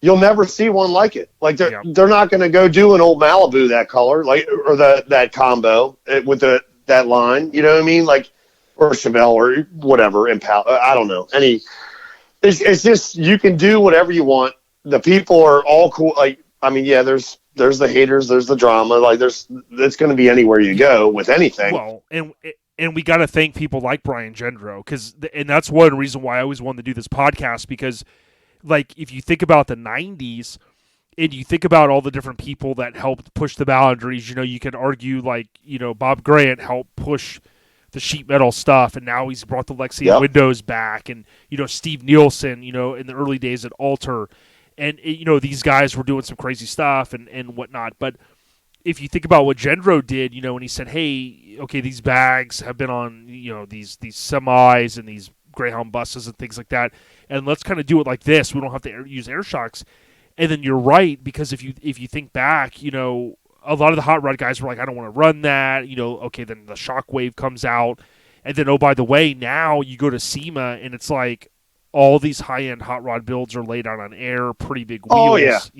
you'll never see one like it. Like, they're not going to go do an old Malibu that color, like, or that combo with that line. You know what I mean? Like, or Chevelle or whatever, Impala. I don't know. It's just, you can do whatever you want. The people are all cool. Like, there's the haters, there's the drama. Like, it's going to be anywhere you go with anything. Well, and And we got to thank people like Brian Gendro, and that's one reason why I always wanted to do this podcast, because, like, if you think about the 90s and you think about all the different people that helped push the boundaries, you could argue, like, Bob Grant helped push the sheet metal stuff, and now he's brought the Lexi windows back, and, Steve Nielsen, in the early days at Alter, and, these guys were doing some crazy stuff and whatnot. But if you think about what Gendro did, when he said, hey, okay, these bags have been on, these semis and these Greyhound buses and things like that, and let's kind of do it like this. We don't have to use air shocks. And then you're right, because if you think back, a lot of the hot rod guys were like, I don't want to run that. Okay, then the Shockwave comes out. And then, oh, by the way, now you go to SEMA, and it's like all these high-end hot rod builds are laid out on air, pretty big wheels,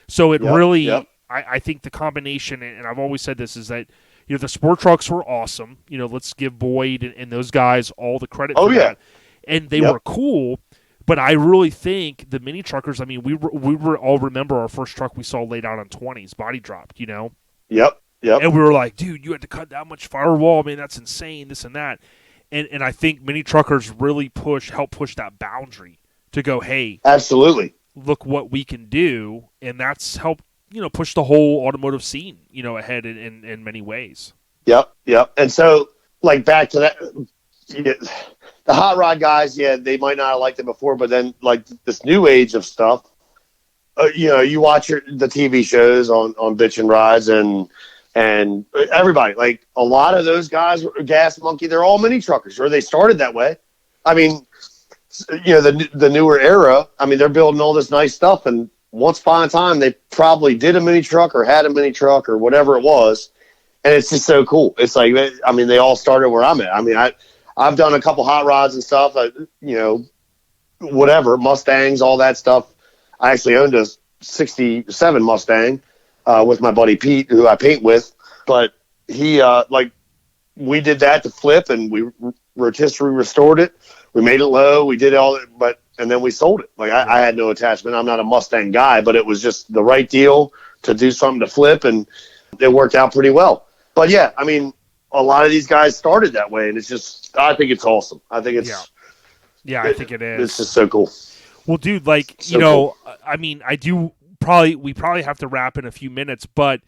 So it really... I think the combination, and I've always said this, is that the sport trucks were awesome. Let's give Boyd and those guys all the credit for that. And they were cool, but I really think the mini truckers, I mean, we were all remember our first truck we saw laid out on 20s, body dropped, Yep. And we were like, dude, you had to cut that much firewall. Man, that's insane, this and that. And I think mini truckers really help push that boundary to go, hey. Absolutely. Look what we can do, and that's helped push the whole automotive scene, ahead in many ways. Yep. And so, like, back to that, the hot rod guys, they might not have liked it before, but then, like, this new age of stuff, you watch the TV shows on Bitchin' Rides and everybody, like, a lot of those guys, Gas Monkey, they're all mini truckers, or they started that way. I mean, the newer era, I mean, they're building all this nice stuff, and once upon a time, they probably did a mini truck or had a mini truck or whatever it was, and it's just so cool. It's like, I mean, they all started where I'm at. I mean, I've done a couple hot rods and stuff, whatever, Mustangs, all that stuff. I actually owned a 67 Mustang with my buddy Pete, who I paint with, but he, we did that to flip, and we rotisserie restored it. We made it low. We did all that, and then we sold it. Like, I had no attachment. I'm not a Mustang guy, but it was just the right deal to do something to flip, and it worked out pretty well. But yeah, I mean, a lot of these guys started that way, and it's just, I think it's awesome. I think it's, I think it is. It's just so cool. Well, dude, like, so cool. I mean, we probably have to wrap in a few minutes, but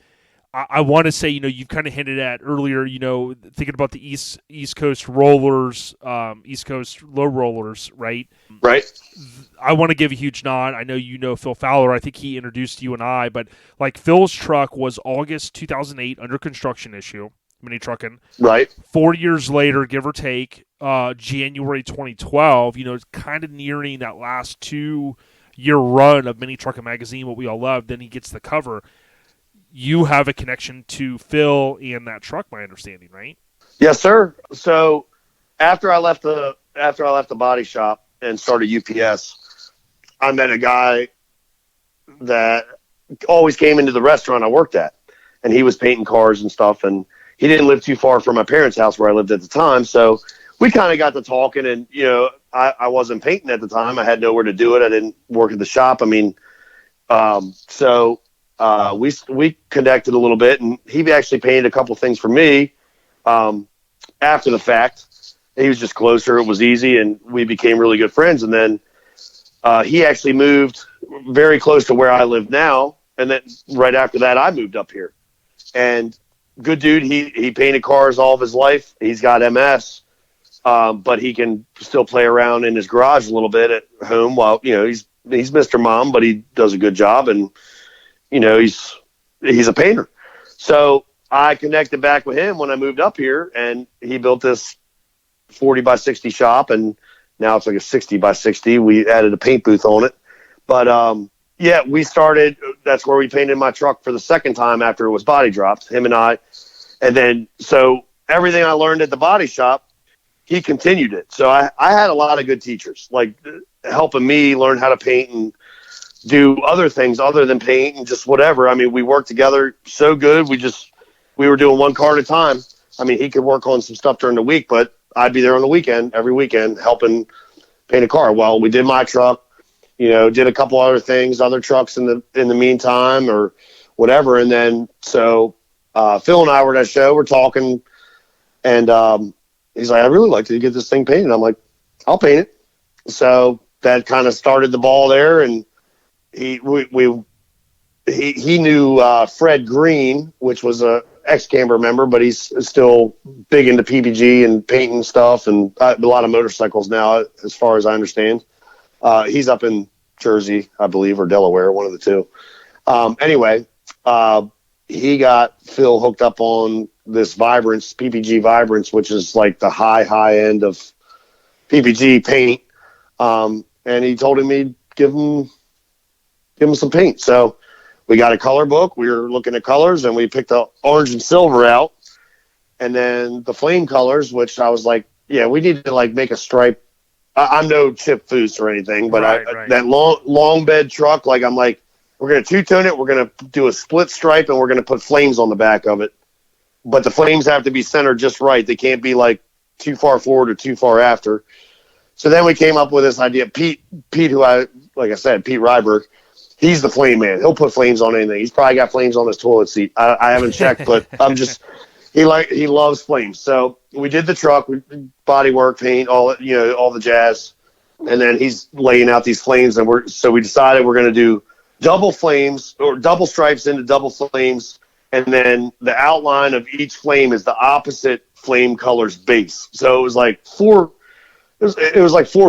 I want to say, you've kind of hinted at earlier, thinking about the East Coast rollers, East Coast low rollers, right? Right. I want to give a huge nod. I know Phil Fowler. I think he introduced you and I, but like Phil's truck was August 2008 under construction issue, mini trucking. Right. 4 years later, give or take, January 2012. It's kind of nearing that last 2-year run of Mini Trucking Magazine, what we all love. Then he gets the cover. You have a connection to Phil and that truck, my understanding, right? Yes, sir. So after I left the body shop and started UPS, I met a guy that always came into the restaurant I worked at, and he was painting cars and stuff, and he didn't live too far from my parents' house where I lived at the time. So we kind of got to talking, and, I wasn't painting at the time. I had nowhere to do it. I didn't work at the shop. I mean, we connected a little bit, and he actually painted a couple things for me after the fact. He was just closer. It was easy, and we became really good friends. And then he actually moved very close to where I live now, and then right after that, I moved up here. And good dude, he painted cars all of his life. He's got MS, but he can still play around in his garage a little bit at home while, he's Mr. Mom, but he does a good job, and he's a painter. So I connected back with him when I moved up here, and he built this 40 by 60 shop, and now it's like a 60 by 60. We added a paint booth on it. But, we started, that's where we painted my truck for the second time after it was body dropped, him and I. And then, so everything I learned at the body shop, he continued it. So I had a lot of good teachers, like helping me learn how to paint and do other things other than paint and just whatever. I mean, we worked together so good. We were doing one car at a time. I mean, he could work on some stuff during the week, but I'd be there on the weekend, every weekend, helping paint a car. Well, we did my truck, did a couple other things, other trucks in the meantime or whatever. And then, so Phil and I were at a show, we're talking, And he's like, I really like to get this thing painted. I'm like, I'll paint it. So that kind of started the ball there. And he knew Fred Green, which was a ex-Camber member, but he's still big into PPG and painting stuff and a lot of motorcycles now, as far as I understand. He's up in Jersey, I believe, or Delaware, one of the two. Anyway, he got Phil hooked up on this Vibrance, PPG Vibrance, which is like the high end of PPG paint. And he told him he'd give him some paint. So we got a color book. We were looking at colors, and we picked the orange and silver out. And then the flame colors, which I was like, yeah, we need to like make a stripe. I'm no Chip Foose or anything, but right. That long bed truck, like I'm like, we're going to two-tone it. We're going to do a split stripe, and we're going to put flames on the back of it. But the flames have to be centered just right. They can't be like too far forward or too far after. So then we came up with this idea. Pete, who like I said, Pete Ryberg, he's the flame man. He'll put flames on anything. He's probably got flames on his toilet seat. I haven't checked, but he loves flames. So we did the truck, body work, paint, all the jazz, and then he's laying out these flames. And we decided we're going to do double flames or double stripes into double flames, and then the outline of each flame is the opposite flame color's base. So it was like four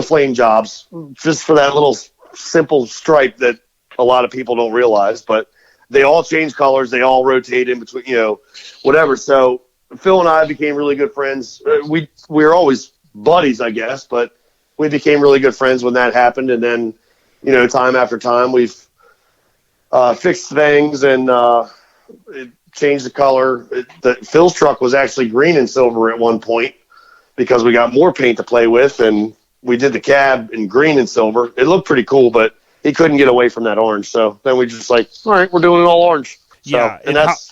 flame jobs just for that little simple stripe that a lot of people don't realize, but they all change colors. They all rotate in between, whatever. So Phil and I became really good friends. We were always buddies, I guess, but we became really good friends when that happened. And then, time after time, we've fixed things and it changed the color. Phil's truck was actually green and silver at one point because we got more paint to play with, and we did the cab in green and silver. It looked pretty cool, but he couldn't get away from that orange. So then we just like, all right, we're doing it all orange. So, yeah,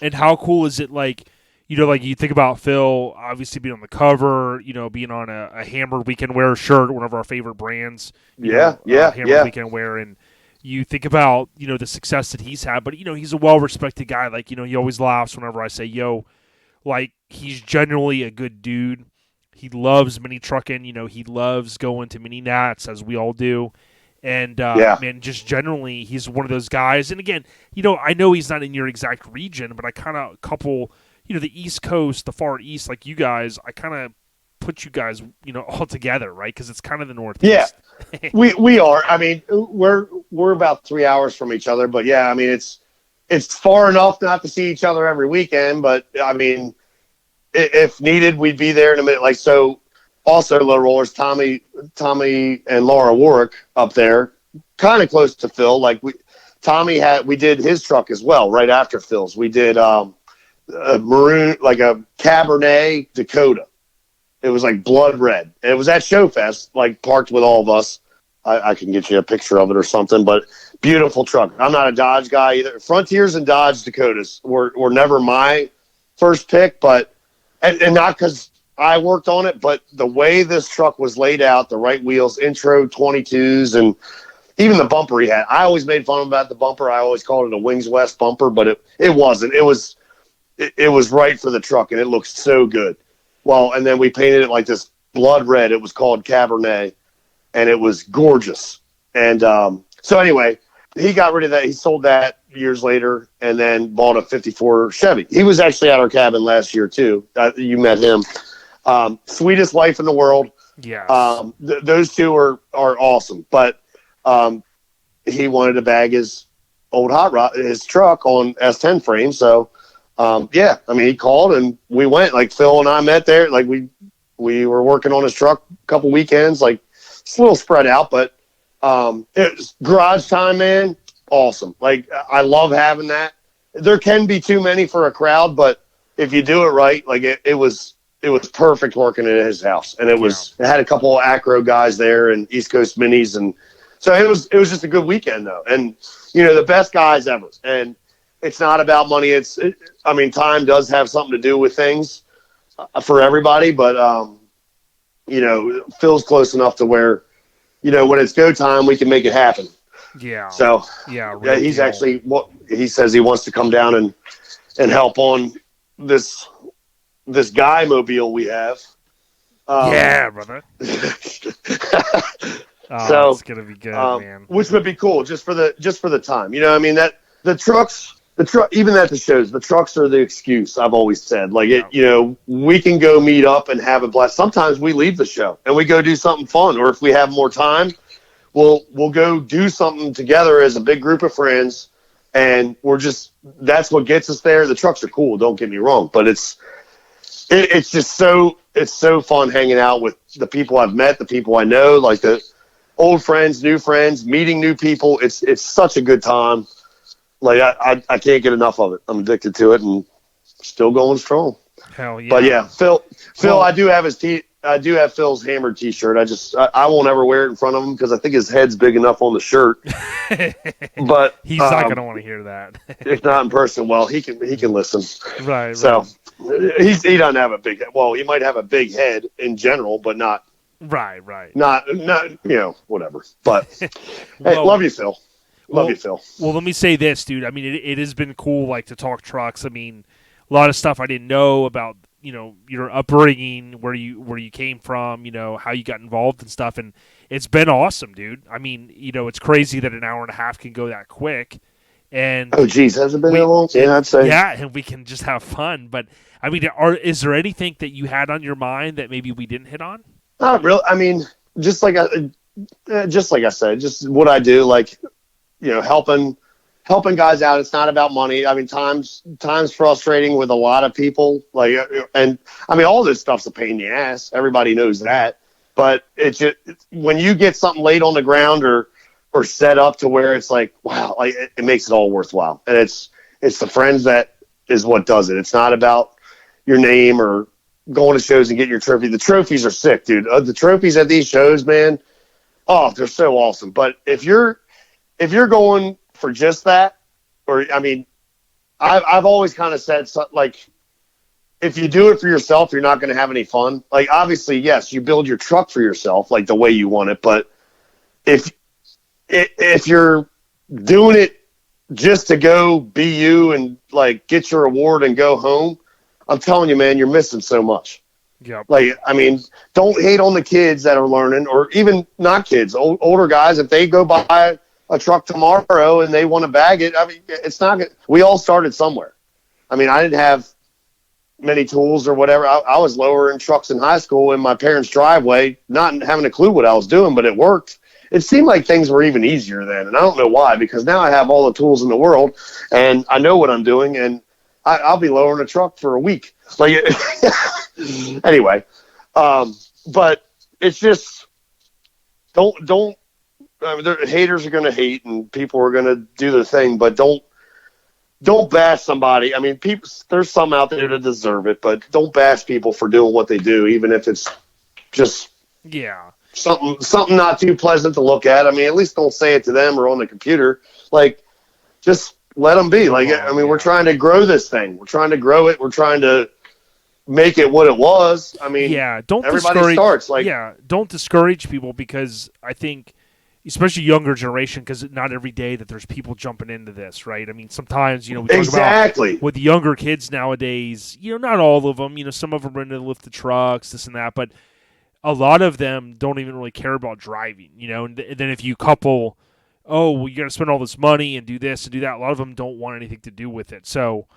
and how cool is it? Like, like you think about Phil obviously being on the cover, being on a Hammer Weekend Wear shirt, one of our favorite brands. Hammer Weekend Wear, and you think about the success that he's had, but he's a well-respected guy. Like he always laughs whenever I say, "Yo," like he's generally a good dude. He loves mini trucking. He loves going to mini nats, as we all do. And, man, just generally, he's one of those guys. And, again, I know he's not in your exact region, but I kind of couple, the East Coast, the Far East, like you guys, I kind of put you guys, all together, right? Because it's kind of the Northeast. Yeah, we are. I mean, we're about 3 hours from each other. But, yeah, I mean, it's far enough not to see each other every weekend. But, I mean, if needed, we'd be there in a minute. Like, so also low rollers, Tommy and Laura Warwick up there, kind of close to Phil. Like we did his truck as well right after Phil's. We did a maroon, like a Cabernet Dakota. It was like blood red. And it was at Showfest, like parked with all of us. I can get you a picture of it or something, but beautiful truck. I'm not a Dodge guy either. Frontiers and Dodge Dakotas were never my first pick, but and not because I worked on it, but the way this truck was laid out, the right wheels, intro 22s, and even the bumper he had. I always made fun about the bumper. I always called it a Wings West bumper, but it wasn't. It was right for the truck, and it looked so good. Well, and then we painted it like this blood red. It was called Cabernet, and it was gorgeous. And so anyway, he got rid of that. He sold that years later and then bought a 54 Chevy. He was actually at our cabin last year, too. You met him. Sweetest wife in the world. Yeah. Those two are awesome, but he wanted to bag his old hot rod, his truck on S10 frame. So I mean, he called and we went. Like Phil and I met there. Like we were working on his truck a couple weekends. Like it's a little spread out, but it was garage time, man. Awesome. Like I love having that. There can be too many for a crowd, but if you do it right, like it was perfect working at his house, and it had a couple of acro guys there and East Coast minis, and so it was just a good weekend though, and the best guys ever. And it's not about money. I mean, time does have something to do with things for everybody, but Phil's close enough to where when it's go time, we can make it happen. Yeah. So really he's actually he says he wants to come down and help on this this guy mobile we have. Yeah, brother. So it's gonna be good, man. Which would be cool just for the time. You know, I mean that the trucks, even at the shows, the trucks are the excuse. I've always said, like you know, we can go meet up and have a blast. Sometimes we leave the show and we go do something fun, or if we have more time, we'll go do something together as a big group of friends, and that's what gets us there. The trucks are cool, don't get me wrong, but it's just so fun hanging out with the people I've met, the people I know, like the old friends, new friends, meeting new people. It's such a good time. Like I can't get enough of it. I'm addicted to it and still going strong. Hell yeah. But yeah, Phil, I do have Phil's Hammered T-shirt. I won't ever wear it in front of him because I think his head's big enough on the shirt. But he's not gonna want to hear that. If not in person, well, he can listen. Right. So he doesn't have a big head. Well, he might have a big head in general, but not. Right. Not you know, whatever. But hey, love you, Phil. Love you, Phil. Well, let me say this, dude. I mean, it has been cool, like, to talk trucks. I mean, a lot of stuff I didn't know about, you know, your upbringing, where you came from, you know, how you got involved and stuff, and it's been awesome, dude. I mean, you know, it's crazy that an hour and a half can go that quick. And oh, geez, has it been that long? Yeah, I'd say. Yeah, and we can just have fun. But I mean, is there anything that you had on your mind that maybe we didn't hit on? Not really. I mean, just like I said, just what I do, like, you know, helping guys out. It's not about money. I mean, times frustrating with a lot of people. Like, and I mean, all this stuff's a pain in the ass. Everybody knows that. But it's just when you get something laid on the ground or set up to where it's like, wow, like it makes it all worthwhile. And it's the friends that is what does it. It's not about your name or going to shows and getting your trophy. The trophies are sick, dude. The trophies at these shows, man, oh, they're so awesome. But if you're going for just that, or I mean, I've always kind of said, like, if you do it for yourself, you're not going to have any fun. Like, obviously, yes, you build your truck for yourself, like the way you want it. But if you're doing it just to go be you and like get your award and go home, I'm telling you, man, you're missing so much. Yeah. Like, I mean, don't hate on the kids that are learning, or even not kids, older guys. If they go buy a truck tomorrow and they want to bag it, I mean, it's not good. We all started somewhere. I mean, I didn't have many tools or whatever. I was lowering trucks in high school in my parents' driveway, not having a clue what I was doing, but it worked. It seemed like things were even easier then, and I don't know why, because now I have all the tools in the world, and I know what I'm doing, and I'll be lowering a truck for a week. Like, anyway, but it's just don't. I mean, haters are going to hate, and people are going to do their thing, but don't bash somebody. I mean, there's some out there that deserve it, but don't bash people for doing what they do, even if it's just something not too pleasant to look at. I mean, at least don't say it to them or on the computer. Like, just let them be. Like, I mean, we're trying to grow this thing. We're trying to grow it. We're trying to make it what it was. I mean, don't everybody starts. Like, don't discourage people, because I think, especially younger generation, because not every day that there's people jumping into this, right? I mean, sometimes, you know, we talk about with the younger kids nowadays, you know, not all of them, you know, some of them are into lift the trucks, this and that, but a lot of them don't even really care about driving, you know, and then if you couple, oh, well, you got to spend all this money and do this and do that, a lot of them don't want anything to do with it. So,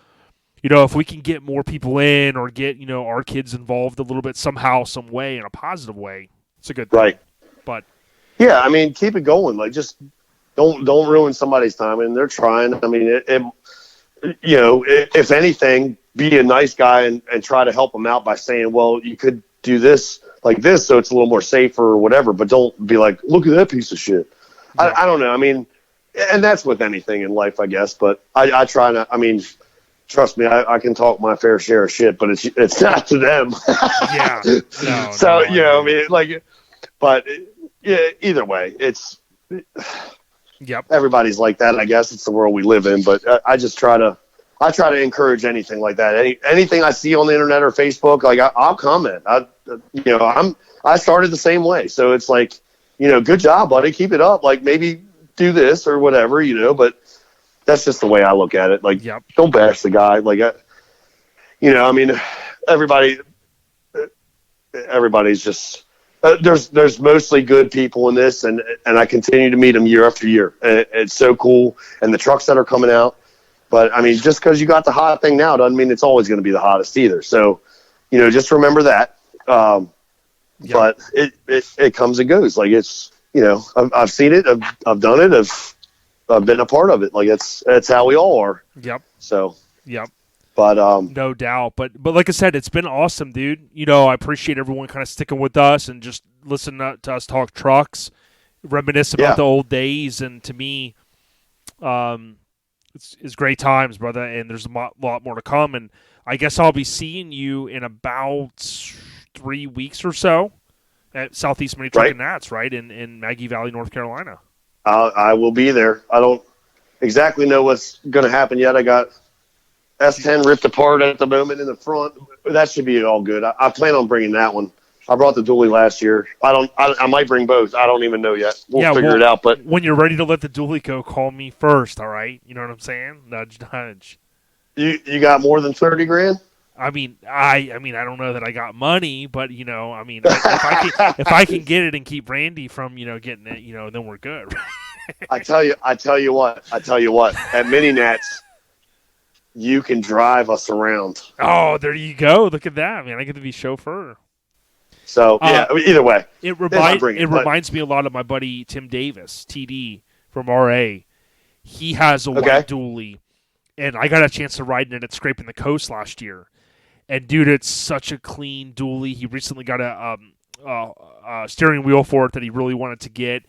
you know, if we can get more people in, or get, you know, our kids involved a little bit somehow, some way, in a positive way, it's a good thing. Right. But yeah, I mean, keep it going. Like, just don't ruin somebody's time. And they're trying. I mean, you know, if anything, be a nice guy and try to help them out by saying, well, you could do this like this, so it's a little more safer or whatever. But don't be like, look at that piece of shit. Yeah. I don't know. I mean, and that's with anything in life, I guess. But I try not. I mean, trust me, I can talk my fair share of shit, but it's not to them. Yeah. No, so you know, I mean, like, but. Yeah, either way, it's everybody's like that. I guess it's the world we live in. But I try to encourage anything like that. Anything I see on the internet or Facebook, like I'll comment. I started the same way, so it's like, you know, good job, buddy, keep it up. Like, maybe do this or whatever, you know. But that's just the way I look at it. Like, don't bash the guy. Like, you know, I mean, everybody's just there's mostly good people in this, and I continue to meet them year after year. It's so cool, and the trucks that are coming out. But I mean, just because you got the hot thing now doesn't mean it's always going to be the hottest either. So, just remember that. But it comes and goes. Like it's I've seen it, I've done it, I've been a part of it. Like it's how we all are. Yep. So. Yep. But no doubt. But like I said, it's been awesome, dude. I appreciate everyone kind of sticking with us and just listening to us talk trucks, reminisce about the old days. And to me, it's great times, brother. And there's a lot more to come. And I guess I'll be seeing you in about 3 weeks or so at Southeast Mini Truck and Nats, right, in Maggie Valley, North Carolina. I will be there. I don't exactly know what's going to happen yet. I got S10 ripped apart at the moment in the front. That should be all good. I plan on bringing that one. I brought the dually last year. I might bring both. I don't even know yet. We'll figure it out. But when you're ready to let the dually go, call me first. All right. You know what I'm saying? Nudge, nudge. You got more than 30 grand? I mean, I don't know that I got money, but if I can get it and keep Randy from getting it, then we're good. I tell you what. At Mini Nats, you can drive us around. Oh, there you go. Look at that, man. I get to be chauffeur. So, either way. It reminds me a lot of my buddy Tim Davis, TD, from RA. He has a white dually, and I got a chance to ride in it at Scraping the Coast last year. And, dude, it's such a clean dually. He recently got a steering wheel for it that he really wanted to get.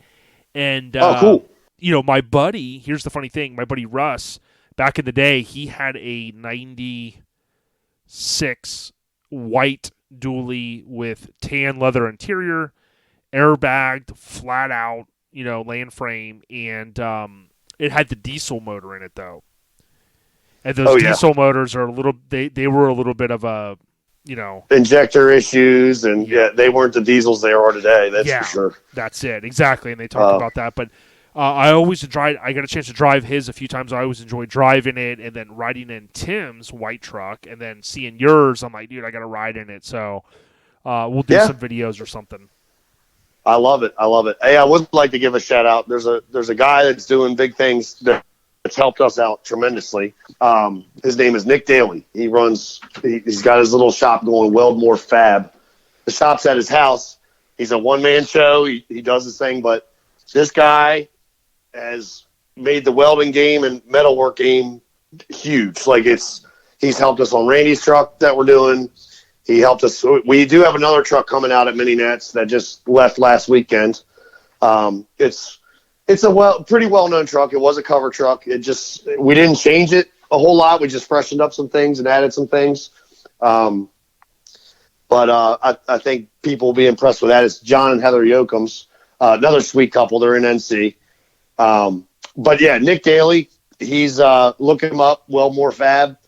And, cool. My buddy, here's the funny thing, my buddy Russ, back in the day, he had a 96 white dually with tan leather interior, airbagged, flat out, land frame, and it had the diesel motor in it, though. And those diesel motors are they were a little bit of a, injector issues, and they weren't the diesels they are today. That's for sure. That's it. Exactly. And they talked about that. But I got a chance to drive his a few times. I always enjoy driving it and then riding in Tim's white truck and then seeing yours. I'm like, dude, I got to ride in it. So we'll do some videos or something. I love it. Hey, I would like to give a shout out. There's a guy that's doing big things that's helped us out tremendously. His name is Nick Daly. He's got his little shop going, Weldmore Fab. The shop's at his house. He's a one-man show. He does his thing, but this guy has made the welding game and metalwork game huge. Like he's helped us on Randy's truck that we're doing. He helped us. We do have another truck coming out at Mini Nats that just left last weekend. It's a pretty well-known truck. It was a cover truck. We didn't change it a whole lot. We just freshened up some things and added some things. But I think people will be impressed with that. It's John and Heather Yoakums, another sweet couple. They're in NC. But yeah, Nick Daly, he's look him up, Weldmore Fab.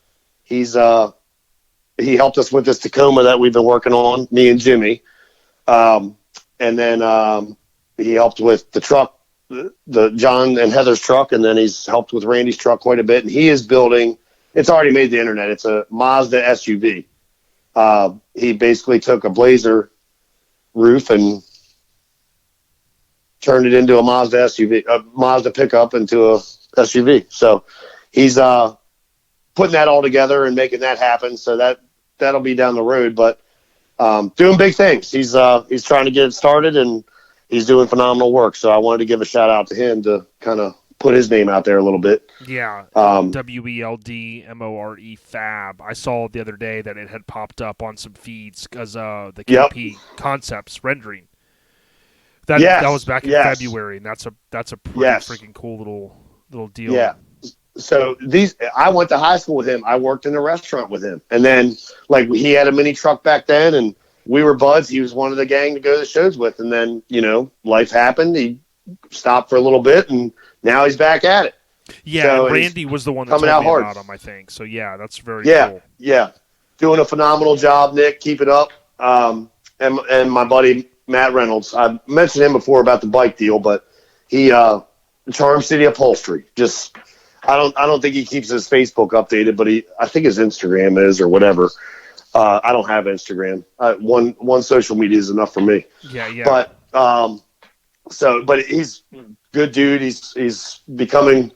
He helped us with this Tacoma that we've been working on, me and Jimmy. And then he helped with the truck, the John and Heather's truck, and then he's helped with Randy's truck quite a bit. And he is building, it's already made the internet. It's a Mazda SUV. He basically took a Blazer roof and turned it into a Mazda SUV, a Mazda pickup into a SUV. So he's putting that all together and making that happen. So that'll be down the road, but doing big things. He's trying to get it started, and he's doing phenomenal work. So I wanted to give a shout out to him to kind of put his name out there a little bit. Yeah. WELDMORE Fab. I saw the other day that it had popped up on some feeds because the KP Concepts rendering. That was back in February, and that's a pretty freaking cool little deal. Yeah. So I went to high school with him. I worked in a restaurant with him, and then he had a mini truck back then, and we were buds. He was one of the gang to go to the shows with, and then life happened. He stopped for a little bit, and now he's back at it. Yeah, so Randy was the one that told me about him, I think. So yeah, that's very cool. Yeah, doing a phenomenal job, Nick. Keep it up. And my buddy Matt Reynolds. I mentioned him before about the bike deal, but he Charm City Upholstery. Just I don't think he keeps his Facebook updated, but I think his Instagram is or whatever. I don't have Instagram. One social media is enough for me. Yeah. But but he's a good dude. He's becoming.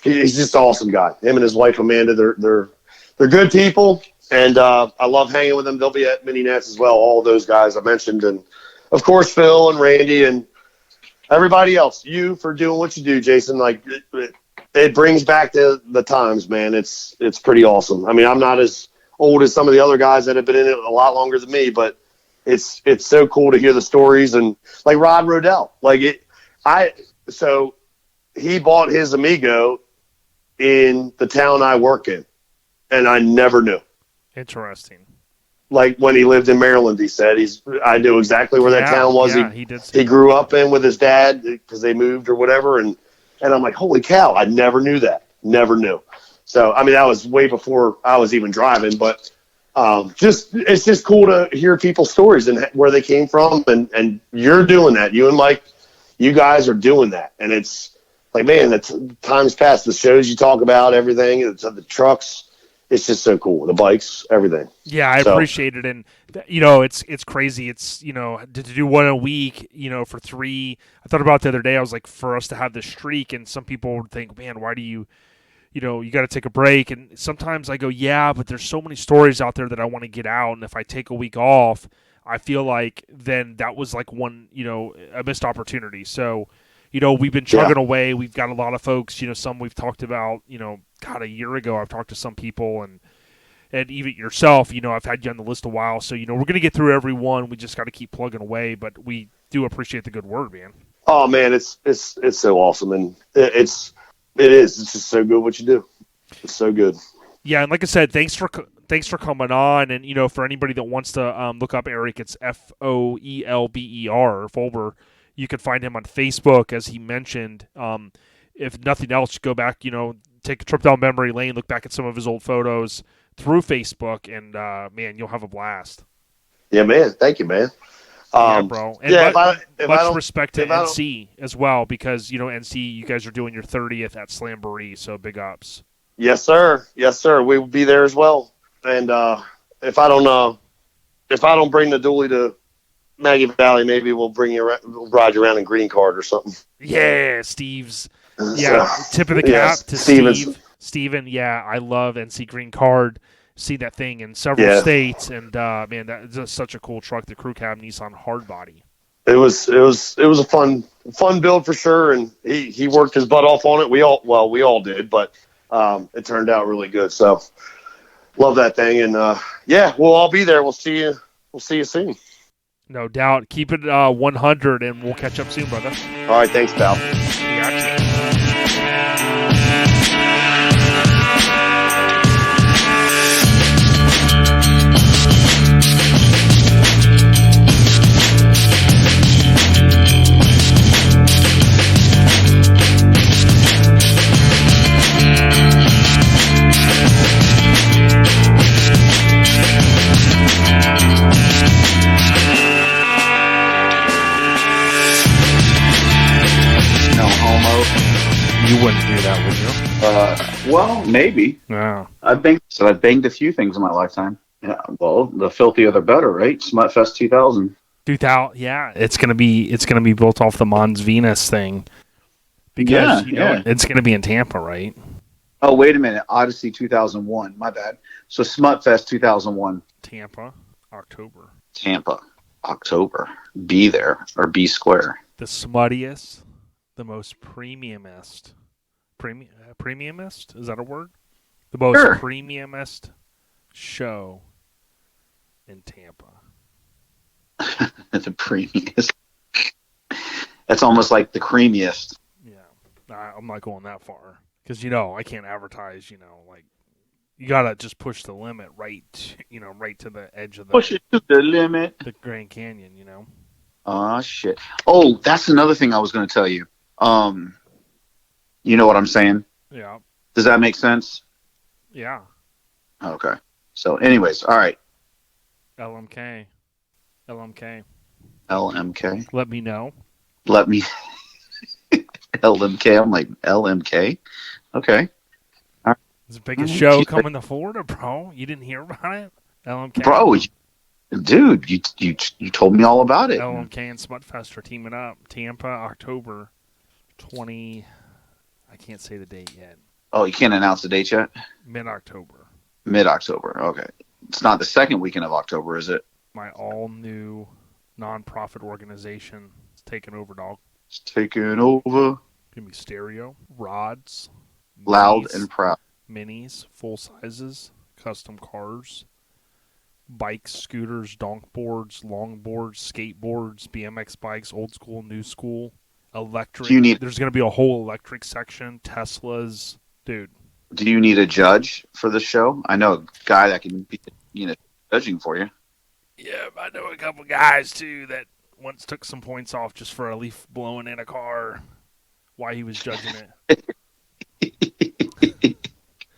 He's just an awesome guy. Him and his wife Amanda, they're good people, and I love hanging with them. They'll be at Mini Nats as well. All of those guys I mentioned, and of course Phil and Randy and everybody else. You for doing what you do, Jason. Like it brings back the times, man. It's pretty awesome. I mean, I'm not as old as some of the other guys that have been in it a lot longer than me, but it's so cool to hear the stories and like Rod Rodell. So he bought his Amigo in the town I work in, and I never knew. Interesting. Like when he lived in Maryland, he said I knew exactly where that town was. Yeah, he grew up in with his dad because they moved or whatever, and I'm like, holy cow, I never knew that. Never knew. So I mean, that was way before I was even driving, but it's just cool to hear people's stories and where they came from, and you're doing that. You and Mike, you guys are doing that, and it's like, man, the time's past. The shows you talk about, everything, the trucks, it's just so cool. The bikes, everything. Yeah, I appreciate it, and it's crazy. It's to do one a week, for 3. I thought about it the other day. I was like, for us to have this streak, and some people would think, man, why do you got to take a break? And sometimes I go, yeah, but there's so many stories out there that I want to get out, and if I take a week off, I feel like then that was like one, a missed opportunity. So. We've been chugging away. We've got a lot of folks, some we've talked about, a year ago I've talked to some people and even yourself, I've had you on the list a while. So, we're going to get through everyone. We just got to keep plugging away, but we do appreciate the good word, man. Oh man, it's so awesome. And it is. It's just so good what you do. It's so good. Yeah. And like I said, thanks for coming on. And, for anybody that wants to look up Eric, it's Foelber, Foelber. You can find him on Facebook, as he mentioned. If nothing else, go back, take a trip down memory lane, look back at some of his old photos through Facebook, and, man, you'll have a blast. Yeah, man. Thank you, man. Yeah, bro. And much respect to NC NC as well, because, NC, you guys are doing your 30th at Slamboree, so big ups. Yes, sir. Yes, sir. We will be there as well. And if I don't bring the dually to Maggie Valley, maybe we'll ride you around in green card or something. Yeah, Steve's. Yeah, tip of the cap to Steven. Yeah, I love NC Green Card. See that thing in several states, and man, that's just such a cool truck. The Crew Cab Nissan Hardbody. It was a fun build for sure, and he worked his butt off on it. We all did, but it turned out really good. So love that thing, and we'll all be there. We'll see you soon. No doubt. Keep it 100, and we'll catch up soon, brother. All right. Thanks, pal. Gotcha. You wouldn't do that, would you? Well, maybe. Yeah. I've banged a few things in my lifetime. Yeah. Well, the filthier the better, right? Smutfest 2000. 2000. Yeah, it's gonna be built off the Mons Venus thing because it's gonna be in Tampa, right? Oh, wait a minute. Odyssey 2001. My bad. So Smutfest 2001. Tampa, October. Be there or be square. The smuttiest. The most premiumist. Premiumist? Is that a word? The most premiumist show in Tampa. The premiumist. That's almost like the creamiest. Yeah. I'm not going that far. Because, I can't advertise, like, you got to just push the limit right to the edge of push it to the limit. The Grand Canyon, Oh, shit. Oh, that's another thing I was going to tell you. You know what I'm saying? Yeah. Does that make sense? Yeah. Okay. So, anyways, all right. LMK. LMK. Let me know. LMK. I'm like, LMK? Okay. All right. It's the biggest show coming to Florida, bro. You didn't hear about it? LMK. Bro, dude, you told me all about it. LMK and Smutfest are teaming up. Tampa, October 20. I can't say the date yet. Oh, you can't announce the date yet? Mid-October. Mid-October, okay. It's not the second weekend of October, is it? My all-new non-profit organization is taking over, dog. It's taking over. Give me stereo, rods, Loud minis, and proud. minis, full sizes, custom cars, bikes, scooters, donkboards, longboards, skateboards, BMX bikes, old school, new school, electric. There's going to be a whole electric section, Teslas. Dude. Do you need a judge for the show? I know a guy that can be, judging for you. Yeah, I know a couple guys, too, that once took some points off just for a leaf blowing in a car while he was judging it.